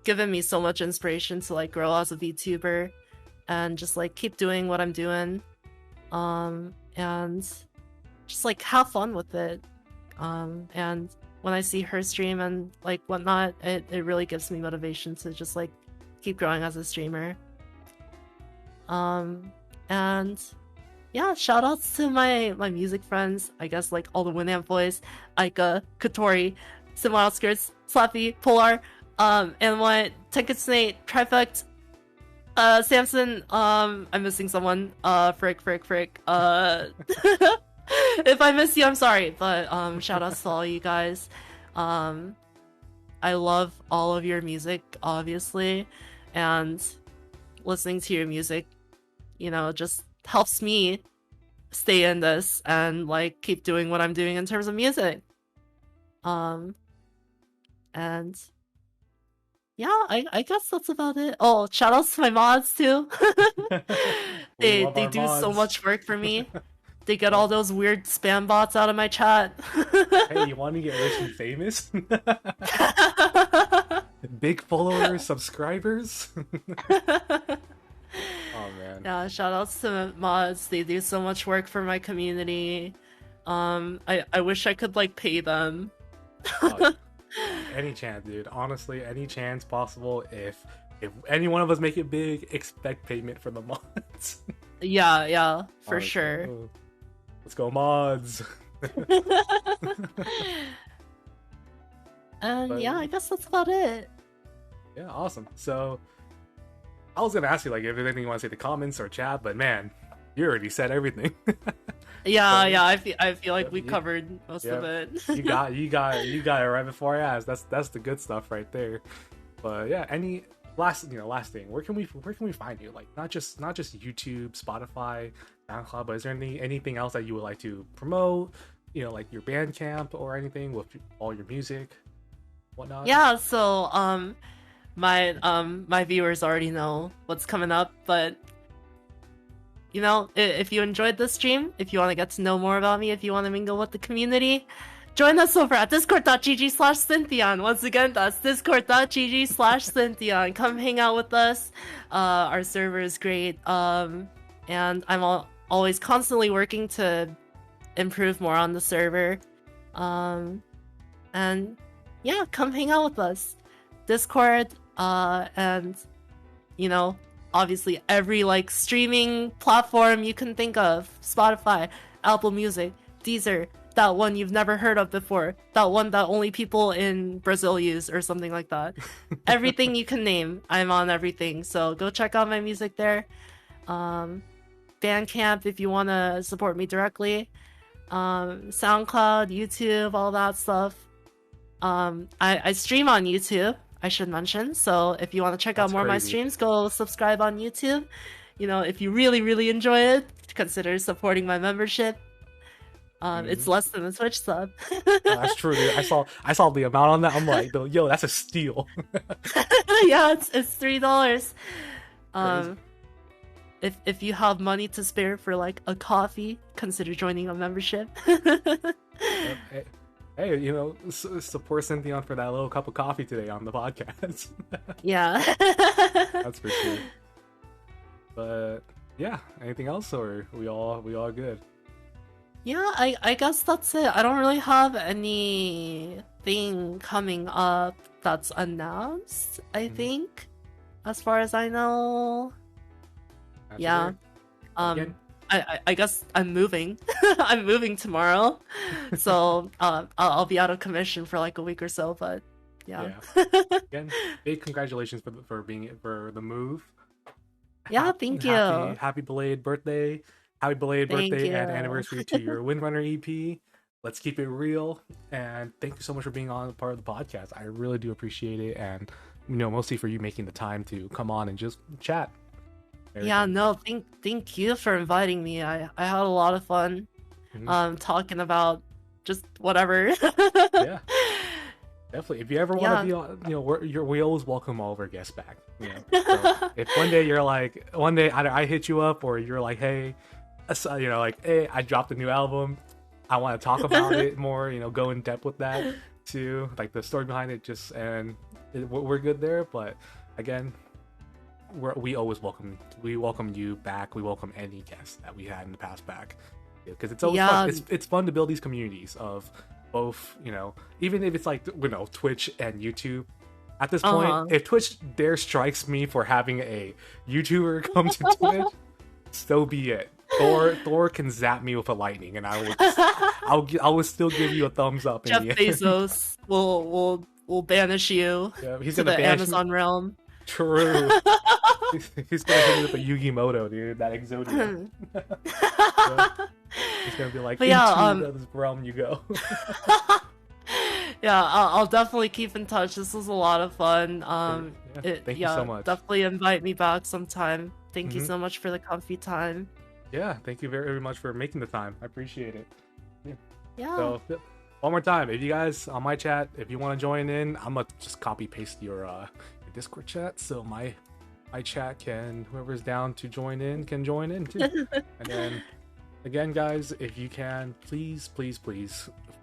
given me so much inspiration to like grow as a Vtuber and just like keep doing what I'm doing, and just like have fun with it. And when I see her stream and like whatnot, it really gives me motivation to just like keep growing as a streamer. And yeah, shout outs to my music friends, I guess, like all the Winamp boys, Aika, Katori, Simon Outskirts, Slappy, Polar, and what, Tenketsnate, Trifect, Samson, I'm missing someone, Frick. If I miss you, I'm sorry, but shout outs to all you guys. I love all of your music, obviously, and listening to your music, just helps me stay in this and like keep doing what I'm doing in terms of music. And yeah, I guess that's about it. Oh, shout outs to my mods too. They do mods. So much work for me. They get all those weird spam bots out of my chat. Hey, you want to get rich and famous? Big followers, subscribers. Oh man. Yeah, shout outs to mods. They do so much work for my community. I wish I could like pay them. Any chance, dude. Honestly, any chance possible. If any one of us make it big, expect payment for the mods. Yeah, for sure. Oh. Let's go, mods. And yeah, I guess that's about it. Yeah, awesome. So I was gonna ask you like if there's anything you want to say in the comments or chat, but man, You already said everything. Yeah. I feel like we covered most of it. you got it right before I asked. That's the good stuff right there. But yeah, any last thing. Where can we find you? Like not just YouTube, Spotify, SoundCloud, but is there anything else that you would like to promote? Like your Bandcamp or anything with all your music, whatnot. Yeah. So my viewers already know what's coming up, but if you enjoyed this stream, if you want to get to know more about me, if you want to mingle with the community, join us over at discord.gg/Synthion. Once again, that's discord.gg/Synthion. Come hang out with us. Our server is great. And I'm always constantly working to improve more on the server. And yeah, come hang out with us. Discord, and obviously every streaming platform you can think of. Spotify, Apple Music, Deezer, that one you've never heard of before, that one that only people in Brazil use or something like that. Everything you can name, I'm on everything. So go check out my music there. Bandcamp if you want to support me directly. SoundCloud, YouTube, all that stuff. I stream on YouTube, I should mention. So if you want to check out more of my streams, go subscribe on YouTube. If you really, really enjoy it, consider supporting my membership. It's less than a Twitch sub. That's true, dude. I saw the amount on that. I'm like, yo, that's a steal. Yeah, it's $3. If you have money to spare for a coffee, consider joining a membership. Hey, support Synthion for that little cup of coffee today on the podcast. Yeah. That's for sure. But yeah, anything else, or we all good? Yeah, I guess that's it. I don't really have anything coming up that's announced, I think, as far as I know. That's yeah. Again? I guess I'm moving. I'm moving tomorrow, so I'll be out of commission for a week or so. But yeah. Again, big congratulations for the move. Yeah, thank you. Happy belated birthday. Happy belated birthday and anniversary to your Windrunner EP. Let's keep it real, and thank you so much for being on part of the podcast. I really do appreciate it, and mostly for you making the time to come on and just chat. Yeah, no, thank you for inviting me. I had a lot of fun talking about just whatever. Yeah, definitely. If you ever want to be on, we always welcome all of our guests back. So if one day either I hit you up or you're like, hey, hey, I dropped a new album, I want to talk about it more, go in depth with that too, the story behind it, we're good there. But again, we always welcome you back. We welcome any guest that we had in the past back, because it's always fun. It's fun to build these communities of both, even if it's Twitch and YouTube. At this point, if Twitch dare strikes me for having a YouTuber come to Twitch, so be it. Thor can zap me with a lightning, and I will still give you a thumbs up. Jeff Bezos will banish you to the Amazon realm. True. He's gonna hit me with a Yu-Gi-Moto, dude. That Exodian. He's gonna be like, into this realm you go. Yeah, I'll definitely keep in touch. This was a lot of fun. Thank you so much. Definitely invite me back sometime. Thank you so much for the comfy time. Yeah, thank you very, very much for making the time. I appreciate it. Yeah. So one more time, if you guys on my chat, if you want to join in, I'm gonna just copy paste your Discord chat, so my chat whoever's down to join in can join in too. And then again, guys, if you can, please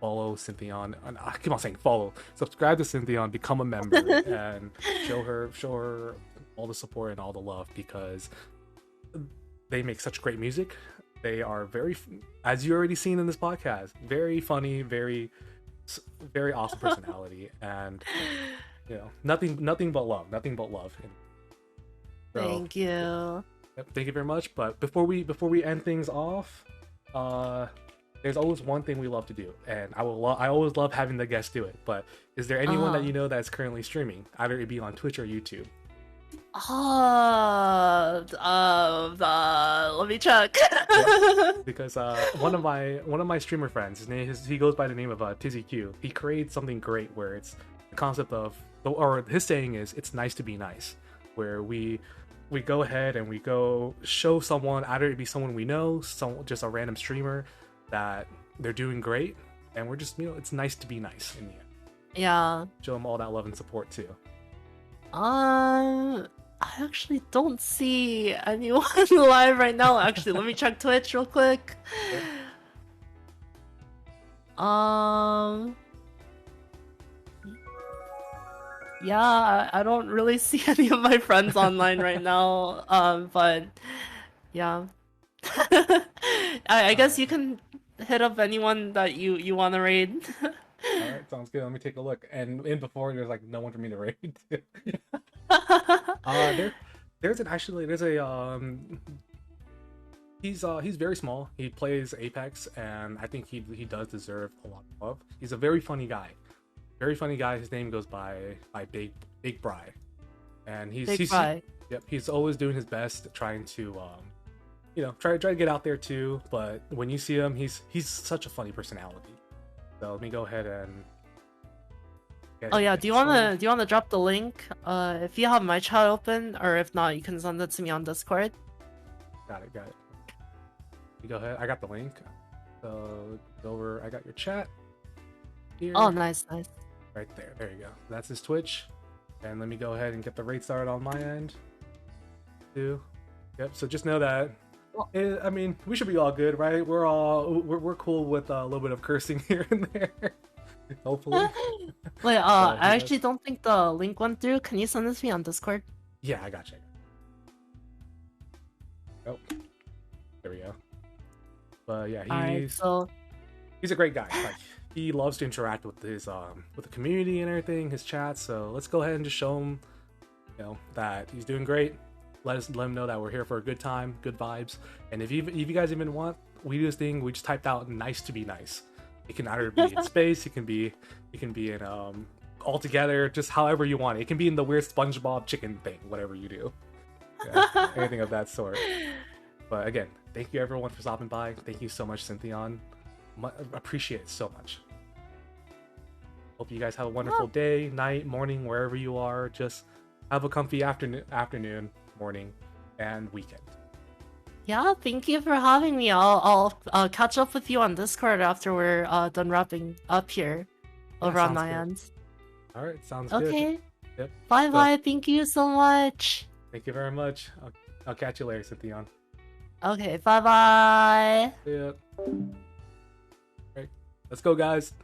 follow Synthion. I keep on saying follow, subscribe to Synthion, become a member, and show her all the support and all the love, because they make such great music. They are very, as you already seen in this podcast, very funny, very awesome personality, and nothing but love. So, thank you. Thank you very much. But before we end things off, there's always one thing we love to do, and I always love having the guests do it. But is there anyone that that's currently streaming, either it be on Twitch or YouTube? Let me check. Yep. Because one of my streamer friends, he goes by the name of Tizzy Q. He creates something great where it's the concept of, or his saying is, it's nice to be nice, where we go ahead and we go show someone, either it be someone we know, just a random streamer, that they're doing great, and we're just, it's nice to be nice in the end. Yeah. Show them all that love and support too. I actually don't see anyone live right now. Actually, let me check Twitch real quick. Yeah, I don't really see any of my friends online right now. But yeah. I guess you can hit up anyone that you want to raid. Alright, sounds good. Let me take a look. And in before, there's like no one for me to raid. There's he's very small. He plays Apex, and I think he does deserve a lot of love. He's a very funny guy. His name goes by Big Bry, and he's always doing his best, trying to try to get out there too. But when you see him, he's such a funny personality. So let me go ahead and. Oh yeah, do you wanna drop the link? If you have my chat open, or if not, you can send it to me on Discord. Got it. You go ahead. I got the link. So go over. I got your chat here. Oh, nice. Right there. There you go. That's his Twitch. And let me go ahead and get the raid started on my end too. Yep. So just know that. I mean, we should be all good, right? We're cool with a little bit of cursing here and there. Hopefully. Wait, I actually don't think the link went through. Can you send this to me on Discord? Yeah, I got you. Oh, there we go. But yeah, he's a great guy. Like, he loves to interact with his with the community and everything, his chat. So let's go ahead and just show him, that he's doing great. Let him know that we're here for a good time, good vibes. And if you guys even want, we do this thing. We just typed out "nice to be nice." It can either be in space, it can be in all together, just however you want it. It can be in the weird SpongeBob chicken thing, whatever you do. Yeah, anything of that sort. But again, thank you everyone for stopping by. Thank you so much, Synthion. Appreciate it so much. Hope you guys have a wonderful day, night, morning, wherever you are. Just have a comfy afternoon, morning, and weekend. Yeah, thank you for having me. I'll catch up with you on Discord after we're done wrapping up here over on my end. All right, sounds good. Okay. Yep. Bye. Thank you so much. Thank you very much. I'll catch you later, Synthion. Okay. Bye. Yeah. All right, let's go, guys.